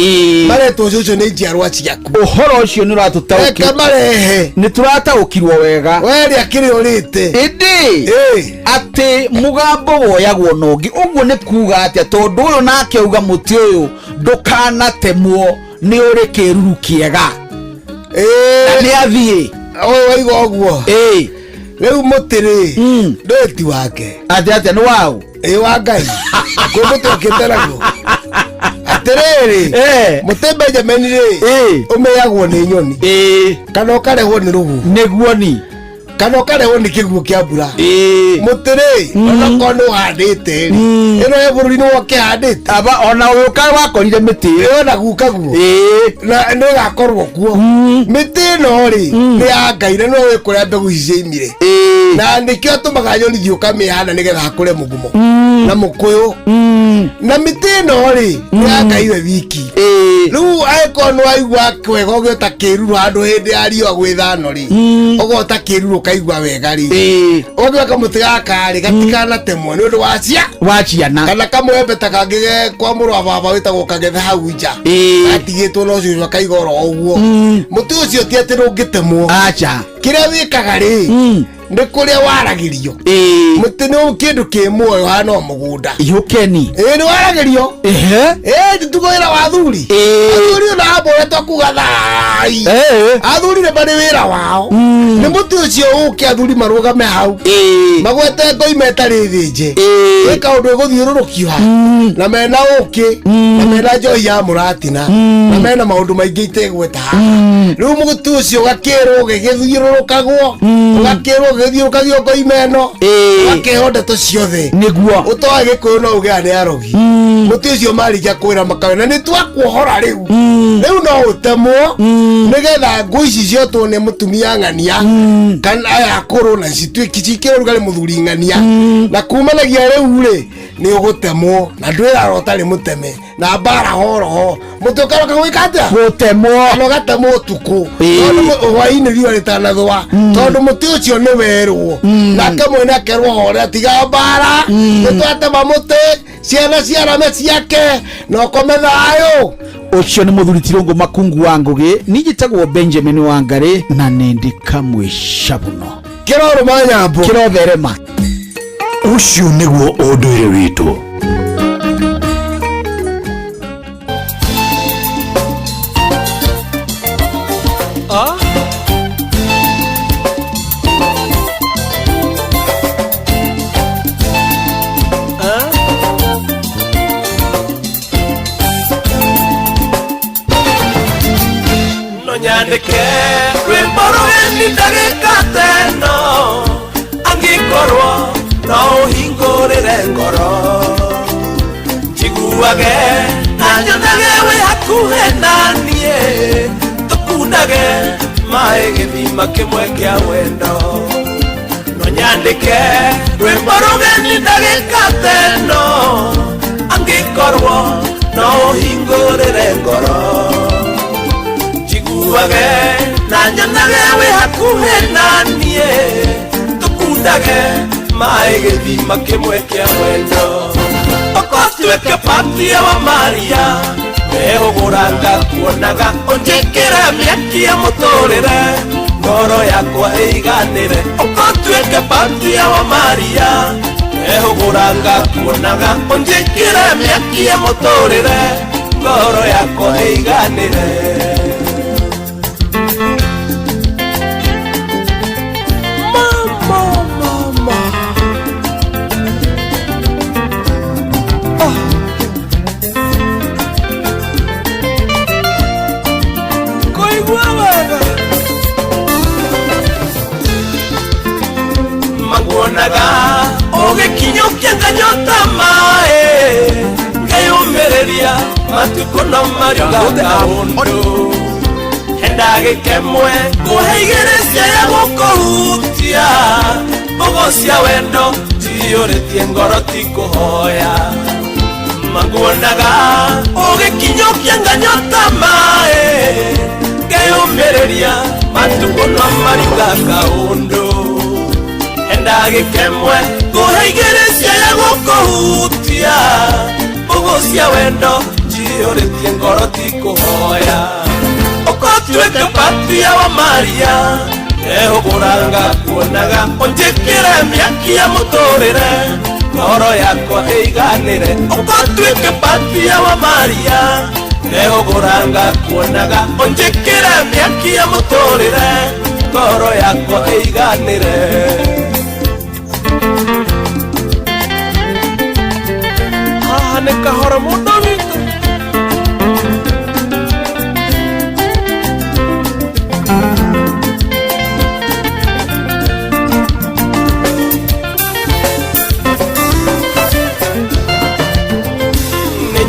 maretwo ũcio nĩ njiarwa ciaku. Ũhoro ũcio nĩ ũratũtaũkĩrwo reke marehe nĩ tũrataũkirwo wega werĩa kĩrĩa ũrĩte ĩndĩ atĩ mũgambo woyagwo na ũngĩ. Ũguo nĩ kuuga atĩa tondũ ũyũ nake auga mũtĩ ũyũ ndũkanatemwo nĩ ũrĩ kĩruru kĩega na nĩ athiĩ waiga ũguo. Rĩu mũtĩ rĩ ndũĩ ti wake atĩ nĩ waũ wa Ngai kũndũ twakĩte naguo Terere mutembe jameni ri umeyagwo ni nyoni kana ukarehwo ni rugu niguo ni kana ukarehwo ni kiguo kia mbura mutiri ona kono handite ino ye bururi ni woke handite aba ona uka wakorire miti ona gukaguo na no gakorwo kuo miti no ri ni ya Ngai no we kuria mbegu iciimire na nikio tumaga nyoni thiuka mihana nigetha hakure mugumo na mukuyu na miti no ri ni ya Ngai we wiki riu aiko no aigua kwega ugiota kiruru handu hindi ya riua gwithano ri ugota kiruru kaigua wega ri ugiaka muti gaka ri gatikana temwo ni undu wa ciana kana kamwembe ta kangige kwa muru wa baba witagwo kagetha hau nja atigitwo no cio kaigoro uguo muti ucio ti ati rungitemwo acha kiria wikaga ri ndi kuria waragirio muti ni kindu ki muoyo hano mugunda ihukeni ni waragirio nditugoira wathuri athuri na abore twakuga thai athuri ni bari wira wao ni muti ucio uke athuri marugame hau magwete ngoi metari thinje ika undu iguthiururukio na mena uki na mena njoi ya muratina na mena maundu maingi itegweta riu muti ucio gakirwo gigithiururukagwo gakirwo githiurukagio ngoi meno gakihonde to ciothe niguo utoa gikuyu no ugia ni arogi muti ucio marikia kwira makawe na ni twakuohora riu no utemwo nigetha ngui ici ciotwo ni mutumia ng'ania kana aya akuru na cituiki cikire rugari muthuri ng'ania na kumanagia riu ri ni ugutemwo na ndwira rotari muteme na bara horoho muti ukaroka gwika atia gutemwo no gatemwo tuku tondu hwaini riua ritanathwa tondu muti ucio ni werwo na kamwe na kerwo hore tiga bara nitwatema muti ciana ciarame ciake no kome thayo ucio ni muthuri Tirungu Makungu wa Ngugi nijitagwo Benjamin Wangari na nindi kamwisha muno kiroro manyambo kirotherema ucio niguo unduire witu nyandike rwimbo rwini ndagika teno angikorwo no uhingurire ngoro njiguage na nyonage wi hakuhe nanie tukundage mai githima kimwe kia wendo no nyandike rwimbo rwini ndagika teno angikorwo no uhingurire ngoro wage na nyonage we hakuhe nanie tukundage mai githima kimwe kia wendo okotweke patia wa Maria ehuguranga kuonaga onjekera miaki ya muturire ngoro yakwa iganire okotweke patia wa Maria ehuguranga kuonaga onjekera miaki ya muturire ngoro yakwa iganire maguonaga ugikinyukia nganyota mae ngeyumiria matuko no mariugaga undu hendage kemwe kuheigerecia ya gukuhutia mbogo cia wendo tiuritie ngoro tikuhoya maguonaga ugikinyukia nganyota mae ngeyumiria matuko no mariugaga undu endage kemwe kuheigerecia ya gukuhutia mbogo cia wendo tiuritie ngoro tikuhoya okotweke patia wa Maria ehuguranga kuonaga onjekere miaki ya muturire ngoro yakwa iganire okotweke patia wa Maria ehuguranga kuonaga onjekere miaki ya muturire ngoro yakwa iganire haha ni kahora muno witu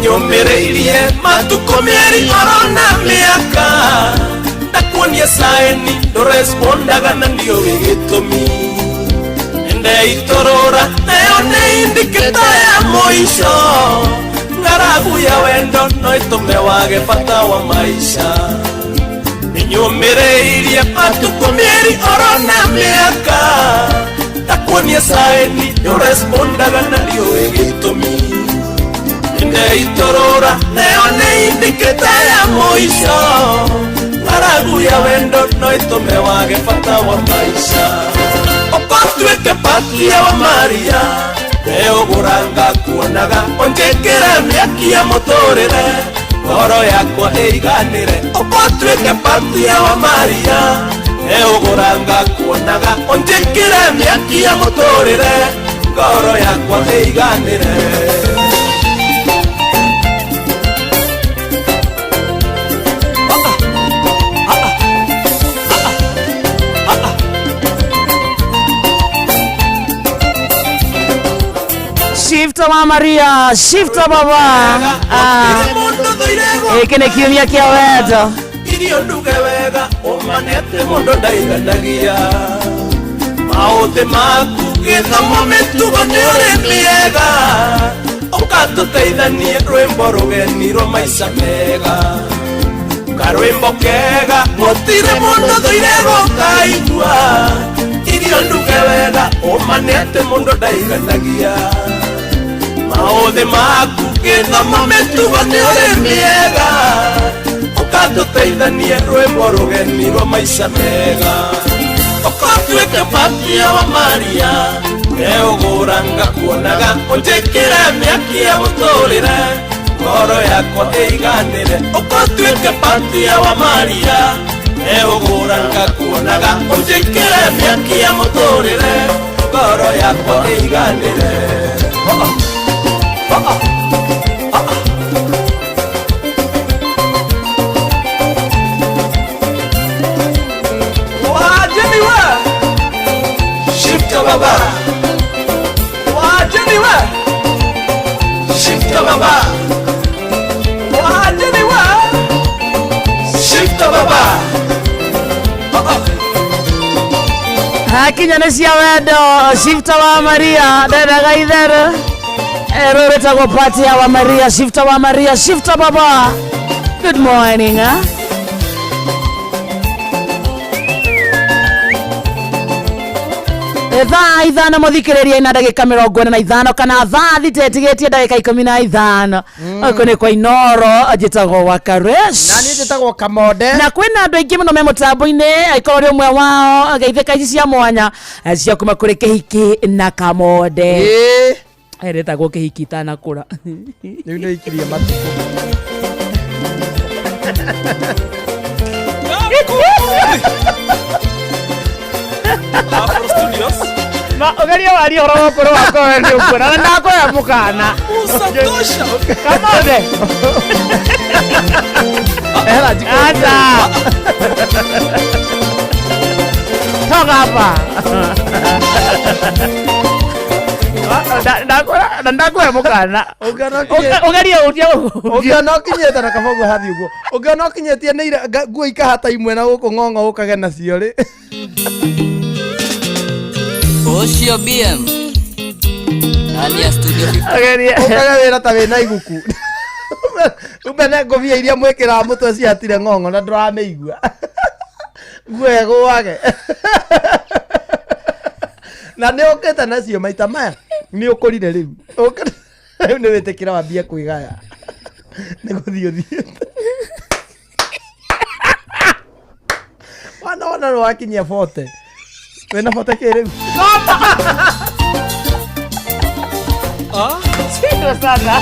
Ninyomereirie matuko mieri orona miaka ndakuonia saini ndorespondaga na ndio wigitumi ndeitorora nayo neindikita ya moisho ngaragu ya wendo no itume wage bata wa maisha ninyomereirie matuko mieri orona miaka ndakuonia saini ndorespondaga na ndio wigitumi ndeitorora nayo neindikita ya moisho ngaragu ya wendo no itume wage bata wa maisha opatweke patia wa Maria Eo guranga kuonaga onjekera miaki ya motorere Goro yakwa eiganire opatweke patia wa Maria Eo guranga kuonaga onjekera miaki ya motorere Goro yakwa eiganire Shifta wa Maria, shifta baba. Kene kiumia kia wedo. Irio nduge wega omanete mondo ndaiganagia maote maku githamo mitugo nĩũrĩ mĩega ũkatũteithanie rwĩmbo rũgeni rwa maica mega karwĩmbo kega gũtirĩ mũndũ thũire gũkaigua irio nduge wega omanete mondo ndaiganagia maothe maku gĩthamo mĩtugo nĩũrĩ mĩega ũkatũteithanie rwĩmbo rũgeni rwa maica mega ũkatuĩke patia wa Maria eũgũranga kuonaga ũnjĩkĩre mĩaki ya mũtũrĩre ngoro yakwa ĩiganĩre ũkatuĩke patia wa Maria eũgũranga kuonaga ũnjĩkĩre mĩaki ya mũtũrĩre ngoro yakwa ĩiganĩre Shifta baba wajeniwe Shifta baba wajeniwe Shifta baba Hakinya cia wendo shifta wa Maria dada ither eroreta go patia wa Maria shifta wa Maria shifta baba. Good morning Thaa ithano muthikiriria na ndagika 45 kana thaa thitetigetie ndagika 15 ako ni kwa Inoro ajitagwo wa Karesh na ni jitagwo Kamode na kwina andu aingi muno me mutambo-ini aikorwo ri umwe wao ageitheka ici cia mwanya cia kuma kuri kihiki na Kamode eretagwo kihiki tanakura riu ni ikirie matuko Afro Studios ma ogaria wali oro koro wako ni ukura na ndako ya mukana usatosha Kamode era asa toka hapa ndako ya mukana ogaria utia ugionokinyete na kabogo hathi uguo ugionokinyetie ni nguo ikahata imwe na guku ngongo ukagena cio ri Ocio BM nani ya studio ukagawira ta wina iguku ubene ngobia iria mwekira mutwe ciatire ngongo na ndurameigua gwego wage na ni ukete nacio maita maya ni ukurire riu riu ni witikira wambia kwigaya ni guthio wana wakinyia 40 wena 40 kiriu Sio sana.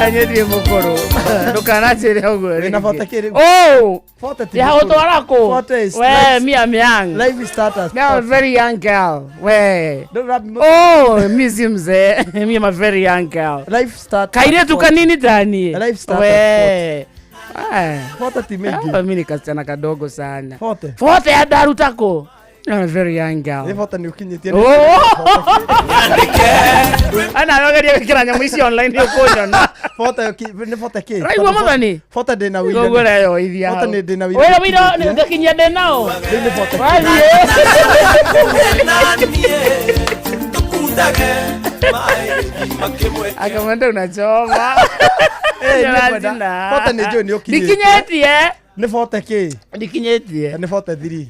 Anyedie mukoro. Ndukanachere uguo. Wena 40 kiriu. Oh! 40 Ya utwarako. 40 is. We me am young. Life starters. Me am a very young girl. We. Don't rap me. Oh, museums eh. Me am a very young girl. Life starters. Kaire tukanini tani. Life starters. We. 40 timengi. Mimi ni kasichana kadogo sana. 40. 40 ya darutako. a very young girl. Ni bota ni ukinyitie. Ana yogeria kira nyamu ici online ukunyona. Bota ni bota ki. Raigua muthani. Bota de na wira. Gogora yo ithia. Bota ni de na wira. Oya wira ni ngakinya de nao. Ni bota. Akamwenda unachoma. Bota ni jo ni ukinyitie. Dikinyetie. Ni bota ki. Dikinyetie. Ni bota 3.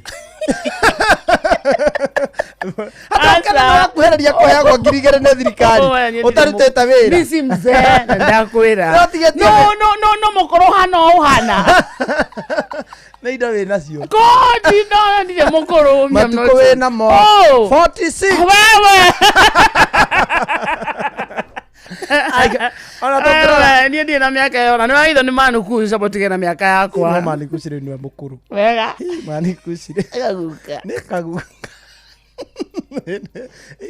Hata kana kuhereria koyagwo ngirigere ne thirikari utarutete wira nisi mzee ndakwira no mukoro hana uhana na indo we nacio kodi no ndire mukoro matuko we na mo 46 wewe ona tokora ni ndi na miaka yona ni waitho ni manu kuza botige na miaka yakwa no mani kucire ni mukuru wega mani kucire gaguka ni kaguka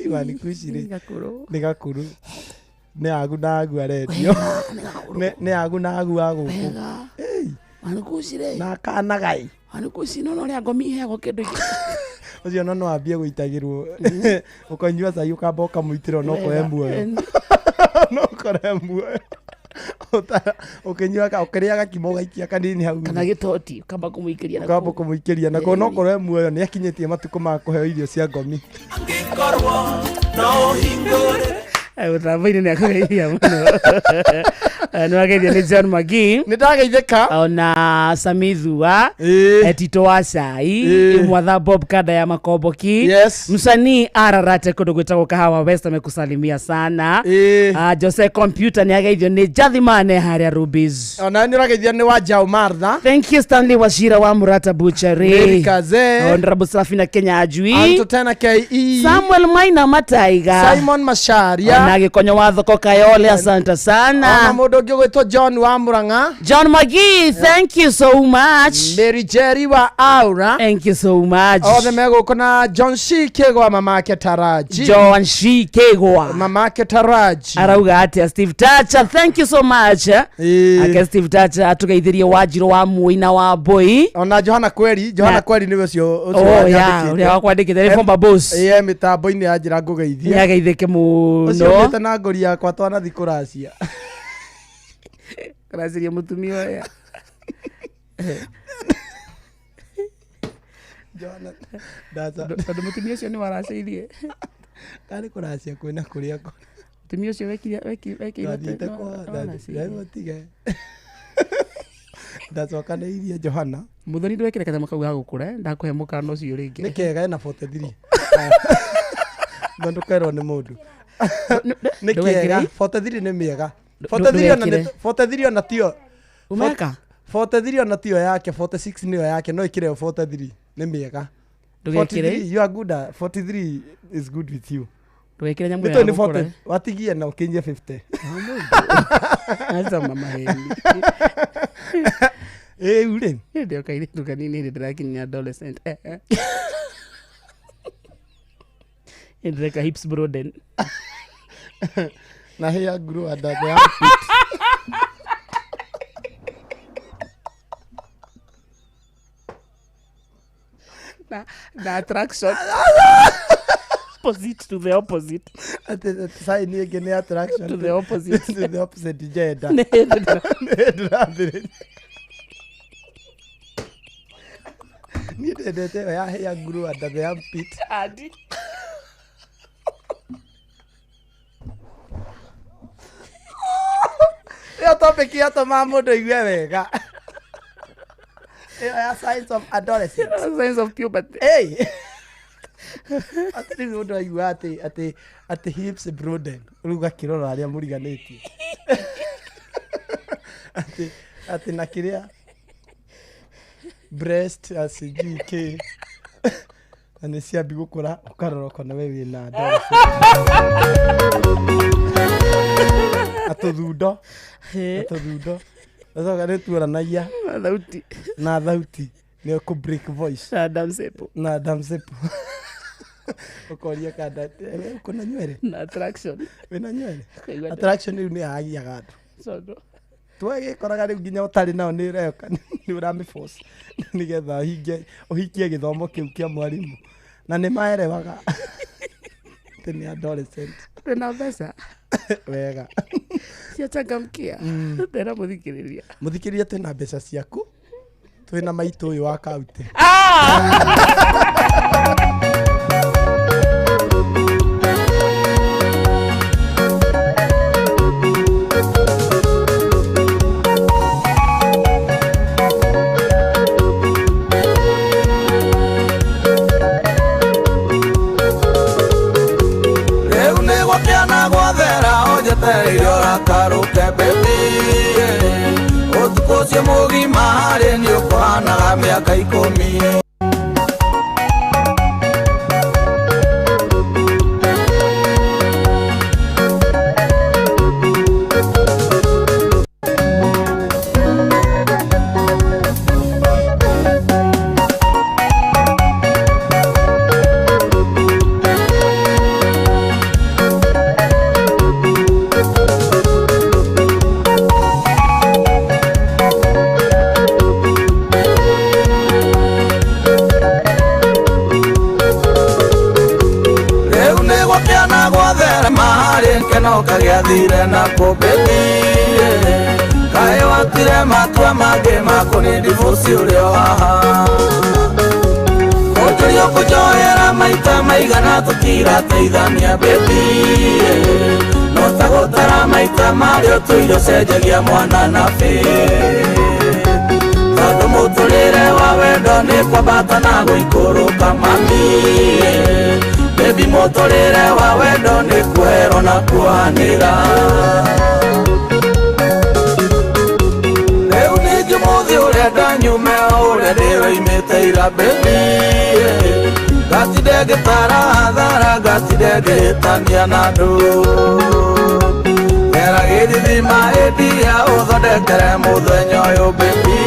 mani kucire ni gakuru ni agu na agu aredio ni agu na agu agu mani kucire na kana gai mani kucino no ria ngomi hego kindu ucio no ambie guitagirwo ukonyua sai ukamboka muitiro no ko muoyo no kore muoyo ukinyua ka ukiriaga kimo gaikia kanini hau kana gitoti ukamba kumuikiria na ko no kore muoyo ni akinyetie matuko ma kuheo irio cia ngomi Utabaini ni akageithia muno. Nwageithia ni John Magi. Ni ndageithika. Ona Samithua. Tito wa Cai. Mwatha Bob Kada ya Makomboki. Msanii Ararate kundu gwitagwo Kahawa West amekusalimia sana. Jose Computer ni ageithio ni Jathimane haria Rubies. Ona ni rageithia ni wa Jao Martha. Thank you Stanley Washira wa Murata Butchery. Honorable Safina Kenya Ajui. Anto tena KE. Samuel Maina Mataiga. Simon Masharia. Na gikonyo wa thoko Kayole, asante sana. Ona mundu ungi gwitwo John wa Muranga. John Magi, thank you so much. Mary Jerry wa Aura. Thank you so much. Othe meguko na John Shikegwa mamake Taraji. John Shikegwa mamake Taraji. Arauga atia Steve Tacha, thank you so much. Ake Steve Tacha atugeithirie Wajiro wa Muina wa Boy. Ona Johana Kweri niwe cio uria wakwandikite ni former boss. Mitambo-ini ya njira ngugeithia. Yageithike muno. Ucio na ngori yakwa twana thikuracia. Kuraciria mutumia oya. Johana Tondu mutumia ucio ni waraceirie. Kari kuracia kwina kuria ko. Mutumia ucio wekire tige. Ndacoka nä irie Johana muthoni ndwekire kanyama kau ga gukura ndakuhe mukana ucio ringi nä kega na 43 ndå kerwo nä må ndå nä kega 43 nä mä ega 43 ona tio umeka 43 ona tio yake 46 nä yo yake no ikire 43 nä mä ega 43 you are good 43 is good with you ndwekire nyamu ya gukura watigie na ukinyie 50 asa mama heni ure ndio kaire tukanini ndio ndirakinya adolescent ndio hips broaden na hair grow under the armpit na attraction opposite to the opposite sign again attraction to the opposite gender ni ndete ya hair grow under the armpit adi yo topic ya to mamundu igue wega signs of adolescence signs of puberty hey atiri mundu aigua ati hips broaden ruga kirora aria muriganitie ati na kiria breast as GK ani ciambi gukura ukaroroko na wewe na adolescence atuthundo Nazoga netuoranagia na thauti ni ku break voice na Adam Sepo ukoria kada kuna nywele na attraction wena nywele attraction ni agia gatu sodo twege koraga riu nginya utari nao ni reoka ni urami force nigetha uhikie githomo kiu kia mwarimu Na nĩ maerewaga. Teni adolescent. Tuna pesa. Wega. Ciachangamkia. Ndera muthikiriria. Muthikiriria twina mbeca ciaku. Twina maitũ ũyũ wa kaunti. Utukosie mugima harĩ nĩ ũkũhanaga mĩaka 10. Kagĩathire na kũmbĩthi kaĩ watire matua mangĩ makũrĩ divorce ũrĩa haha ũnjũria kũnjoera maita maigana tũtirateithania baby no ta gũtara maita marĩ ũtũire ũcenjagia mwana na bĩ tondũ mũtũrĩre wa wendo nĩ kwambata na gũikũrũka mami baby mũtũrĩre wa wendo nĩ kwero na kuanĩra rĩu ningĩ mũthĩ ũrenda nyume ũrĩa ndĩroimĩte ira baby gatinde ngĩtara hathara gatinde ngĩhĩtania na andũ gera gĩthithima ĩndia ũthondekere mũthenya ũyũ baby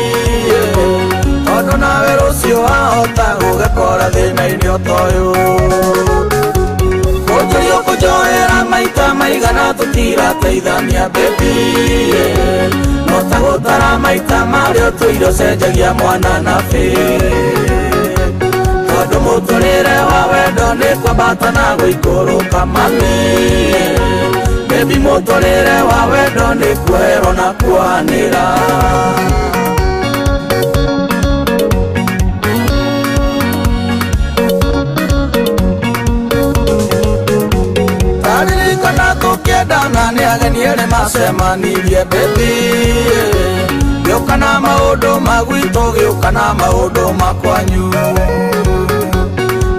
tondũ nawe rũciũ wahota gũgakora thĩna-inĩ o ta ũyũ ũnjũria kũnjoera maita maigana tũtirateithania baby no ta gũtara maita marĩ ũtũire ũcenjagia mwana na bĩ tondũ mũtũrĩre wa wendo nĩ kwambata na gũikũrũka mami baby mũtũrĩre wa wendo nĩ kwero na kuanĩra tũkĩendana nĩ ageni erĩ macemanirie baby gĩũka na maũndũ magwitũ gĩũka na maũndũ makwanyu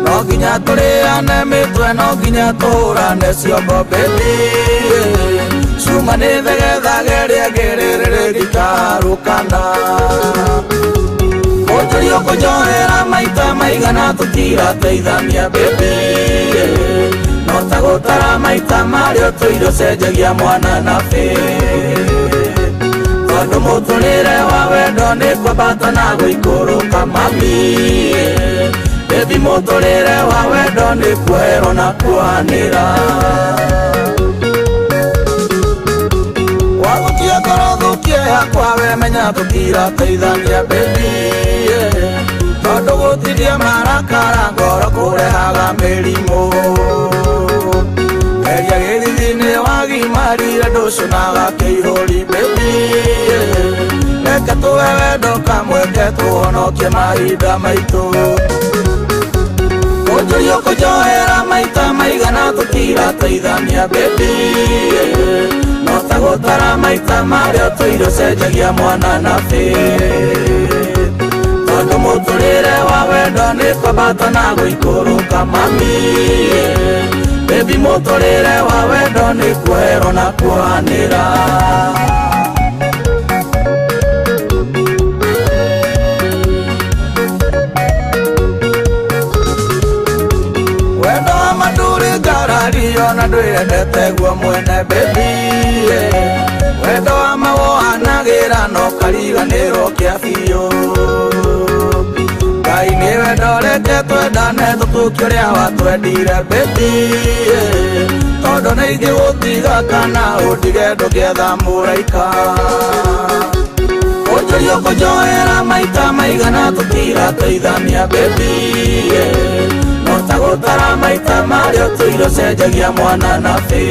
no nginya tũrĩane mĩtwe no nginya tũhũrane ciongo baby cuma nĩ thegethage rĩngĩ rĩrĩ rĩngĩkarũkana ũnjũria kũnjoera maita maigana tũtirateithania baby no ta gũtara maita marĩ ũtũire ũcenjagia mwana na bĩ tondũ mũtũrĩre wa wendo nĩ kwambata na gũikũrũka mami baby mũtũrĩre wa wendo nĩ kwero na kuanĩra wagũtie ngoro thũkie yakwa we menya tũtirateithania baby tondũ gũtirie marakara ngoro kũrehaga mĩrimũ eria gĩthithi-inĩ wagimarire ndũcũnaga kĩihũri baby reke tũwe wendo kamweke tũhonokie mahinda maitũ ũnjũria kũnjoera maita maigana tũtirateithania baby no ta gũtara maita marĩ ũtũire ũcenjagia mwana na bĩ tondũ mũtũrĩre wa wendo nĩ kwambata na gũikũrũka mami baby mũtũrĩre wa wendo nĩ kwero na kuanĩra wendo wa mandũrĩ ngarario na ndwĩendete guo mwene baby wendo wa mawohanagĩra no kariganĩrwo kĩa biũ Ngai nĩwe ndorete twendane tũtũkie ũrĩa watwendire baby tondũ nĩ ingĩgũtiga kana ũndige ndũgĩetha mũraika ũnjũria kũnjoera maita maigana tũtirateithania baby no ta gũtara maita marĩa ũtũire ũcenjagia mwana na bĩ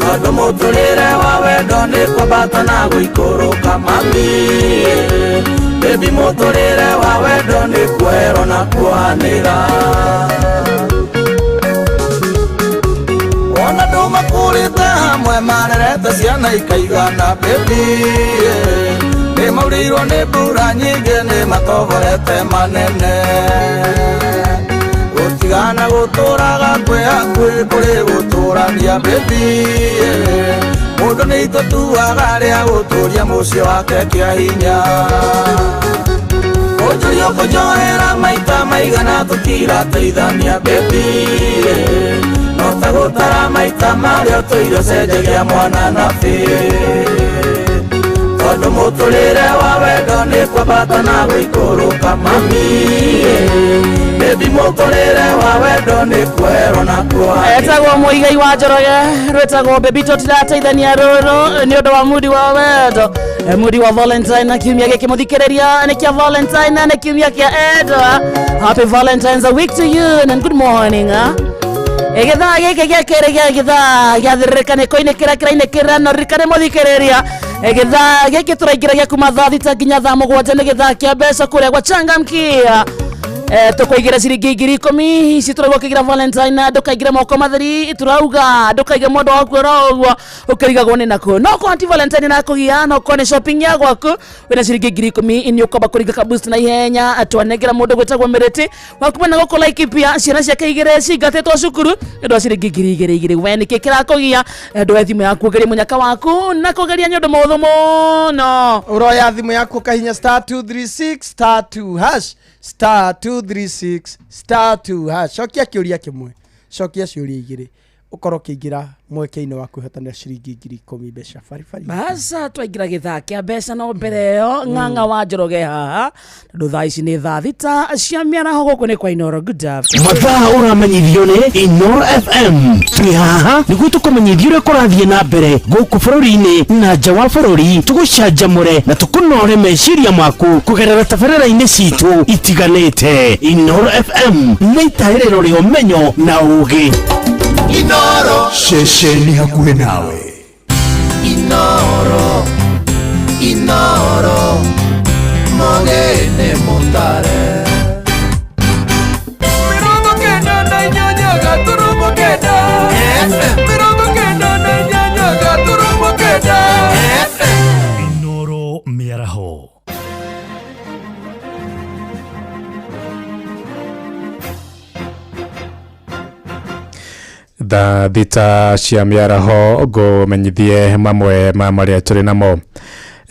tondũ mũtũrĩre wa wendo nĩ kwambata na gũikũrũka mami baby mũtũrĩre wa wendo nĩ kuoherwo na kuohanĩra ona ndũma kũrĩte hamwe marerete ciana ikaigana baby nĩ maurĩirwo nĩ mbura nyingĩ nĩ matoborete manene gũtigana gũtũraga kwĩ hakuhĩ kũrĩ gũtũrania baby mũndũ nĩ itũtuaga rĩa gũtũria mũciĩ wake kĩa hinya ũnjũria kũnjohera maita maigana tũtirateithania baby no ta gũtara maita marĩa ũtũire ũcenjagia mwana na bĩ tondũ mũtũrĩre wa wendo nĩ kwambata na gũikũrũka mami baby mũtũrĩre wa wendo nĩ kuoherwo na kuohanĩra etagwo Mũigai wa Njoroge rwĩtagwo baby tũtirateithania rũrũ nĩ ũndũ wa mudi wa wendo mudi wa Valentine na kiumia gĩkĩ mũthikĩrĩria nĩ kĩa Valentine na nĩ kiumia kĩa Edwa happy Valentine's week to you and good morning Egetha gĩkĩ gĩakĩrĩ gĩa gĩthaa gĩathĩrĩrĩka nĩ koinĩkĩra kĩrainĩkĩra no ririkane mũthikĩrĩria gĩthaa gĩkĩ tũraingĩragia kuma thaa thita nginya thaa mũgwanja nĩ gĩthaa kĩa mbeca kũrĩa gwa Changamkia tukoigira ciringi 10,000 ici turagwo kigira Valentine ndukaigire moko matheri turauga ndukaige mondo waku rogwo ukarigagwo ni nako no ko anti Valentine na kugia no ko ni shopping ya gwaku wina ciringi 10,000 ni ukoba kuriga ka boost na ihenya atwanegera mundu gwetagwo Miriti wakumana goko like pia ciana cia kaigire cigatetwo cukuru ndo ciringi 2,000 we ni kikira kugia ndo thimu yaku geria munyaka waku na kugeria nyondo motho no uroya thimu yaku kahinya *236*2# *236*2# cokia kiuria kimwe cokia ciuria igiri ukoro kiingira mweke-ini wa kwihotanira ciringi 10,000 mbeca baribari basa twaingira githaa kia mbeca no mbere yo ng'ang'a wa Njoroge haha tondu thaa ici ni thaa thita cia mĩaraho gũkũ nĩ kwa Inoro good afternoon mathaa ũramenyithio nĩ Inoro FM twi haha nĩguo tũkũmenyithia ũrĩa kũrathiĩ na mbere gũkũ bũrũri-inĩ na nja wa bũrũri tũgũcanjamũre na tũkũnore meciria maku kũgerera tabarĩra-inĩ citũ itiganĩte Inoro FM nĩ itaĩrĩro rĩa ũmenyo na ũũgĩ Inoro Shesheni hakuhĩ nawe Inoro Inoro Mogene Montare Mirongo kenda na inyanya gaturumo kenda Mirongo kenda na inyanya gaturumo kenda Inoro mĩaraho thaa thita cia mĩaraho ngũmenyithie mamwe ma marĩa tũrĩ namo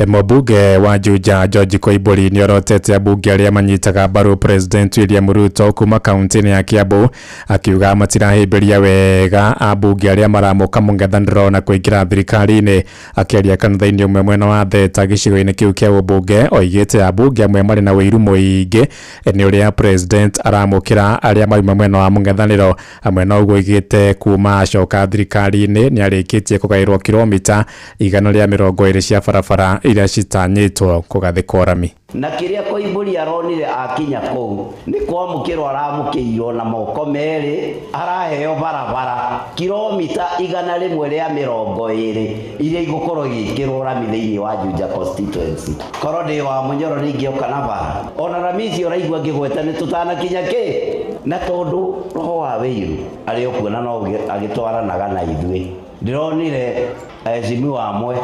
Mũmbunge wa Juja George Koimbũri nĩ orotete ambunge arĩa manyitaga mbaru President William Ruto kuma kaunti-inĩ ya Kiambu akiuga matirahĩmbĩria wega ambunge arĩa maramũka mũng'ethanĩro na kũingĩra thirikari-inĩ akĩaria kanitha-inĩ ũmwe mwena wa Theta gĩcigo-inĩ kĩu kĩa ũmbunge oigĩte ambunge amwe marĩ na wĩiru mũingĩ nĩ ũrĩa President aramũkĩra arĩa mauma mwena wa mũng'ethanĩro amwe na ũguo oigĩte kuma acoka thirikari-inĩ nĩ arĩkĩtie kũgaĩrwo kilomita 120 cia barabara iria citanyĩtwo kũgathĩka ũrami na kĩrĩa Koimbũri aronire akinya kũu nĩ kwamũkĩrwo aramũkĩirwo na moko merĩ araheo barabara kilomita 120 iria igũkorwo igĩkĩrwo rami thĩinĩ wa Juja constituency korwo ndĩ wa Mũnyoro ningĩoka na bara ona rami icio ũraigua ngĩgweta nĩ tũtanakinya kĩ na tondũ roho wa wĩiru arĩ okuona no agĩtwaranaga na ithuĩ ndironire mheshimiwa amwe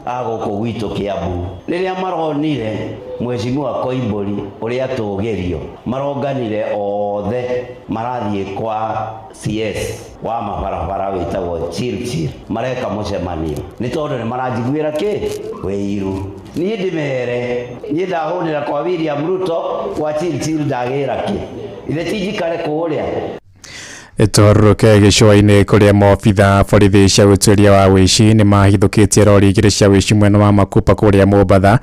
agũkũ gwitũ Kiambu rĩrĩa maronire mheshimiwa Koimbũri ũrĩa tũgerio maronganire othe marathiĩ kwa CS wa mabarabara wĩtagwo Chirchir mareka mũcemanio nĩ tondũ nĩ maranjiguĩra kĩ wĩiru niĩ ndĩmere niĩ ndahũnĩra kwa William Ruto kwa Chirchir ndagĩra kĩ ithe tinjikare kũrĩa Toroke gicua-inĩ kũrĩa maobitha borithi cia ũtuĩria wa wĩici nĩ mahithũkĩtie rori igĩrĩ cia wĩici mwena wa Makupa kũrĩa Mombatha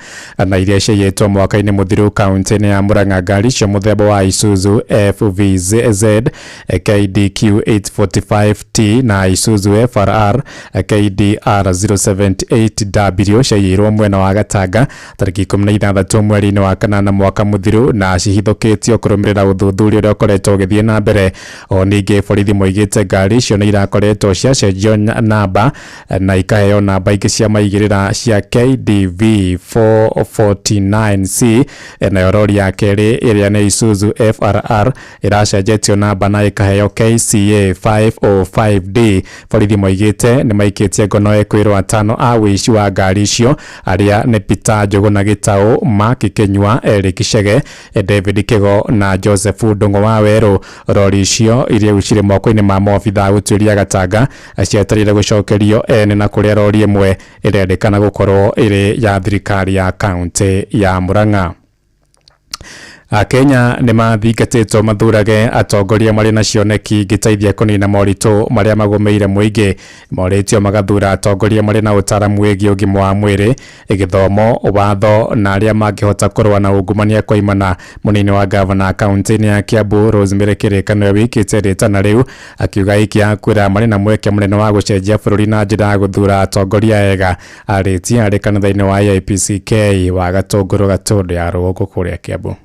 na iria ciaiyĩtwo mwaka-inĩ mũthiru kaunti-inĩ ya Murang'a. Ngari cia mũthemba wa Isuzu FVZ KDQ 845T na Isuzu FRR KDR 078W ciaiyĩrwo mwena wa Gatanga tarĩki 16 mweri-inĩ wa kanana mwaka mũthiru na cihithũkĩtio kũrũmĩrĩra ũthuthuria ũrĩa ũkoretwo ũgĩthiĩ na mbere. O ningĩ borithi moigĩte ngari icio nĩ irakoretwo ciacenjio namba na ikaheo namba ingĩ cia maigĩrĩra cia KDV 449C. Nayo rori ya kerĩ ĩrĩa nĩ Isuzu FRR iracenjetio namba na ikaheo KCA 505D. Borithi moigĩte nĩ maikĩtie ngono kwĩrwo atano a wĩici wa ngari icio arĩa nĩ Peter Njogu na Gĩtaũ, Mark Kenyua, Eric Chege, David Kigo na Joseph Ndung'u wa Werũ. Rori icio iria ucire moko-inĩ ma maobitha gũtuĩria Gatanga ciatarire gũcokerio ene na kũrĩa rori ĩmwe ĩrendekana gũkorwo ĩrĩ ya thirikari ya kaunti ya Murang'a. Akenya nĩ mathingatĩtwo mathurage atongoria marĩ na cioneki gĩteithia kũnina moritũ marĩa magomeire mũingĩ. Moritũ magathura atongoria marĩ na ũtaaramu wĩgiĩ ũgima wa mwĩrĩ, gĩthomo, watho na arĩa mangĩhota kũrũa na ungumania kwa imana. Mũnini wa gavana kaunti-inĩ ya Kiambu Rosemary Kĩrĩkanĩro wĩkĩte rĩtana rĩu akiuga ikia kwĩra marĩ na mweke mũnene wa gũcenjia bũrũri na njĩra ya gũthura atongoria ega. Arĩtie arĩ kanitha-inĩ wa IPCK wa Gatũngũrũ Gatũndũ ya rũgongo kũrĩa Kiambu.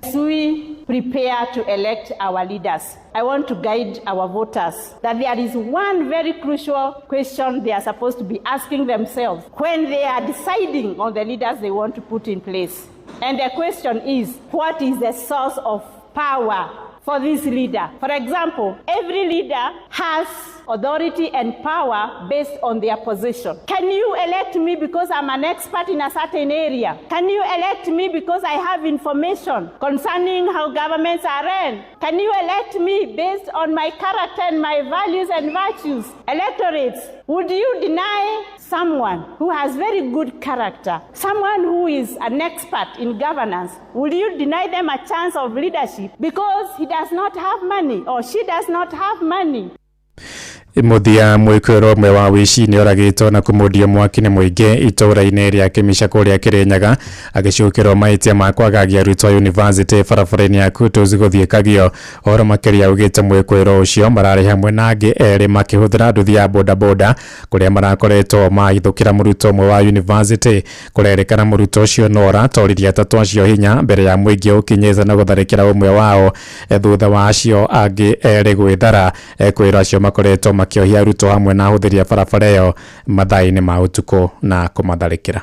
Prepare to elect our leaders. I want to guide our voters that there is one very crucial question they are supposed to be asking themselves when they are deciding on the leaders they want to put in place. And the question is, what is the source of power for this leader? For example, every leader has authority and power based on their position. Can you elect me because I'm an expert in a certain area? Can you elect me because I have information concerning how governments are run? Can you elect me based on my character and my values and virtues? Electorates, would you deny someone who has very good character, someone who is an expert in governance, will you deny them a chance of leadership because he does not have money or she does not have money? Muthia mwĩkĩrwo ũmwe wa wĩici nĩ oragĩtwo na kũmũndio mwaki-inĩ mũingĩ itũũra-inĩ rĩa Kĩmĩca kũrĩa Kĩrĩnyaga agĩcukĩrwo mahĩtia ma kwagagia arutwo yunivasĩtĩ barabara-inĩ ya Kutus gũthiĩ Kagio. Ũhoro makĩria augĩte mwĩkĩrwo ũcio mararĩ hamwe na angĩ erĩ makĩhũthĩra nduthi ya bodaboda kũrĩa marakoretwo mahithũkĩra mũrutwo ũmwe wa yunivasĩtĩ. Kũrerĩkana mũrutwo ũcio no aratoririe atatũ acio hinya mbere ya mũingĩ ũkinyĩte na gũtharĩkĩra ũmwe wao. Thutha wa acio angĩ erĩ gwĩthara, kwĩrwo acio makoretwo makĩohia arutwo hamwe na ahũthĩri a barabara ĩyo mathaa-inĩ ma ũtukũ na kũmatharĩkĩra.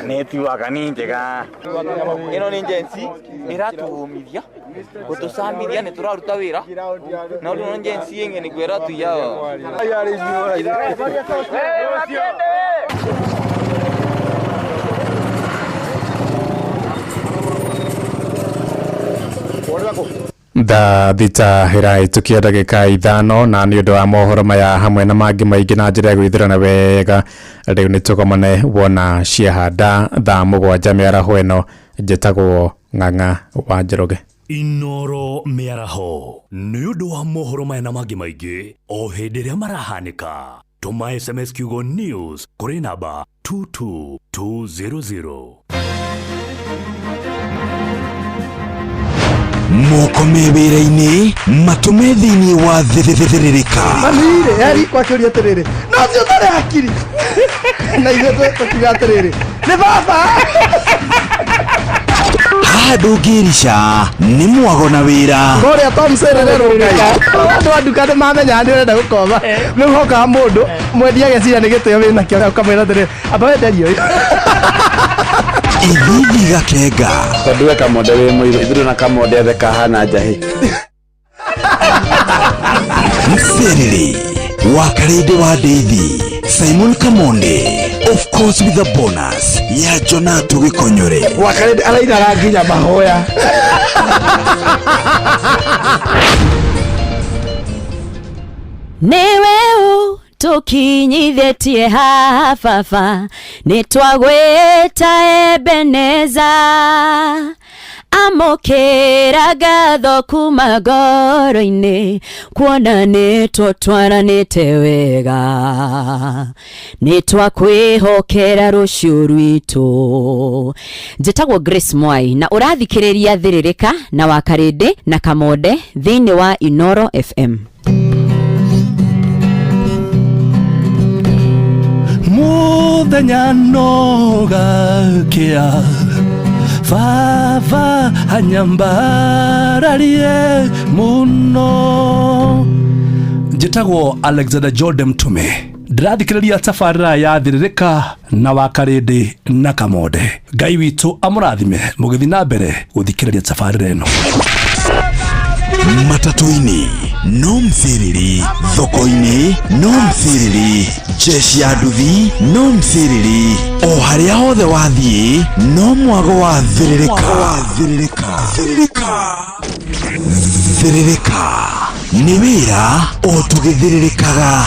netiwaga ni njega ino ni njensi iratuhumithia gutucambithia ni turaruta wira na uri no njensi yenge ni gwera tuya thita iraitukia ndagĩka ithano na nĩ ũndũ wa mohoro maya hamwe na mangĩ maingĩ na njĩra ya gwĩthirana wega rĩu nĩ tũkomane wona ciahanda thaa mũgwanja mĩaraho ĩno. Njĩtagwo Ng'ang'a wa Njoroge. Inoro mĩaraho nĩ ũndũ wa mohoro maya na mangĩ maingĩ o hĩndĩ ĩrĩa marahanĩka. Tũma SMS kiugo news kũrĩ namba 22200. Moko mewĩra-inĩ matũme thĩinĩ wa thĩrĩrĩka. Manire yari kwa kĩũria atĩrĩrĩ no cio tarĩ hakiri na ithuĩ tũkiuga atĩrĩrĩ nĩ baba. Haha ndũngĩrica nĩ mwago na wĩra. Kũrĩa Tom Sererero Ngai andũ a nduka nĩ mamenya nĩ ũrenda gũkoma rĩu hokaga mũndũ mwendia ageciria nĩ gĩtĩo wĩna kĩo ũkamwĩra atĩrĩrĩ amba wenderio Ithithi gakenga tondũ Kamonde wĩ mũirũ ithuĩ na Kamonde theka hana njahĩ. Mserere wa Karede wa Deithi Simon Kamonde, of course with a bonus ya Jonato Gĩkonyore. Wa Karede araira nginya mahoya. Newe tukinyithetie hafafa nitwagweta Ebeneza amokera gatho kuma ngoro-inĩ kuona nĩtũtwaranĩte wega nĩtwakwĩhokera rũciũ rwitũ. Njĩtagwo Grace Mwai na ũrathikĩrĩria Thĩrĩrĩka na Wakarĩndĩ na Kamonde thĩinĩ wa Inoro FM. Muthenya nogakĩa Vava anyambararie muno. Njĩtagwo Alexander Jordan Mtume, ndĩrathikĩrĩria tabarĩra ya Thĩrĩrĩka na Wakarĩndĩ na Kamonde. Ngai witũ amũrathime mũgĩthiĩ na mbere gũthikĩrĩria tabarĩra ĩno. Matatu-inĩ no mthiriri, thoko-inĩ no mthiriri, jeshi ya nduthi no mthiriri, o harĩa hothe wathiĩ no mwago wa Thĩrĩrĩka. Thĩrĩrĩka nĩ wĩra o tũgĩthĩrĩrĩkaga.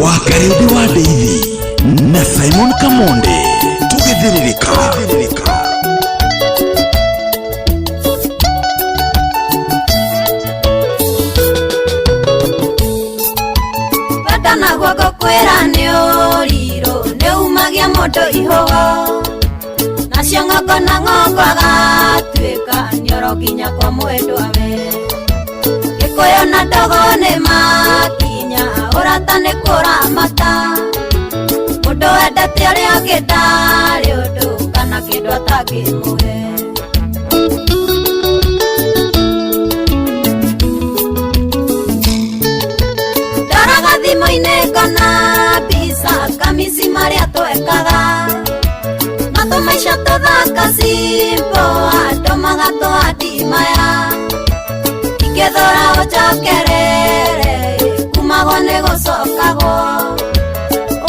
Wakarĩndĩ wa Ndeithi na Simon Kamonde tũgĩthĩrĩrĩka. Na guoko kwĩra nĩ ũrirũ nĩ umagia mũndũ ihogo nacio ng'ongo na ng'ongo agatuĩka nĩoro nginya kwa mwendwawe. Gĩkũyũ na ndogo nĩ makinya ũrata nĩ kũramata mũndũ wendete ũrĩa ũngĩ ndarĩ ũndũ kana kĩndũ atangĩmũhe. Thimo-inĩ kana mbica kamisi marĩa twekaga matũmaica tũthaka simbo andũ magatũandimaya ingĩthũra ũnjokerere kumagwo nĩ gũcokagwo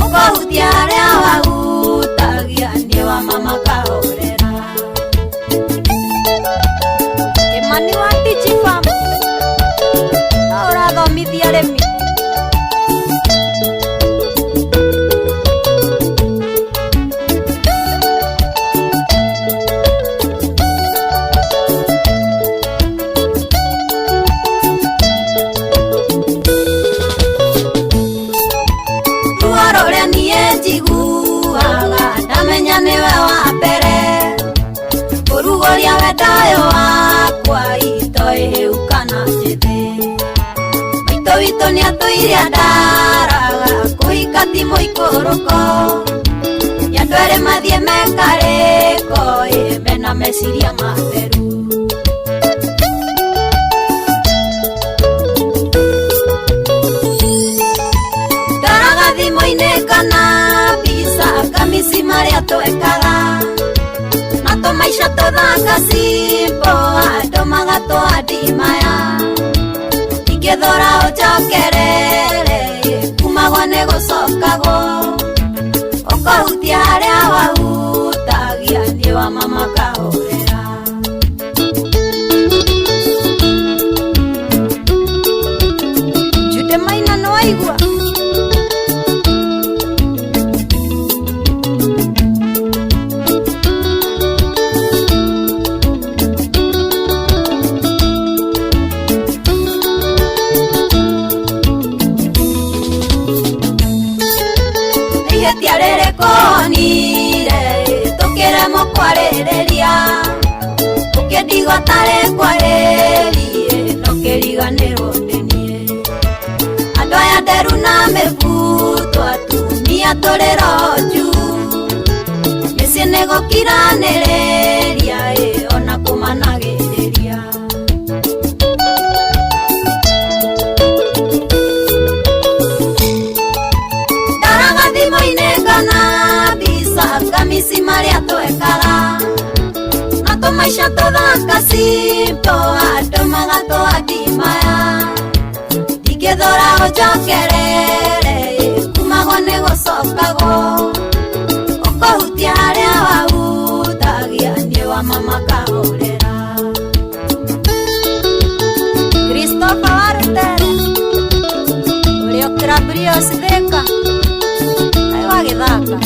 ũkahutia harĩa wahutagia niĩ wa mama kahũrĩra. Kĩmani wa Digifam no ũrathomithia arĩmi. Niwe wa mbere kũrugũria wendayo wakwa itoĩ hĩu kana njĩthĩ. Maitũ witũ nĩ atũire ndaraga kũhika ti mũikũrũko nĩ andũ erĩ mathiĩ mekarĩko mena meciria matheru. Ndaraga thimũ-inĩ kana kamisi marĩa twekaga matũmaica tũthaka simbo andũ magatũandimaya ingĩthũra ũnjokerere kumagwo nĩ gũcokagwo ũkahutia harĩa wahutagia niĩ wa mama kahũrĩra. Jude Maina nĩ waigua konire tukiremo kwarĩrĩria ũkĩndigwo tarĩ kwarĩrie no kĩriganĩrwo ndĩnie. Andũ aya nderu na mĩbuto atumia tũrĩ roju mĩciĩ nĩ gũkiranĩrĩria ona kũmanagĩrĩria. Ndaraga thimũ-inĩ kana kamisi marĩa twekaga matũmaica tũthaka simbo andũ magatũandimaya ingĩthũra ũnjokerere kumagwo nĩ gũcokagwo ũkahutia harĩa wahutagia niĩ wa mama kahũrĩra. Christopher Warutere ũrĩa ũkĩra Julius Theka aiwa githaka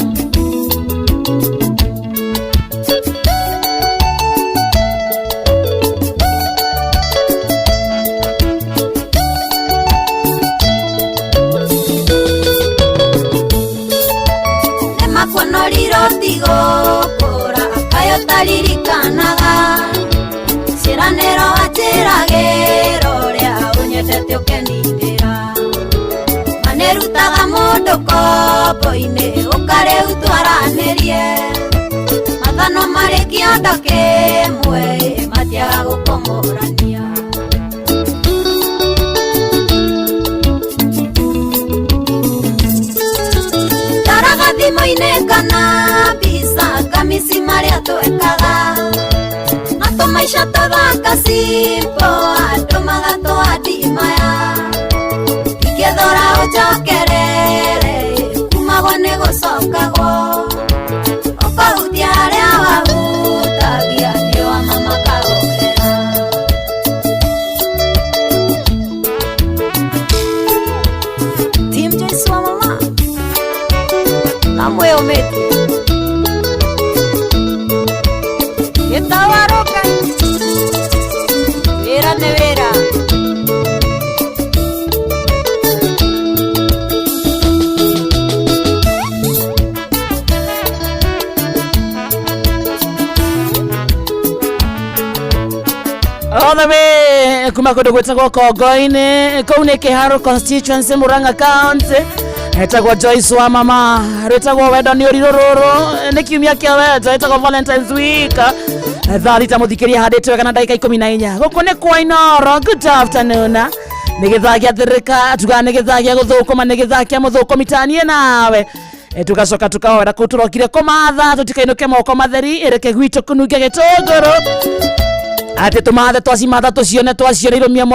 Nemakuonoriro tigo kura akayo taririkanaga ciranero atiragiro ria unyendete ukenindira manerutaga mundu kobo-ini ukareu twaranirie mathano mari kiondo kimwe matiaga gukomorania taraga thimo-ini kana bisa kamisi maria twekaga maisha todhaka simpo andu magatwadimaya ikethora ujokerere kumagwo ni gucokagwo ukahutia aria wahutagia ni wa mama kagorera Team Joyce wa mama namwe umeti Yetawaroka Vera nevera Onabe kuma kodo gwetagwo Kongo-ini kou ni Kiharo constituency Murang'a county etagwo Joyce wa mama retagwo wendo ni uriro ruru ni kiumia kia wendo etagwo Valentine's week thari muthikiria handite wega na ndagika 14 guku ni kwa Inoro. Good afternoon ni githagia thirika tuga ni githagia guthukuma ni githagia muthukumi tanie nawe tugacoka tukahora kuturokire kumatha tutikainuke moko matheri ireke gwitu kunungia gitunguru ati tumathe twacimatha tucione twacioneirumia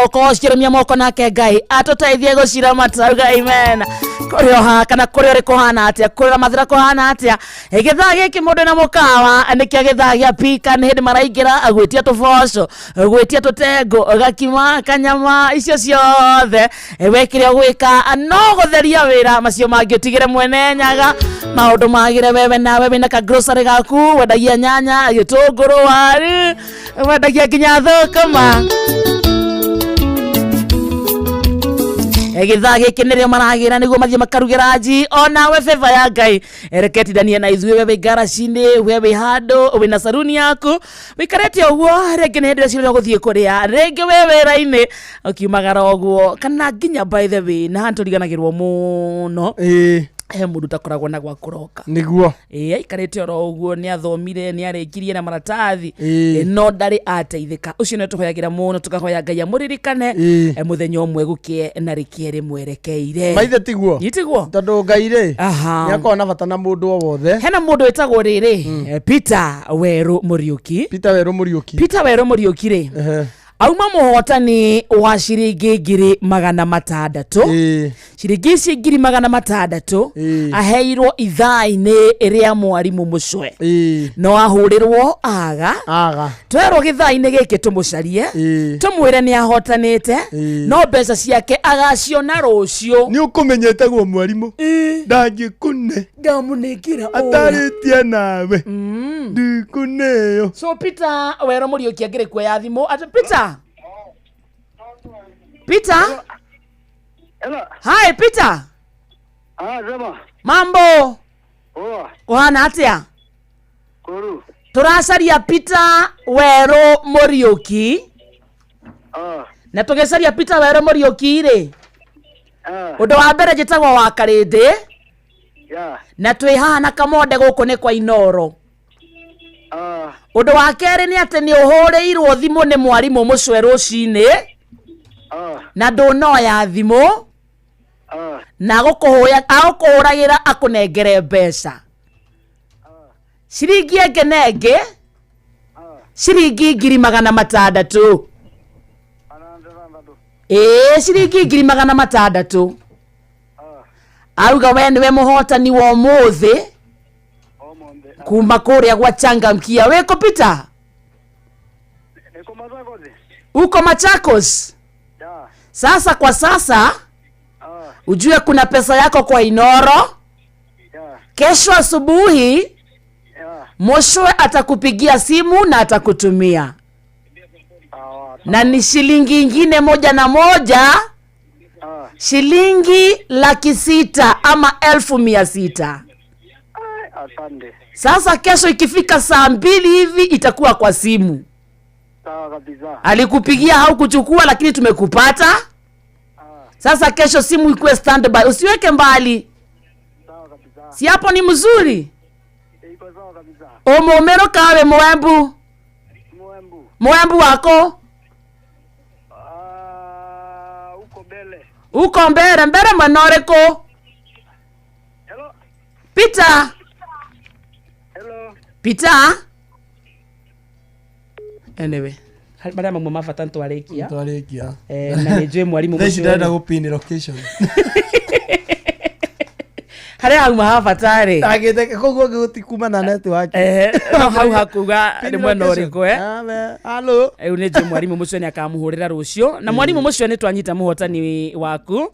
moko nake Ngai atuteithie gucira matauga amen kurio ha kana kurio ri kuhana atia kurira mathira kuhana atia githagia ki mundu na mukawa nikia githagia pika ni hindi maraingira agwitia tuboco agwitia tutengo gakima kanyama icio ciothe wekire gwika no gutheria wira macio mangiutigire mwene nyaga maundu magire wewe nawe wina ka grocery gaku wendagia nyanya gitunguru wari wendagia kinya thukuma githaa giki nirio maragira niguo mathie makarugira nji ona we favor ya Ngai ereketithania na ithuĩ wewe ngaraci-inĩ wewe handu wina saruni yaku wikarete uguo rĩngĩ nĩ hĩndĩ ĩrĩa gũthiĩ kũrĩa rĩngĩ wewe wĩra-inĩ ũkiumagara ũguo kana nginya by the way na tũriganagĩrwo mũno he mundu takoragwo na gwa kuroka niguo aikarite oro uguo ni athomire ni arekirie na maratathi no ndari ateithika ucio no tuhoyagira muno tukahoya Ngai amuririkane muthenya umwe gukie na rikiere mwerekeire maithe tiguo itiguo tondu Ngai ri ni akona na bata na mundu o wothe hena mundu wetagwo riri Peter Weru Muriuki ri auma muhotani wa ciringi 600 ciringi ici 600 aheirwo ithaa-inĩ ria mwarimu mucwe no ahurirwo aga twerwo githaa-inĩ giki tumucarie tumwire ni ahotanite no mbeca ciake agaciona rucio ni ukumenyete gwo mwarimu ndangikune ngamunekira ataritie nawe ndikuneo so Peter Weru Muriuki angire kuoya thimu ati Peter Hello. Hi Peter. Zema. Mambo. Kuhana atia? Kuru. Turacaria Peter Weru Muriuki. Na tugecaria Peter Weru Muriuki ri. Undu wa mbere njitagwo wa Karindi. Na twi haha na Kamonde guku ni kwa Inoro. Undu wa keri ni ati ni uhurirwo thimu ni mwarimu mucwe rucini na ndunoya thimu na gukuhoya agukuhuragira akunengere mbeca ciringi engenenge ciringi 600 ciringi 600 auga we niwe muhotani wa muthi kuma kuria gwa Changamkia weko Peter uko Machakos sasa kwa sasa ujue kuna pesa yako kwa Inoro. Kesho asubuhi Moshwe atakupigia simu na atakutumia. Na ni shilingi ingine 101, shilingi 600,000 ama 1,600. Asante. Sasa kesho ikifika saa 2 hivi itakuwa kwa simu. Sawa kabisa. Alikupigia haukuchukua lakini tumekupata. Sasa kesho simu ikuwe standby, usiweke mbali. Sawa kabisa. Si hapo ni mzuri? Iko sawa kabisa. Omomero kawe Mwembu. Mwembu wako? Uko mbele manoreko. Hello. Peter. Hello. Peter. Anyway, baada mambo mafata ntwalekia. Na nijue mwalimu mwisho. Ndio kupini location. Hare au mahafatare. Agete kogo gutikuma na network. Hau hakuga ni mwana uriko Hello. Uneje mwalimu mucio ni akamuhurira rucio na mwalimu mucio ni twanyita muhotani waku.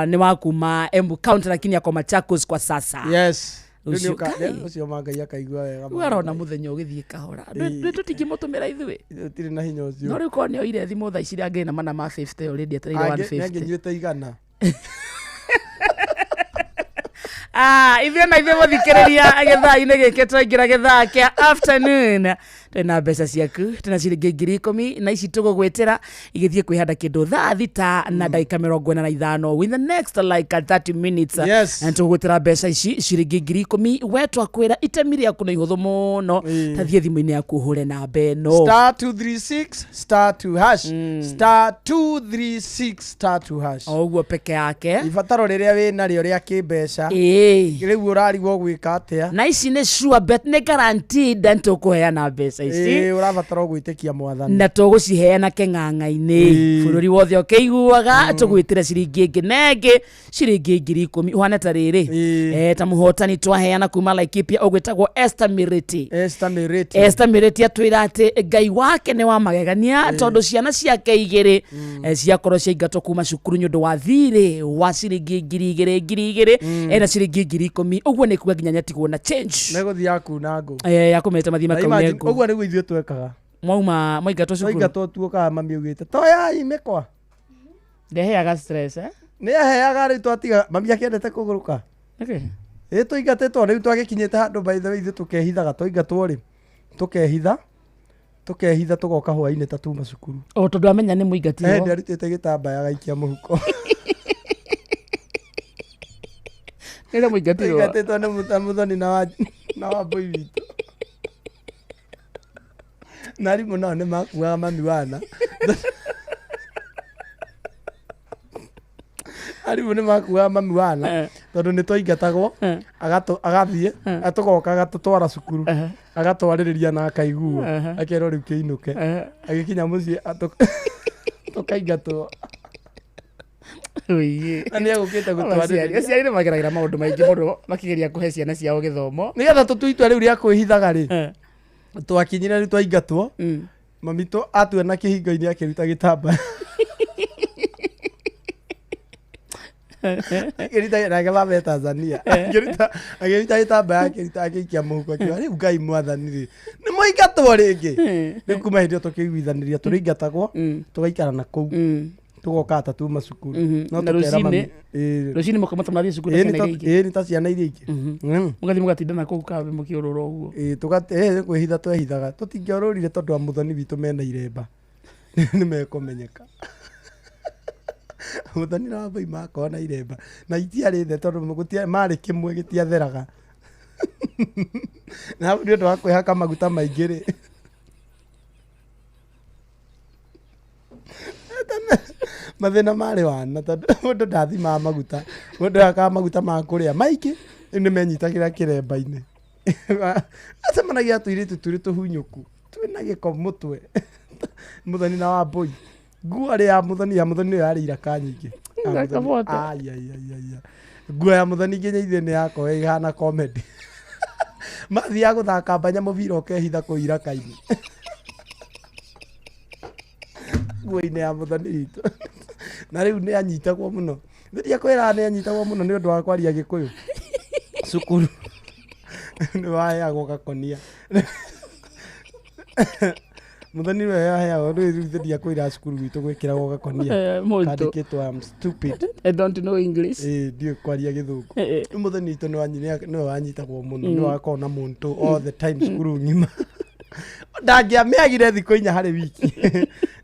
Ni waku ma Embu County lakini yako Machakos kwa sasa. Yes. Ucio mangai akaigua wega. Warona muthenya ugithie kahora. Tutingimotumira ithui. Tiri na hinya ucio. No riko ni oire thimo tha icira ngena mana ma 50 already atari 150. Ngenyuite igana. Ithio na ithio muthikiriria agetha-ini giki twaingira gethaa kia afternoon. Twina mbeca ciaku, twina ciringi 10,000 na ici tugugwitira igithie kwihanda kindu thaa thita na ndagika 45 with the next like 30 minutes. And tugugwitira mbeca ici ciringi 10,000 wetwa kwira itemi riaku na ihuthu muno. Tathie thimu-ini yaku hure na beno *236 *2# *236 Oguo peke yake. Ibataro riria wina rio ria kimbeca. Riu urarigwo gwika atia. Na ici ni sure bet ni guaranteed ntukuheana mbeca ici. Urabatara gwitikia mwathani. Na tuguciheana keng'ang'a-ini. Bururi wothe ukiguaga tugwitire ciringi nginenge ciringi 10,000 uhana ta riri. Ta muhotani twaheana kuma Laikipia ugwitagwo Esther Miriti. Esther Miriti atwira ati Ngai wake ni wa magegania tondu ciana ciake igiri ciakorwo ciaingatwo kuma cukuru nyundu wa thirĩ wa ciringi 2,000 na ciringi 10,000. Uguo ni kuga nginya nyatigwo na change. Negothi yaku na ngo. Yakumete mathima kaunengo. Uguo niguo ithuĩ twekaga. Mwauma mwaingatwo cukuru. Mwaingatwo tuokaga mami ugite. Toya imekwa. Ndeheaga stress Ni aheaga ri twatiga mami akiendete kuguruka. Tuingatetwo riu twagikinyite handu by the way ithuĩ tukehithaga tuingatwo ri. Tukehitha tugoka hwainĩ ta tuma cukuru. Tondu amenya ni muingatio. Ndi arutite gitambaya gaikia muhuko. Nĩ muingatirwo. Ingatetwo nĩ Muthoni na Wambui witũ. Na rimũ nao nĩ makuaga mami wana. Arimũ nĩ makuaga mami wana tondũ nĩ twaingatagwo agathiĩ atugoka agatutwara cukuru agatwarĩrĩria na akaigua akerwo rĩu kĩinũke agĩkinya mũciĩ tukaingatwo. Na nĩ agũkĩte gũtwarĩrĩria. Aciari nĩ mageragĩra maũndũ maingĩ mũno makĩgeria kũhe ciana ciao gĩthomo. Nĩgetha tũtue itua rĩu rĩa kwĩhithaga rĩ twakinyire rĩu twaingatwo mami atuona kĩhingo-inĩ akĩruta gĩtambaya. Akĩruta nake baba Tanzania akĩruta gĩtambaya agĩikia mũhuko akiuga rĩu Ngai mwathani rĩ nĩ mũingatwo rĩngĩ. Rĩu kuma hĩndĩ ĩyo tũkĩiguithanĩria tũrĩingatagwo tũgaikara na kũu tugoka ta tuma cukuru. No tukera mami rucini mukamata mathi cukuru na ciana iria ni ta ciana iria ingĩ. Mugathi mugatindana kũu kabe mũkĩũrũra ũguo. Kwĩhitha twehithaga tũtingĩorũrire tondũ wa Muthoni witũ mena iremba nĩ mekũmenyeka. Muthoni na Wambui makorwo na iremba na itiarĩ the tondũ marĩ kĩmwe gĩtiatheraga. Na hau nĩ ũndũ wa kwĩhaka maguta maingĩ rĩ mathĩna marĩ wana tondũ mũndũ ndathimaga maguta mũndũ akaga maguta ma kũrĩa maingĩ nĩ menyitagĩra kĩremba-inĩ. Acemanagia tũirĩtu tũrĩ tũhunyũku twĩna gĩko mũtwe. Muthoni na Wambui nguo ya Muthoni nĩyo yarĩ iraka nyingĩ. Nguo ya Muthoni nginya ithuĩ nĩ yakorwo ĩhana comedy. Mathiaga gũthaka mbanya mũbira ũkehitha kũu iraka-inĩ. Nguo-inĩ ya Muthoni witũ. Na rĩu nĩ anyitagwo mũno Ndiria kwira ne anyitagwo muno ni undu wa kwaria Gikuyu cukuru ni waheagwo gakonia muthoni we yaheagwo ndiria kwira cukuru gitu gwikiragwo gakonia kandikitwo I'm stupid I don't know English ndio kwaria Githungu muthoni itu ni wanyitagwo muno ni wakorwo na muntu all the time cukuru ngima ndangiameagire thikũ 4 harĩ wiki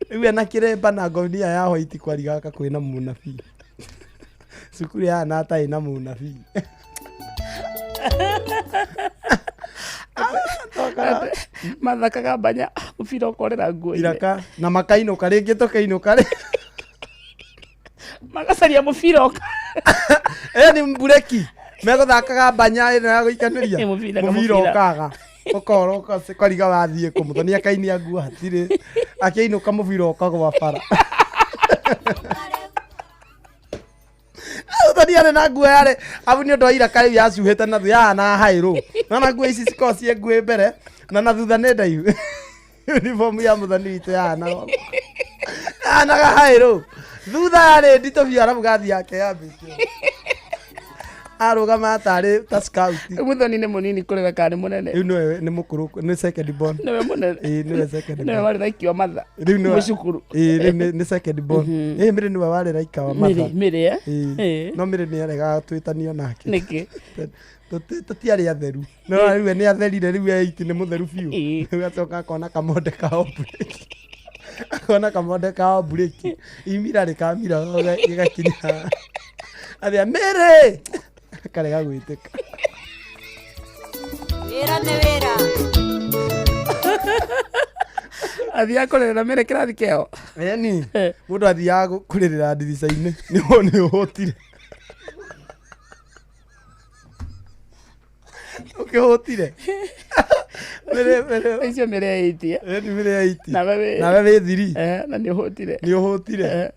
rĩu ena kĩremba na ngonia ya white kwarigaga kwĩna mũnabii cukuru ya na atarĩ na mũnabii mathakaga banya mũbira ũkorera nguo iraka na makainũka rĩngĩ tũkainũka rĩ magacaria mũbira ũka ni mbureki megũthakaga banya ĩno ya gũikanĩria mũbira ũkaga okoro kwariga wathiĩ kũ Mũthoni akainia nguo hatirĩ akĩinũka mũbira ũkagwa bara Mũthoni arĩ na nguo yarĩ abu nĩ ũndũ wa iraka rĩu yacuhĩte na thutha na hairũ na nguo ici cikoragwo ciĩ nguo mbere na thutha nĩ ndaihu uniform ya Mũthoni witũ yanaga hairũ thutha yarĩ nditũ biũ arabu gathi yake yambĩtio arugama atarĩ ta scout Mũthoni nĩ mũnini kũrĩra kana mũnene rĩu nĩ mũkũrũ nĩ second born nĩwe mũnene nĩwe second born nĩwe warĩ raiki wa matha rĩu mũcukuru rĩu nĩ second born mĩrĩ nĩwe warĩ raika wa matha mĩrĩ no mĩrĩ nĩ aregaga twĩtanio nake nĩkĩ tũtiarĩ atheru no rĩu nĩ atherire rĩu eiti nĩ mũtheru biũ rĩu acoka akona kamonde kao break akona kamonde kao break imira rĩkamira gĩgakinya athia mĩrĩ karega gwĩtĩka wĩra nĩ wĩra athia kũrĩrĩra mĩrĩ kĩrathi kĩao yani mũndũ athiaga kũrĩrĩra ndirica-inĩ nĩ ũhũtire ũkĩhũtire icio mĩrĩ eitie nawe wĩ thiri na nĩ ũhũtire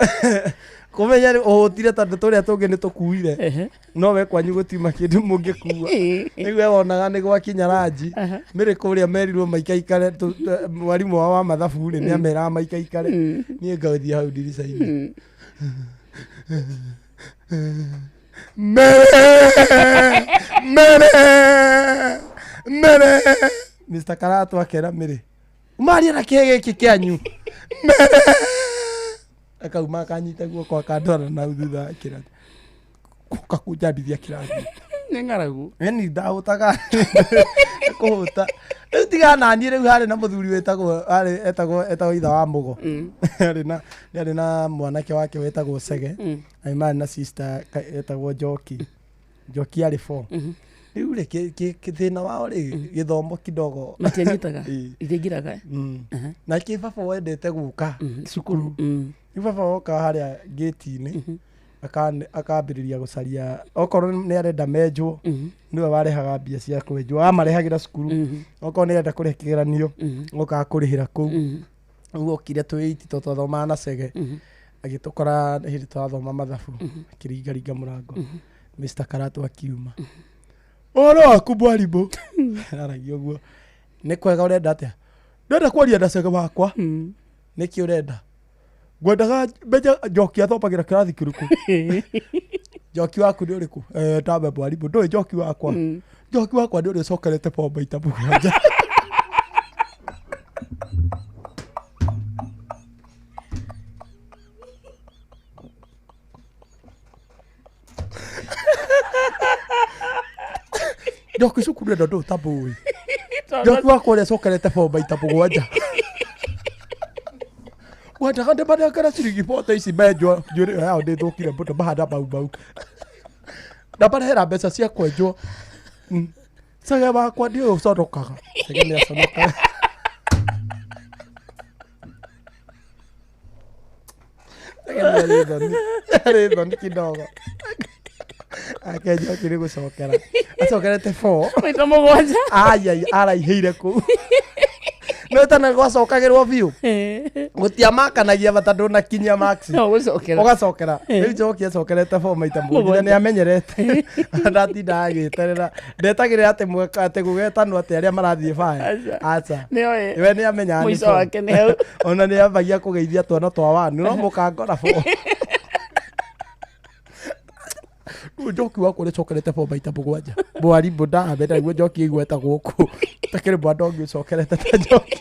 kumenya ũhũtire tondũ tũrĩa tũngĩ nĩ tũkuire no we kwanyu gũtiuma kĩndũ mũngĩkua nĩguo we wonaga nĩ gwakinya ranji mĩrĩ kũrĩa merirwo maikaikare mwarimũ wao wa mathabu nĩ ameraga maikaikare niĩ ngathie hau ndirica-inĩ mere Mr. Karatu akera mĩrĩ umaria na kĩĩ gĩkĩ kĩanyu akauma akanyita guoko akandwara na thutha kĩrathi kakujambithia kĩrathi nĩ ng'aragu ni ndahũtaga kũhũta rĩu tiga naniĩ rĩu harĩ na mũthuri etagwo itha wa mũgo nĩ na mwanake wake wetagwo Cege na marĩ na sister etagwo Njoki arĩ 4 rĩu rĩ thĩna wao rĩ gĩthomo kidogo matianyitaga ithingiraga na kĩ baba wendete gũka cukuru baba woka harĩa gate-inĩ akambĩrĩria gũcaria okorwo nĩ arenda menjwo nĩwe warehaga mbia cia kwenjwo amarehagĩra cukuru okorwo nĩ arenda kũrĩha kĩgeranio okaga kũrĩhĩra kũu rĩu okire twĩiti twathomaga na Cege agĩtũkora hĩndĩ twathoma mathabu akĩringaringa mũrango Mr. Karatu akiuma ũhoro waku mwarimũ aragia ũguo nĩ kwega ũrenda atĩa ndĩrenda kwaria na Cege wakwa nĩkĩ ũrenda ngwendaga menya Njoki athomagĩra kĩrathi kĩrĩkũ Njoki waku nĩ ũrĩkũ tambe mwarimũ ndũĩ Njoki wakwa nĩ ũrĩ ũcokerete bomba maita mũgwanja Njoki cukuru ĩno ndũtambũĩ Njoki wakwa ũrĩa ũcokerete bomba maita mũgwanja wendaga ndĩmanengere ciringi 40 ici menjwo njuĩrĩ yao ndĩthũkire mũno mahanda bau ndamarehera mbeca cia kwenjwo Cege wakwa nĩ ũyũ ũconokaga Cege nĩ aconokaga Cege nĩ arĩ thoni kidogo ake Njoki nĩ gũcokera acokerete 4 maita mũgwanja araihĩire kũu no tana gwacokagĩrwo biũ gũtiamakanagia bata ndũnakinyia max ũgacokera rĩu Njoki acokerete 4 maita mũgwanja nĩ amenyerete ndatinda agĩterera ndetagĩrĩra atĩ gũgetanwo atĩ arĩa marathiĩ baya aca we nĩ amenyaga ona nĩ ambagia kũgeithia twana twa wanu no mũkangora 4 Njoki wako recokerete po maita mugwanja mwari mbona amenda guo njoki igweta guku takire bado ngicokerete ta njoki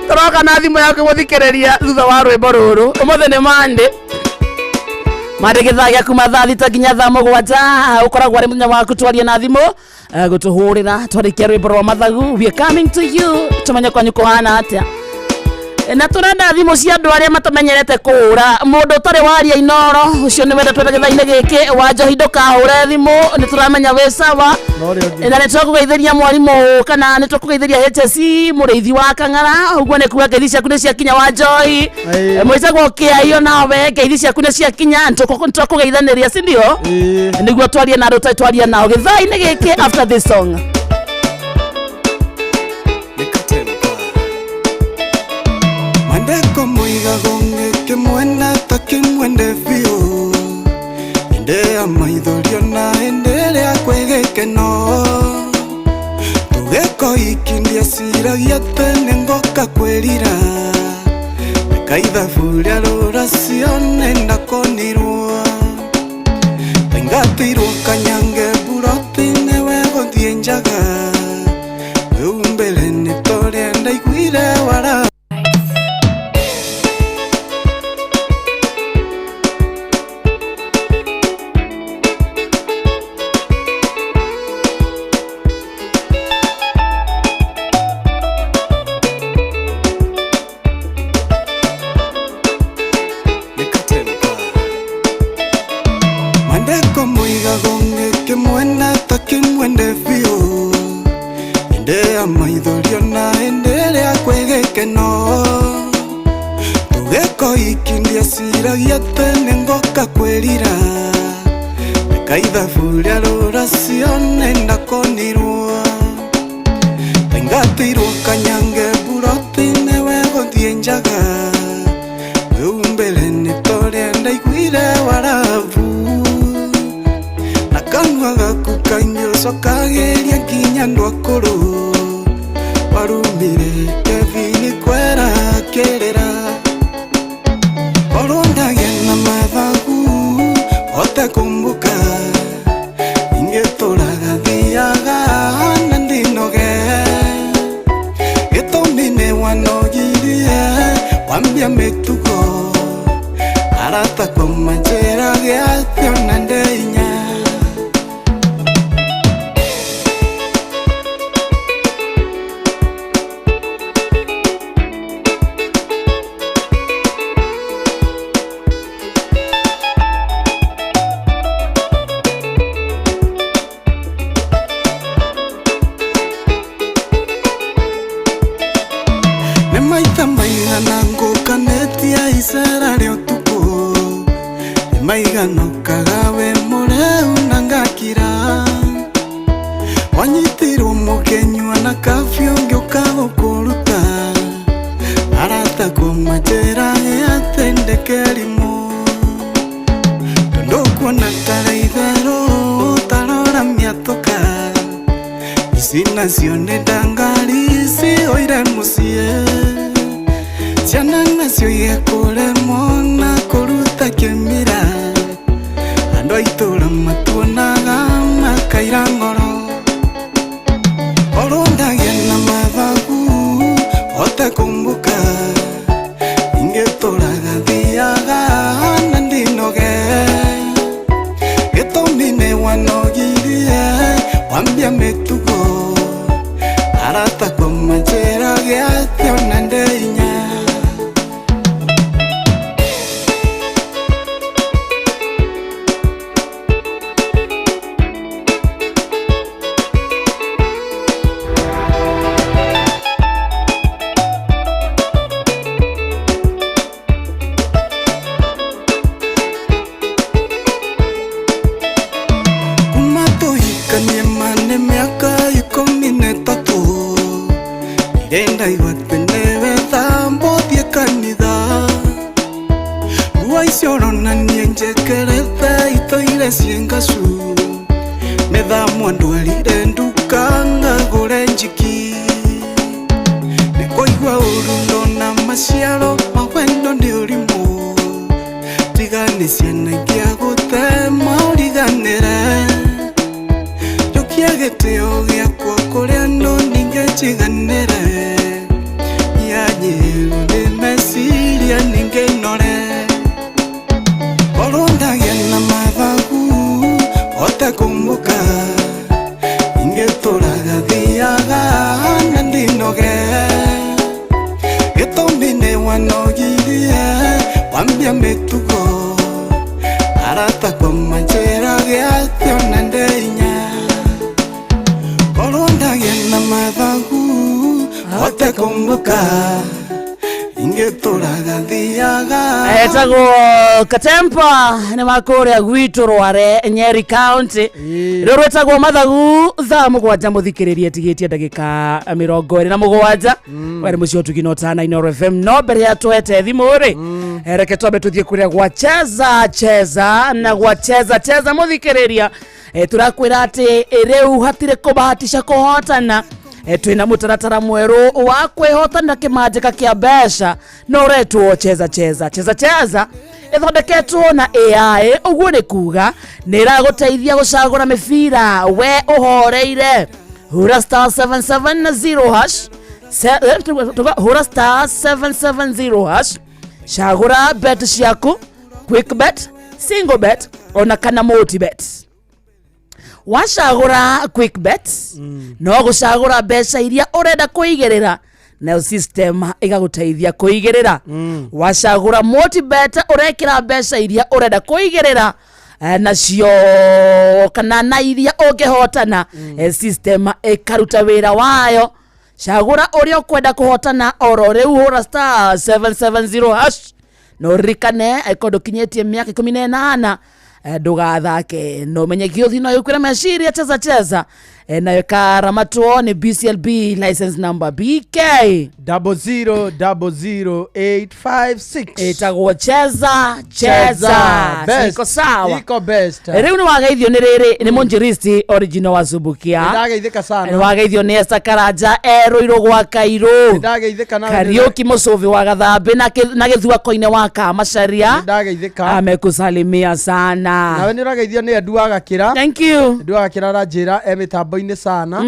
Toroka na thimu yako guthikereria thutha wa rwimbo ruru umothe ni mande Mandegithagia kuma thaa thita nginya thaa mugwanja ukoragwo ari muthenya waku twaria na thimu gutuhurira twarikia rwimbo rwa mathagu we are coming to you tumenye kwanyu kuhana atia na turenda thimu cia andu aria matamenyerete kuhura mundu utari waria Inoro ucio ni wenda twenda githaine giki wa Njohi ndukahure thimu ni turamenya we sawa na ni twakugeithĩria mwarimu kana ni twakugeithĩria HSC muriithi wa Kang'ara uguo ni kuga ngeithi ciaku ni cia kinya wa Njohi mwicagwo kiaio nawe ngeithi ciaku ni cia kinya twakugeithaniria si ndio niguo twarie na andu twaria nao githaine giki after this song Mandeko muiga gonge ke mwenda takimwende fio inde amaithorio na endelea kwegeke no tugeko ikindia siragia tene ngoka kwerira kaitha furia rora sione ndakonirwa tengatirwo kanyange burotine wego thienjaga umbele ni tore ndaiguire wara kimwende fio inde amaithorio na endelea kwegeke no tugeko ikindia siragia tene ngoka kwerira kaitha furia rora sione ndakonirwa tengatirwo kanyange burotine wego thienjaga umbele ni tore ndaiguire waravu kanwa gaku kanyoso kageria nginya ndwakuru warumire Kevin kwera kerera orondagia na mathagu otakumbuka ingeturaga thiaga na ndinoge gitumine wanogirie wambia mitugo arata kwa majera giathio na ndeinya maigano kagawe mureu nangakira wanyitirwo mukenywa na kafyo ngioka gukuruta arata kwa majera yatendekerimo tondokuona taraithero tarora miatoka isi nacio nĩ ndangari cioire mucie ciana nacio igekũremwo na kũruta kĩmira andũ aitũra matuonaga makaira ngoro orondagia na mathagu otakumbuka ingĩtũraga thiaga na ndinoge gĩtũmi wanogirie wambia mĩtugo arata kwa majera gĩathio na ndeinya Enda iwatenewe thambo thie kanitha Uwaisiorona nienjekerete itoire ciengacu Methamu andu arire nduka ngagure njiki Nikoigua uru ndona maciaro mawendo ndi urimu riganĩcia na ingĩa gũtema ũriganĩre njokia gĩtĩo gĩakwa kũrĩa no ningĩ njiganĩre yanyĩrwo nĩ meciria ningĩ nore korwo ndagia na mathagu hote kũmbũka ingĩtũraga thiaga na ndinoge gĩtũmi-nĩ wanogirie wambia mĩtugo arata kwa njĩra gĩatio na ndeinya korwo ndagia na mathagu hote kũmbũka ingĩtũraga thiaga etagwo Katempa nĩ makũrĩa gwitũ Rware Nyeri County rĩu rwĩtagwo mathagu thaa mũgwanja mũthikĩrĩria tigĩtie ndagĩka 27 wari mũciĩ ũtugi no tana Inooro FM no mbere ya twete thimũ-rĩ reke twambe tũthiĩ kũrĩa gwa cheza na gwa cheza mũthikĩrĩria tũrakwĩra atĩ rĩu hatirĩ kũbahatisha kũhotana twina mutaratara mweru wa kwihotana kimanjika kĩa mbeca no retwo cheza ithondeketwo na AI uguo nĩ kuga nĩ ĩragũteithia gũcagũra mĩbira we ũhoreire hura star 770 hash hura star 770 hash cagũra bet ciaku quick bet single bet ona kana multi bet wacagũra quick bet no gũcagũra mbeca iria ũrenda kũigĩrĩra na system ĩgagũteithia kũigĩrĩra wacagũra multi bet ũrekĩra mbeca iria ũrenda kũigĩrĩra nacio kana na iria ũngĩhotana system ĩkaruta wĩra wayo cagũra ũrĩa ũkwenda kũhotana oro rĩu hũra star 770 hash no rikane ĩkondo kinyĩtie mĩaka 18 ndũgathake no menye gĩothi no yũkwĩra meciria cheza nayo karamatwo nĩ BCLB license number BK 0000856 ĩtagwo cheza iko sawa iko best rĩu nĩ wageithio nĩ rĩrĩ nĩ Monjiristi original wa Subukia ndageithĩka sana nĩ wageithio nĩ Esther Karanja erũirwo gwa Kairũ ndageithĩka na Kariuki Mũcũvi wa Gathambe na gĩthua-koine wa Kamacharia ndageithĩka amekusalimia sana nawe nĩ ũrageithio nĩ Edu Agakĩra thank you Edu Agakĩra ranjĩra mitambo-inĩ sana na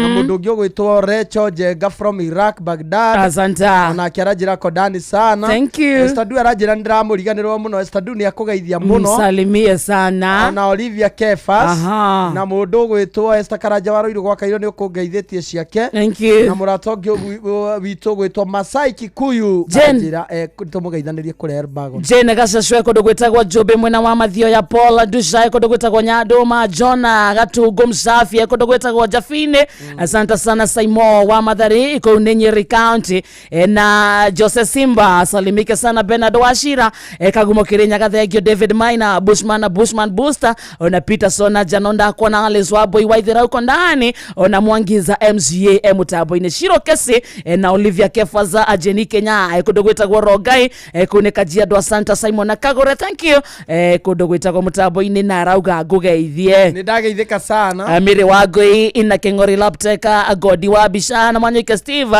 mũndũ ũngĩ ũgwĩtwo Recho Jenga from Iraq Baghdad asanta ona kĩaranjĩra kodani sana thank you Estadu aranjĩra nĩndĩramũriganĩrwo mũno Estadu nĩ akũgeithia mũno msalimie sana na Olivia Kefas na mũndũ ũgwĩtwo Esther Karanja warũirwo gwa Kairũ nĩ ũkũngeithĩtie ciake thank you na mũrata ũngĩ witũ ũgwĩtwo Masai Kikuyu anjĩra tũmũgeithanĩrie kũrĩa Elbago Jane Gacacwe kũndũ gwĩtagwo Njũmbĩ mwena wa Mathioya ya Paul Dushai kũndũ gwĩtagwo Nyandũma Jona Gatungu Msafi kũndũ gwĩtagwo Jafine asante sana Saimo wa Mathari iko Nyeri County na Jose Simba salimike sana Bernard Washira Kagumo Kirinyaga Gathegio David Maina Bushman Booster ona Peterson Janonda kwa na Alex Waboy Waithera uko ndani ona Mwangiza MCA Mutabo-inĩ Shiro Kesi na Olivia Kefaza Ajeni Kenya kũndũ gwĩtagwo Rogai kune Kajiado asante Simon na Kagore thank you kũndũ gwĩtagwo Mutabo-inĩ na rauga ngugeithie nĩ ndageithĩka sana Amiri Wagoi ina Kengori Lapteka Godi wa Bishana Mwanyike Steve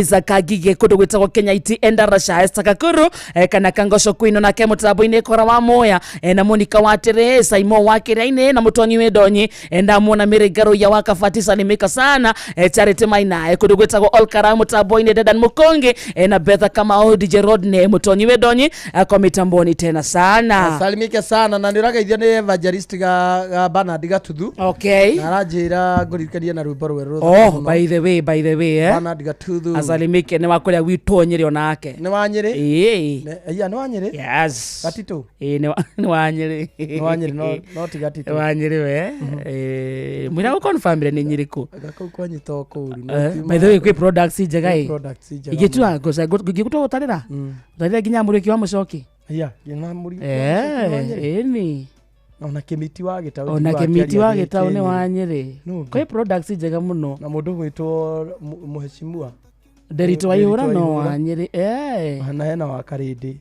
Isaac Agige kũndũ gwĩtagwo Kenya iti Endarasha Esther Kakuru kana Kangosho Queen na Kemutabo-inĩ Kora wa Moya na Monica Watere Saimo wa Kiraine na Mutoni Wedonyi ndamwona Mirigaro ya Wakafati salimika sana Charity Maina kũndũ gwĩtagwo Olkara Mutabo-inĩ Dedan Mukonge na Betha Kamau DJ Rodney Mutoni Wedonyi kwa mitamboni tena sana salimike sana na nĩũrageithio nĩ Evangelist ga Bernard Gatuthu okay na ranjĩra ngũririkanie na rwĩmbo rwerũ by the way Bernard Gatuthu asalimike nĩ wakorĩa gwitũ Nyeri onake nĩ wa Nyeri nĩ wa Nyeri yes Gatito nĩ wa Nyeri nĩ wa Nyeri no ti Gatito wa Nyeri we mwĩra gũconfirmire nĩ Nyeriku gakau kwanyitwo kũũru by the way kwĩ products njega igĩtua ngĩgũtũgũtarĩra ũtarĩra nginya mũrĩki wa mũcoki ĩni ona Kĩmiti wa Gĩtaũ ona Kĩmiti wa Gĩtaũ nĩ wa Nyeri kwĩ products njega mũno na mũndũ gwĩtwo Mheshimiwa Derito wa Ihũra no wa Nyeri na hena wa Karĩndĩ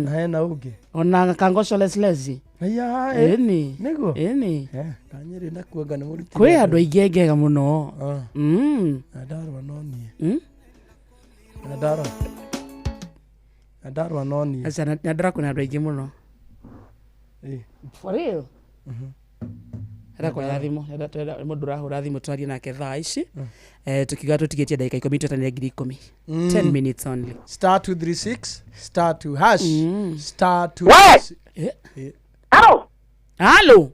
na hena ũngĩ ona Kangosho Leslesi ĩni nĩguo ĩni ka Nyeri na kuanga nĩ mũruti kwĩ andũ aingĩ ngega mũno ndarwa no niĩ ndarwa no niĩ aca ndarwa kwĩna andũ aingĩ mũno For real? Hata kwa thimo, hata mudura hura thimo twarie nake thaa ici. Tukiga tutigetie dakika 10 tutania 10. 10 minutes only. *236 *2 hash *2. Hello. Halo.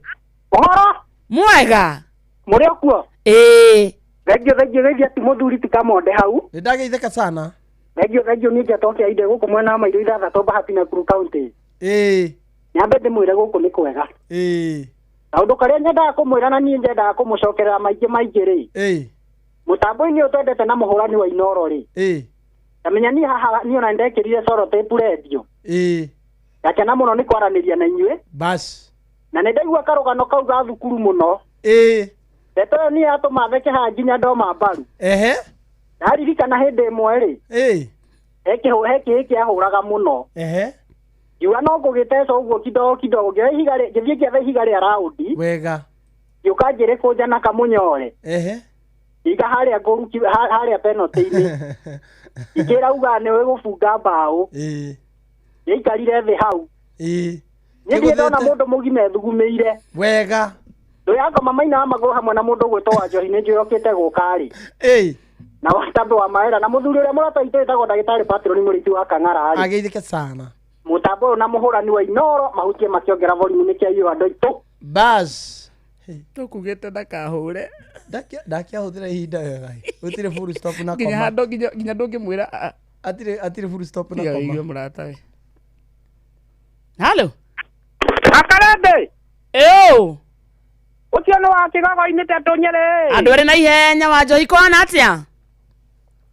Ohoro. Mwega. Muri okuo? Thegio ati muthuri ti Kamonde hau. Ndageitheka sana. Thegio ni njatokia inde guku mwena mairo ithathatũ Bahati Nakuru County. Nyambe ndimwire guku ni kwega. Na undu karia nyendaga kumwira na nie nyendaga kumucokerera maingĩ ri. Mutambo-ini utendete na muhurani wa Inoro ri. Amenya ni haha ni ona ndekirire soro tape radio. Gakena muno ni kwaraniria na inyue. Bas. Na nĩndaigua karũgano kau ga thukuru mũno. Ndeto ni atũma theke ha nginya ndoma mbaru. Ndaririkana hĩndĩ ĩmwe rĩ. Heki ahũraga mũno. Ngiuga no ngũgĩteca ũguo kidogo gĩthiĩ kĩetha ihiga rĩa raundi. Wega. Gĩũka njĩrĩ kũnja na kamunyore. Iga harĩa ngũruki harĩa penalty-inĩ. Ikĩra uga nĩ gũbunga mbaũ. Gĩikarire thĩ hau. Nĩndĩ ndona mũndũ mũgima ethugumĩire. Wega. Ndũyanga mamaina magũrũ hamwe na mũndũ gwĩtwo wa Njohi nĩ njũkĩte gũkarĩ. Na watambe wa maera na mũthuri ũrĩa mũrataitwo ĩtagwo ndagĩtarĩ Patroni mũrĩithi wa Kang'ara arĩ. Ageithĩke sana. Mũtambo na mũhũrani wa Inoro mahutie makĩongera volume nĩ kĩaiyũ andũ aitũ. Bas. Tukugĩte ndakahũre. Ndakiahũthĩra ihinda wega. Gũtirĩ full stop na koma. Nginya ndũngĩmwĩra atirĩ full stop na koma. Iga mũratawe. Halo. Akarende. Utiano wa kigago-inĩ tetu Nyeri. Andũ erĩ na ihenya wa Njohi kwana atĩa?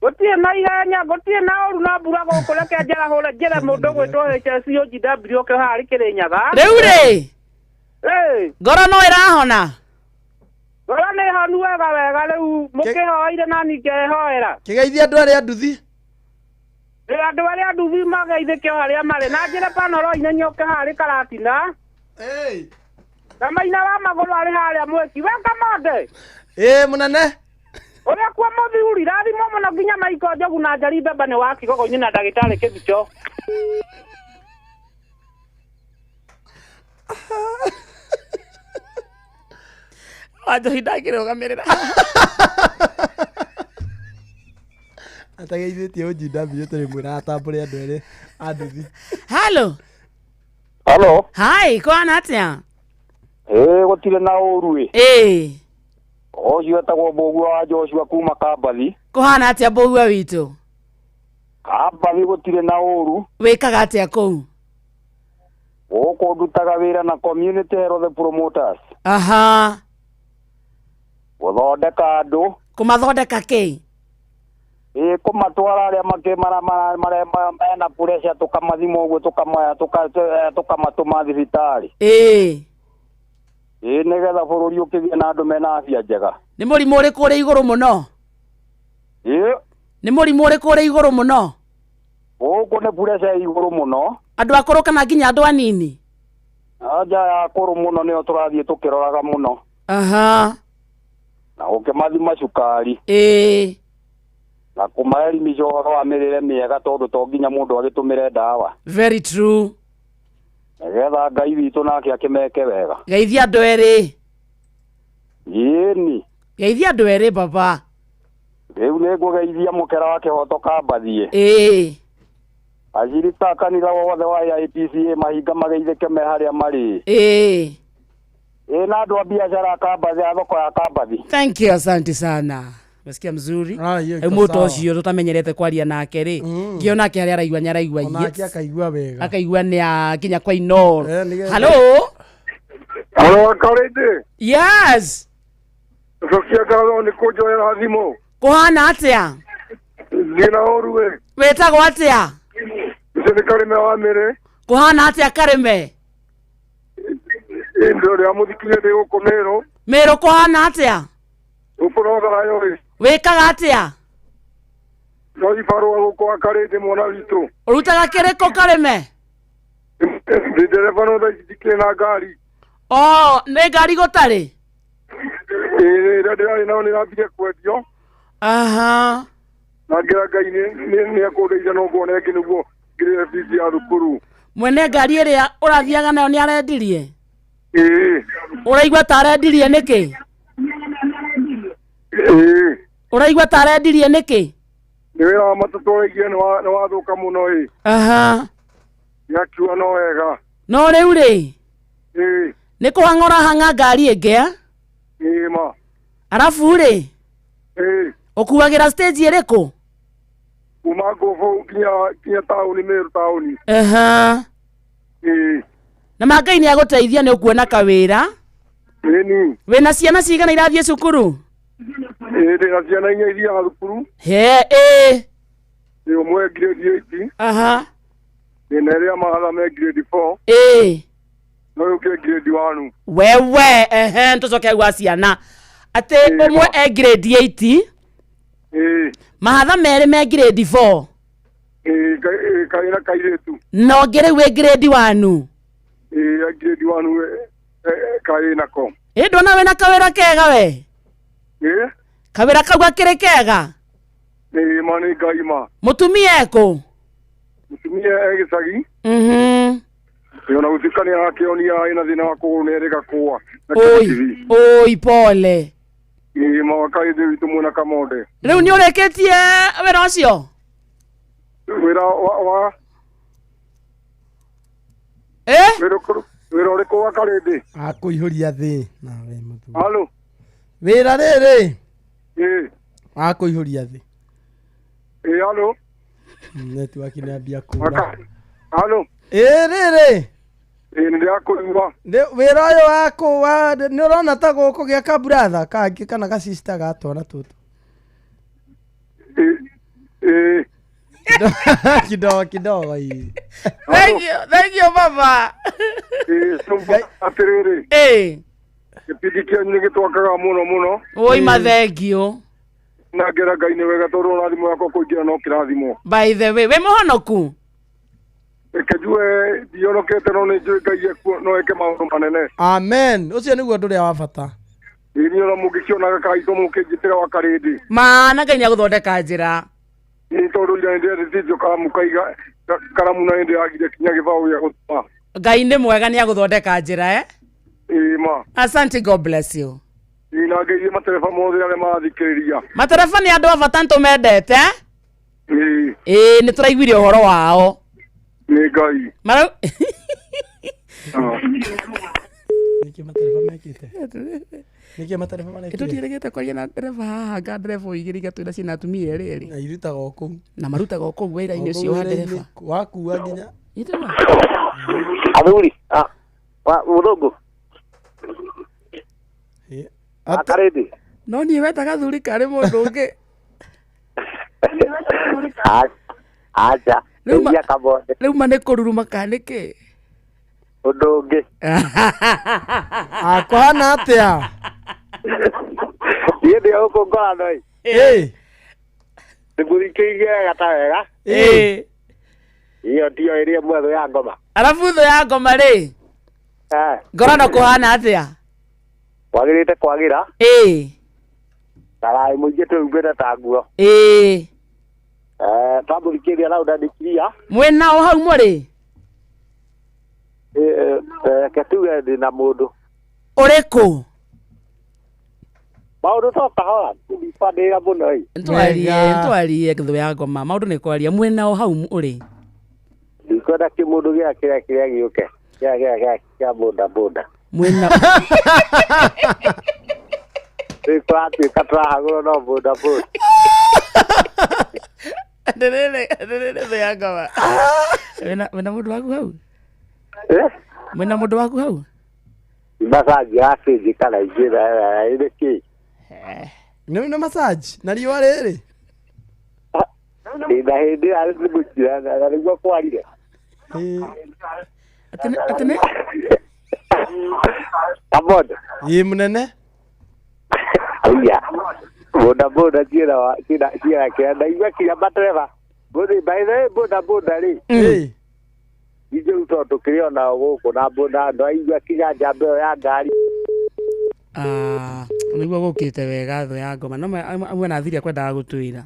Gũtirĩ na ihenya, gũtirĩ na ũru na mbura gũkũ reke njĩra mũndũ gwĩtwo HSOGW ke harĩ Kĩrĩnyaga. Rĩu rĩ. Ngoro no ĩrahona? Ngoro nĩ honu wega rĩu mũkĩhoire na ningĩhoera. Kĩgeithia andũ arĩa nduthi. Andũ arĩa nduthi mageithĩke harĩa marĩ na njĩra panoro-inĩ nyoke harĩ Karatina. Kamaina wa magũrũ arĩ harĩa mweki we Kamonde. Mũnene. Ũrĩa kwa mũthuri rathimo mũno nginya Maiko Njogu na Njari Mbemba nĩ wa Kigogo-inĩ na ndagĩtarĩ Kĩbicho. Njohi ndangĩrũgamĩrĩra. Atageithĩtie OGW tũrĩ mwĩra atambũre andũ erĩ a nduthi. Halo. Halo. Hi, kwana atĩa? Gũtirĩ na ũru Ũcio etagwo Mbũgua wa Joshua kuma Kambathi. Kũhana atĩa Mbũgua witũ? Kambathi gũtirĩ na ũru. Wĩkaga atĩa kũu? Gũkũ ndutaga wĩra na Community Health Promoters. Gũthondeka andũ. Kũmathondeka kĩ? Kũmatwara arĩa mena pressure tũkamathima ũguo tũkamatũma thibitarĩ. Nĩgetha bũrũri ũkĩgĩe na andũ mena afya njega. Nĩ mũrimũ ũrĩkũ ũrĩ igũrũ mũno? Nĩ mũrimũ ũrĩkũ ũrĩ igũrũ mũno? Gũkũ nĩ pressure igũrũ mũno. Andũ akũrũ kana nginya andũ anini? Anja ya akũrũ mũno nĩo tũrathiĩ tũkĩroraga mũno. Na ũkĩmathima cukari. Na kũmaelimisha ũhoro wa mĩrĩre mĩega tondũ to nginya mũndũ agĩtũmĩre ndawa. Very true. Nĩgetha Ngai witũ nake akĩmeke wega. Geithia andũ erĩ. Yeni. Geithia andũ erĩ baba. Rĩu nĩngũgeithia mũkera wa Kĩhoto Kambathi. Acirika kanitha wothe wa IPCA mahinga mageithĩke me harĩa marĩ. Na andũ a biashara Kambathi a thoko ya Kambathi. Thank you, asante sana. Mesikia mzuri. Mũto ũcio tutamenyerete kwaria nake ri. Ngiona ke harĩa araigua nyaraigua yes. Onake akaigua wega. Akaigua ni akinya kwa Inoro. Hello. Hello, Karende. Yes. Sokia kalo ni kujoera thimo. Kũhana atĩa? Ndina oru we. Wĩtagwo atĩa? Nĩ Kareme wa Mere. Kũhana atĩa Kareme? Ndio ya muthikire ndi gũkũ Meru. Meru kũhana atĩa? Ũkũroga yoĩ. Wĩkaga atĩa? No ibarũa gũkũ Karende mwana witũ. Ũrutaga kĩrĩkũ Kareme? Ndi dereva no ndikire na ngari. Nĩ ngari gũtarĩ? Ndĩrarĩ nao nĩrambire kwendio. Na ngira Ngai nĩ akũndeithia no nguone ĩngĩ nĩguo ngĩrĩre bithi ya thukuru. Mwene ngari ĩrĩa ũrathiaga nayo nĩ arendirie? Uraigua tarendirie niki? Uraigua tarendirie niki? Ni wira wa matatu rigie ni wathuka muno Aha. Yakiwa no wega. No riu ri? Ni kuhang'ora hang'a ngari ingi? Ma. Arafu ri? Ukuagira stage iriku? Kuma Govo kinya tauni Meru tauni. Aha. Na Ngai ni aguteithia ni ukuona kawira? Ni. Wina ciana cigana irathie cukuru? Ndina ciana inya iria thukuru. Ni umwe grade 8. Aha. Ni ria mahatha me grade 4. No uke grade 1. Wewe ntucoke gwa ciana. Ate umwe e grade 8. Mahatha mere me grade 4. Kaina kairetu. No ngere we grade 1. Grade 1 kaina ko. Ndona we na kawira kega we. Kawira kagwa kire kega. Mani gaima. Mutumia eko. Mutumia egicagi. Yona gutikania yake onia ina thina wa kunereka kwa. Oi pole. Mawaka ide vitu mwana kamode. Riu ni ureketie wira ucio? Wira wa Wira uriko wa karede. Akuihuria thi nawe mutu. Halo. Wira riri. Akuihuria thi. Halo. Network inaambia kuwa. Halo. Riri. Ndi akuiwa. Wira uyu wako wa ni urona ta guku gia ka brother kangi kana ka sister gatwana tutu. Kidogo hii. Thank you baba. Atiriri. Kipindi kyenyu gitwakaga muno. Oi mathengio. Na ngera Ngai ni wega tondu na thimu yako kuingira no kirathimo. By the way, we muhonoku. Ekejue dionokete no ni njui Ngai no eke maundu manene. Amen. Ucio niguo nduria wa bata. Ini ona mugikiona kaito mukijitira wa karidi. Mana Ngai ni aguthondeka njira. Ni tondu ya ndia ritio karamu kaiga karamu na ndia agire kinya githau ya gutuma. Ngai ni mwega ni aguthondeka njira ma. Asante, God bless you. Ina ngeire matereba mothe ale mathikiriria. Matereba ni andu abata ntumendete. Ni turaiguire uhoro wao. Ni Ngai. Mara Niki matereba mekite. Niki matereba mekite. Ito tiregete kwaria na dereva haha ga dereva igiriga twina cina atumia eri. Na irutaga oku. Na marutaga oku wira ini ucio wa dereva. Wakuua nginya. Itema. Athuri. Wa muthungu. Akaredi. No ni wetaga thuri kare mundu ungi. Acha. Riu mane kururuma kanike. Undu ungi. Akwana atia. Ye ndio uko ngora noi. Ndiburikirie gata wega. Iyo ndio iria mwetho ya ngoma. Alafu tho ya ngoma ri. Ngorano kuhana atia. Wagirite kwagira? Tarai muingi tumbire ta nguo. Tamburikiria na undandikiria. Mwena o hau muri? Ketuge ndi na mundu. Uriku? Maundu to kahora. Ndipandira muno ii. Ntwarie kithu ya ngoma. Maundu ni kwaria mwena o hau uri? Ndikwenda kimundu gia kiria giuke. Gia boda. Mwena. Kwati katrahaguro no boda. Nderere ya ngoma. Wena mundu waku hau? Mwena mundu waku hau? Massage afiji kana ijira ile ki. Nina massage na riwa riri. Ida hindi alibuchira na alikuwa kwalile. Atene. Aboda. Ye munene? Aya. Boda jira kianda iwa kia matereva. By the way boda ri. Ije utoto kiriona guku na boda ndo iwa kinya jambe ya ngari. Niguo gukite wega tho ya ngoma no amwe na thiria kwendaga gutwira.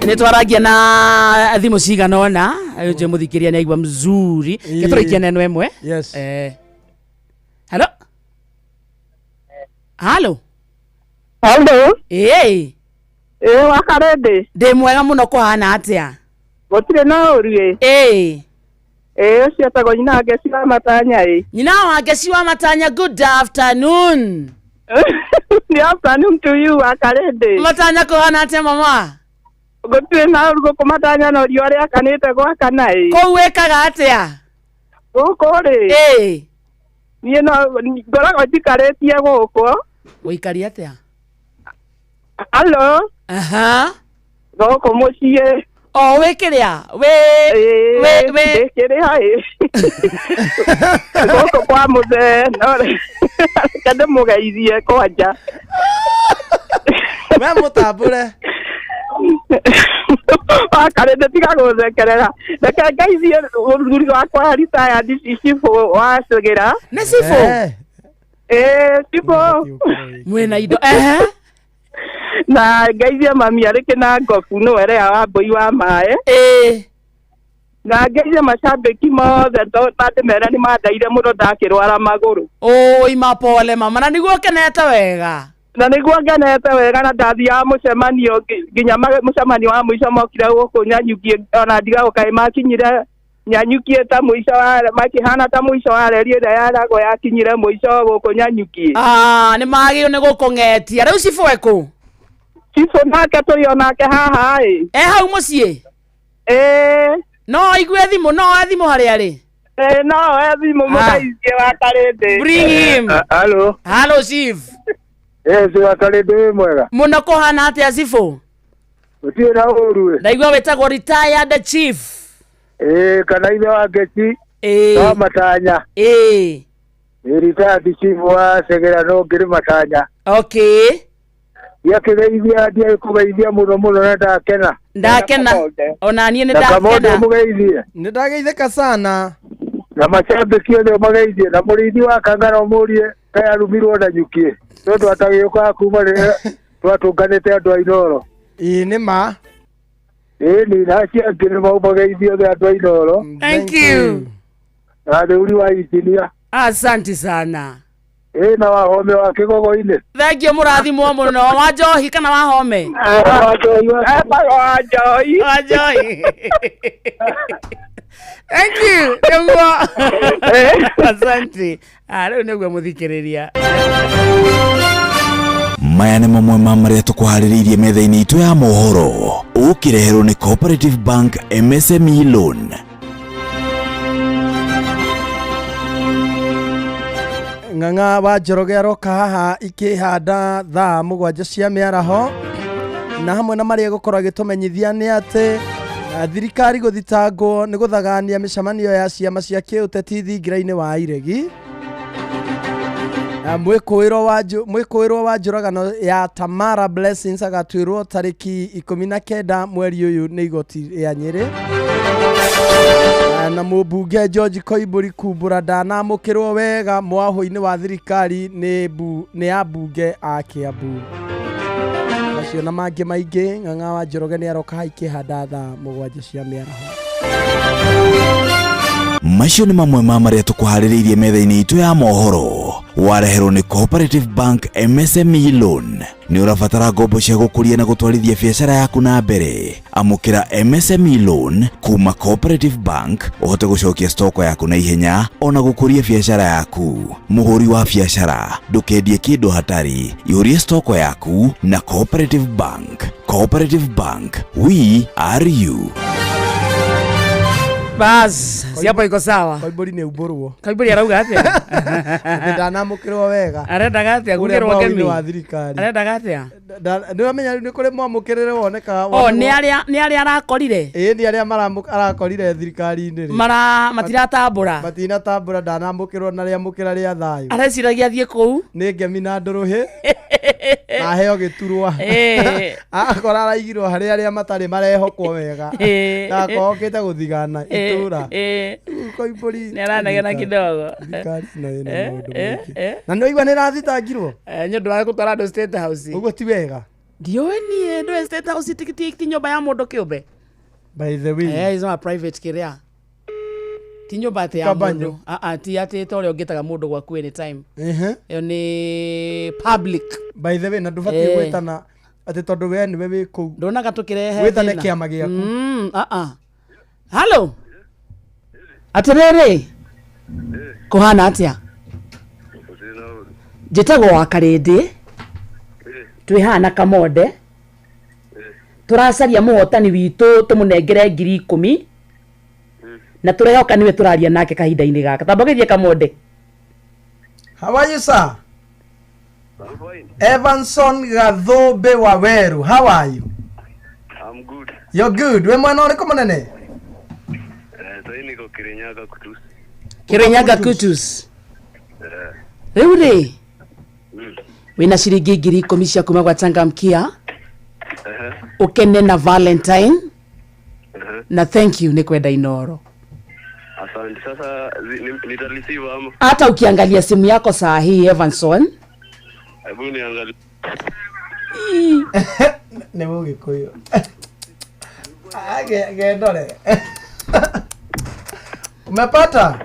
Nĩ twaragia na thimũ cigana ona nje mũthikĩria nĩ aigua mzuri gĩtũraikia neno ĩmwe. Yes. Hello. Hello. Hello. Wakarende. Ndĩ mwega mũno kũhana atĩa? Gũtirĩ na ũru ũcio tago nyina Ngeci wa Matanya Nyina wa Ngeci wa Matanya, good afternoon. Good afternoon to you Wakarende. Matanya kũhana atĩa mama? Gũtirĩ na ũru gũkũ Matanya no rio rĩa kanĩte gwakana Kũu wĩkaga atĩa? Gũkũ niĩ no ngoragwo njikarĩtie gũkũ. Ũikari atĩa? Hello. Gũkũ mũciĩ. Wĩkĩrĩa? Wĩkĩrĩa gũkũ kwa mũthee kande mũgeithie kwanja. We mũtambũre. Wakarende tiga gũthekerera. Reke ngeithie mũthuri wakwa retired Cibũ wa Cĩgĩra. Nĩ Cibũ? Cibũ. Mwĩna indo. Na ngeithie mami arĩ Kĩnangobu no erea wa Mbũi wa Maĩ. Na ngeithie macambĩki mothe ndĩmere nĩ mandaire mũno ndakĩrwara magũrũ. Mapole mama, na nĩguo kenete wega. Na nĩguo ngenete wega na ndathiaga mũcemanio nginya mũcemanio wa mũico mokire gũkũ Nyanyuki ona ndigagwo kaĩ makinyire Nyanyuki ta mũico wa makĩhana ta mũico wa reri ĩrĩa yaragwo yakinyire mũico gũkũ Nyanyuki. Nĩ magĩrĩirwo nĩ gũkũng'etia. Rĩu Cibũ ekũ? Cibũ nake tũrĩ onake haha hau mũciĩ? No aigue thimũ, no thimũ harĩa arĩ? No thimũ mũgeithie Wakarende. Bring him. Hello Chief. Wakarende wĩ mwega. Mũno kũhana atĩa Cibũ? Gũtirĩ na ũru. Ndaigua wĩtagwo retired chief. Kana ithe wa Ngeci wa Matanya. Retired chief wa Cĩgĩra no ngĩrĩ Matanya. Okay. Yakĩgeithia ndiye kũgeithia mũno na ndakena. Ona niĩ nĩ ndakena. Kamodo mũgeithie. Nĩ ndageithĩka sana. Na macambĩki othe mũgeithie na mũrĩithi wa Kang'aro mũrie kaĩ arumirwo na nyuki. Tondũ atagĩũka kuma rĩrĩa twatũnganĩte andũ a Inoro. Nĩ ma. Nĩ nacia ngĩrĩ mũgeithie othe andũ a Inoro. Thank you. Na thuri wa injinia. Asante sana. Na Wahome wa Kĩgogo-inĩ. Thengio mũrathimwo mũno. Wa Njohi kana Wahome? Wa Njohi. Thank you. Asante. Rĩu nĩguo mũthikĩrĩria. Maya nĩ mamwe ma marĩa tũkũharĩrĩirie metha-inĩ itũ ya mohoro. Ũkĩreherwo nĩ Cooperative Bank MSME Loan. Ng'ang'a wa Njoroge aroka haha ikĩhanda thaa 7 cia mĩaraho na hamwe na marĩa gũkorwo agĩtũmenyithia nĩ atĩ thirikari gũthitangwo nĩ gũthagania mĩcemanio ya ciama cia kĩũteti thingira-inĩ wa iregi. Mwĩkũĩrwo wa njũragano ya Tamara Blessings agatuĩrwo tarĩki 19 mweri ũyũ nĩ igoti rĩa Nyĩrĩ. Na mũmbunge George Koimbũri kumbũra ndanamũkĩrwo wega mwahũ-inĩ wa thirikari nĩ ambunge a Kĩambu. Macio na mangĩ maingĩ Ng'ang'a wa Njoroge nĩ aroka ikĩhanda thaa 7 cia mĩaraho. Macio nĩ mamwe ma marĩa tũkũharĩrĩirie metha-inĩ itũ ya mohoro. Wareherwo nĩ Cooperative Bank MSME Loan. Nĩ ũrabatara ngombo cia gũkũria na gũtwarithia biacara yaku na mbere. Amũkĩra MSME Loan kuma Cooperative Bank ũhote gũcokia stoko yaku na ihenya ona gũkũria biacara yaku. Mũhũri wa biacara ndũkendie kĩndũ hatari, yũria stoko yaku na Cooperative Bank. Cooperative Bank, we are you. Bas, siapa iko sawa? Koimbũri nĩ umbũrwo. Koimbũri arauga atĩa? Ndanamũkĩrwo wega. Arendaga atĩa gũkĩrwo ngemi wa thirikari? Arendaga atĩa? Nĩwamenya nĩ kũrĩ mwamũkĩrĩre woneka. Nĩ arĩa arakorire? Nĩ arĩa arakorire thirikari-inĩ. Matiratambũra. Matinatambũra, ndanamũkĩrwo na rĩamũkĩra rĩa thayũ. Areciragia athiĩ kũu? Nĩ ngemi na ndũrũhĩ. Na heo gĩturwa. Akora araigirwo harĩ arĩa matarĩ marehokwo wega. Na akohokĩte gũthigana itũra. Koimbũri nĩ aranegena kidogo. Thirikari no ĩna maũndũ maingĩ. Na nĩwaigua nĩ ĩrathitangirwo? Nĩ ũndũ wa gũtwara andũ State House. Ũguo ti wega. Ndio ni ndo State House tikiti nyumba ya mundu kiumbe. By the way. Is not a private kiria. Ti nyumba ate ya mundu. Ti ate tole ongetaga mundu gwaku anytime. Yo ni public. By the way, na ndubati gwetana ati tondu we niwe wi ku. Ndonaga tukirehe. Gwetane kiama giaku. Hello. Atirere. Kuhana atia? Jitagwo wa Karindi. Twihana Kamode. Turacaria muhotani witu tumunengere 10,000. Na turehoka niwe turaria nake kahinda-ini gaka. Tambagithie Kamode. How are you, sir? I'm fine. Evanson Gathobe Waweru. How are you? I'm good. You're good. We mwana uri kumunene? Sai niko Kirinyaga Kutus. Kirinyaga Kutus. Riu ri. Wina ciringi 10,000 cia kuma gwa Changamkia. Ukene na Valentine. Na thank you ni kwenda Inoro. Asante. Sasa nitarisiwa ama? Hata ukiangalia simu yako saa hii Evanson. Hebu niangalie. Ne mugi koyo. Gendole. Umepata?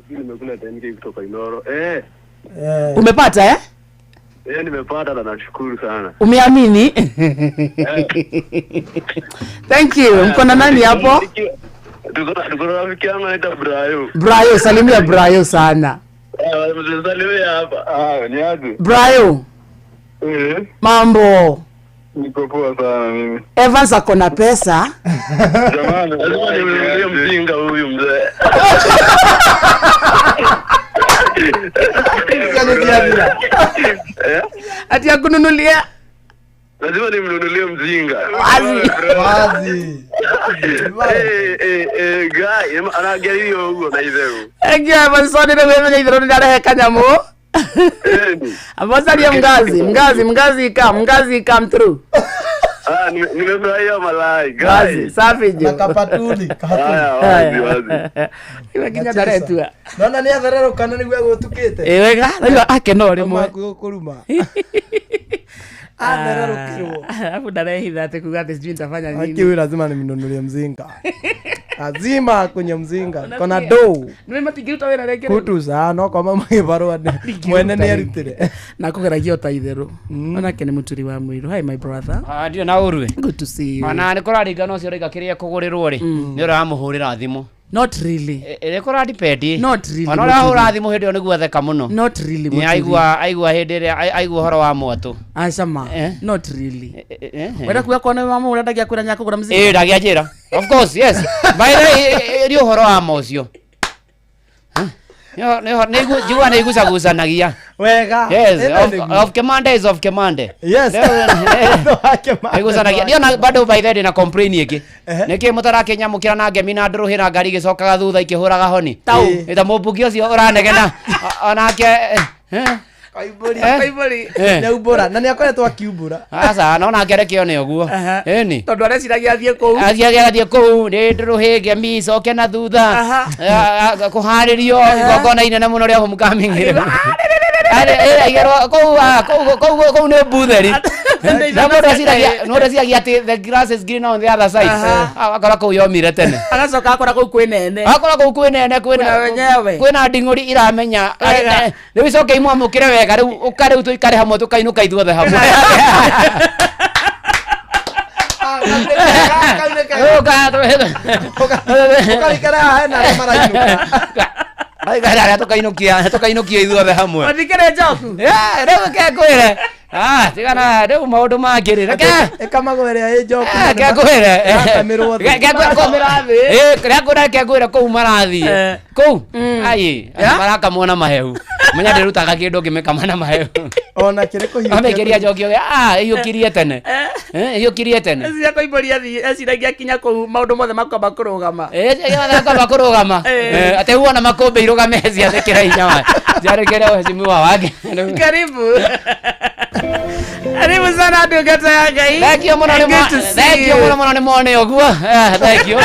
Nimekula 10K kutoka Inoro. Umepata Nimepata na nashukuru sana. Umeamini? Thank you. Mko na nani hapo? Tuko na rafiki yangu anaitwa Brayo. Brayo, salimia Brayo sana. Salimia hapa. Ni aje? Brayo. Mambo. Niko poa sana mimi. Evans ako na pesa. Jamani, lazima nimnunulie mzinga huyu mzee. Ati akununulia. Lazima nimnunulie mzinga. Wazi. Guy, anaangalia hiyo huko na hivyo. Evans ni wewe ni ndiro ndare kanyamu. Abasalia mgazi come through. Nimefurahia malai guy. Safi je. Nakapatuli. Wazi. Kila kinya daretua. Nona ni atherero kana ni gwe gutukite. Wega, ndio akeno rimwe. Kuruma. Atherero kirwo. Hapo darehitha ate kugate sijui nitafanya nini. Akiwi lazima nimnunulie mzinga. Lazima kwenye mzinga. Kona do. Nimematigita wena rekere. Kutuza no kwa mama ibarua mwene ni arutire. Nakugeragia utaitherũ. Onake nĩ mũturi wa mũiru. Hi my brother. Ndio na urwe. Good to see you. Ana nĩ kũraringana ũcio ũraiga kĩrĩa kũgũrĩrwo rĩ. Nĩ ũramũhũrĩra thimũ. Not really. Nĩ kũradipendi. Not really. Ona ũrahũra thimũ hĩndĩ ĩyo nĩguo theka mũno. Not really. Nĩ aigua hĩndĩ ĩrĩa aigua ũhoro wa mwatũ. Acama. Not really. Wenda kuga kone mama ũrendagia kwĩra nyako kũgũra muziki. Ndagia njĩra. Of course, yes. By the way, nĩ ũhoro wa mocio. Jua na igucagusanagia. Wega. Yes, of Commander is of Commander. Yes. Igusanagia. Ndio na bado by the way na complain iki. Niki mutarake nyamukira na ngemi na nduruhira ngari gicokaga thutha ikihuraga honi. Ita mubugi ucio uranegena. Onake Kaiburi. Neubura. Na niakoretwo akiubura. Asa naona ngerekio ne uguo. Eni. Tondu areciragia athie kuu. Athie kuu ni nduruhi ngemi coke na thutha. Kuharirio gogona inene muno ria homecoming. Kau ne butheri. No ndaciragia ati the grass is green on the other side. Akora kau yomire tene. Agacoka akora kau kwinene. Akora kau kwinene kwina nding'uri iramenya. Riu icoke imwamukire wega riu ukare tuikare hamwe tukainuka ithuothe hamwe. Tukainukia ithuothe hamwe. Wathikire njoku. Riu kekwire. Tigana riu maundu mangĩ rĩ. Ikamagwĩre njoku. Kekwire. Kekwire kũu marathiĩ. Kũu. Ai, marakamwo mahehu. Menya ndĩrutaga kĩndũ ngĩmĩkama na mahehu. Ona kĩrĩ kũhiũkia. Amĩkĩria njoki oge. Ĩhiũkirie tene. Ĩhiũkirie tene. Cia kũimbũria eciragia kinya kũu maũndũ mothe makwamba kũrũgama. Makwamba kũrũgama. Atĩ huona makũmbĩ irũgame ciathĩkĩra hinya wayo. Ciarĩkĩre ũhecimiwa wake. Karibu. Karibu sana ndungata ya Ngai. Thank you mũno nĩ mone ũguo. Thank you.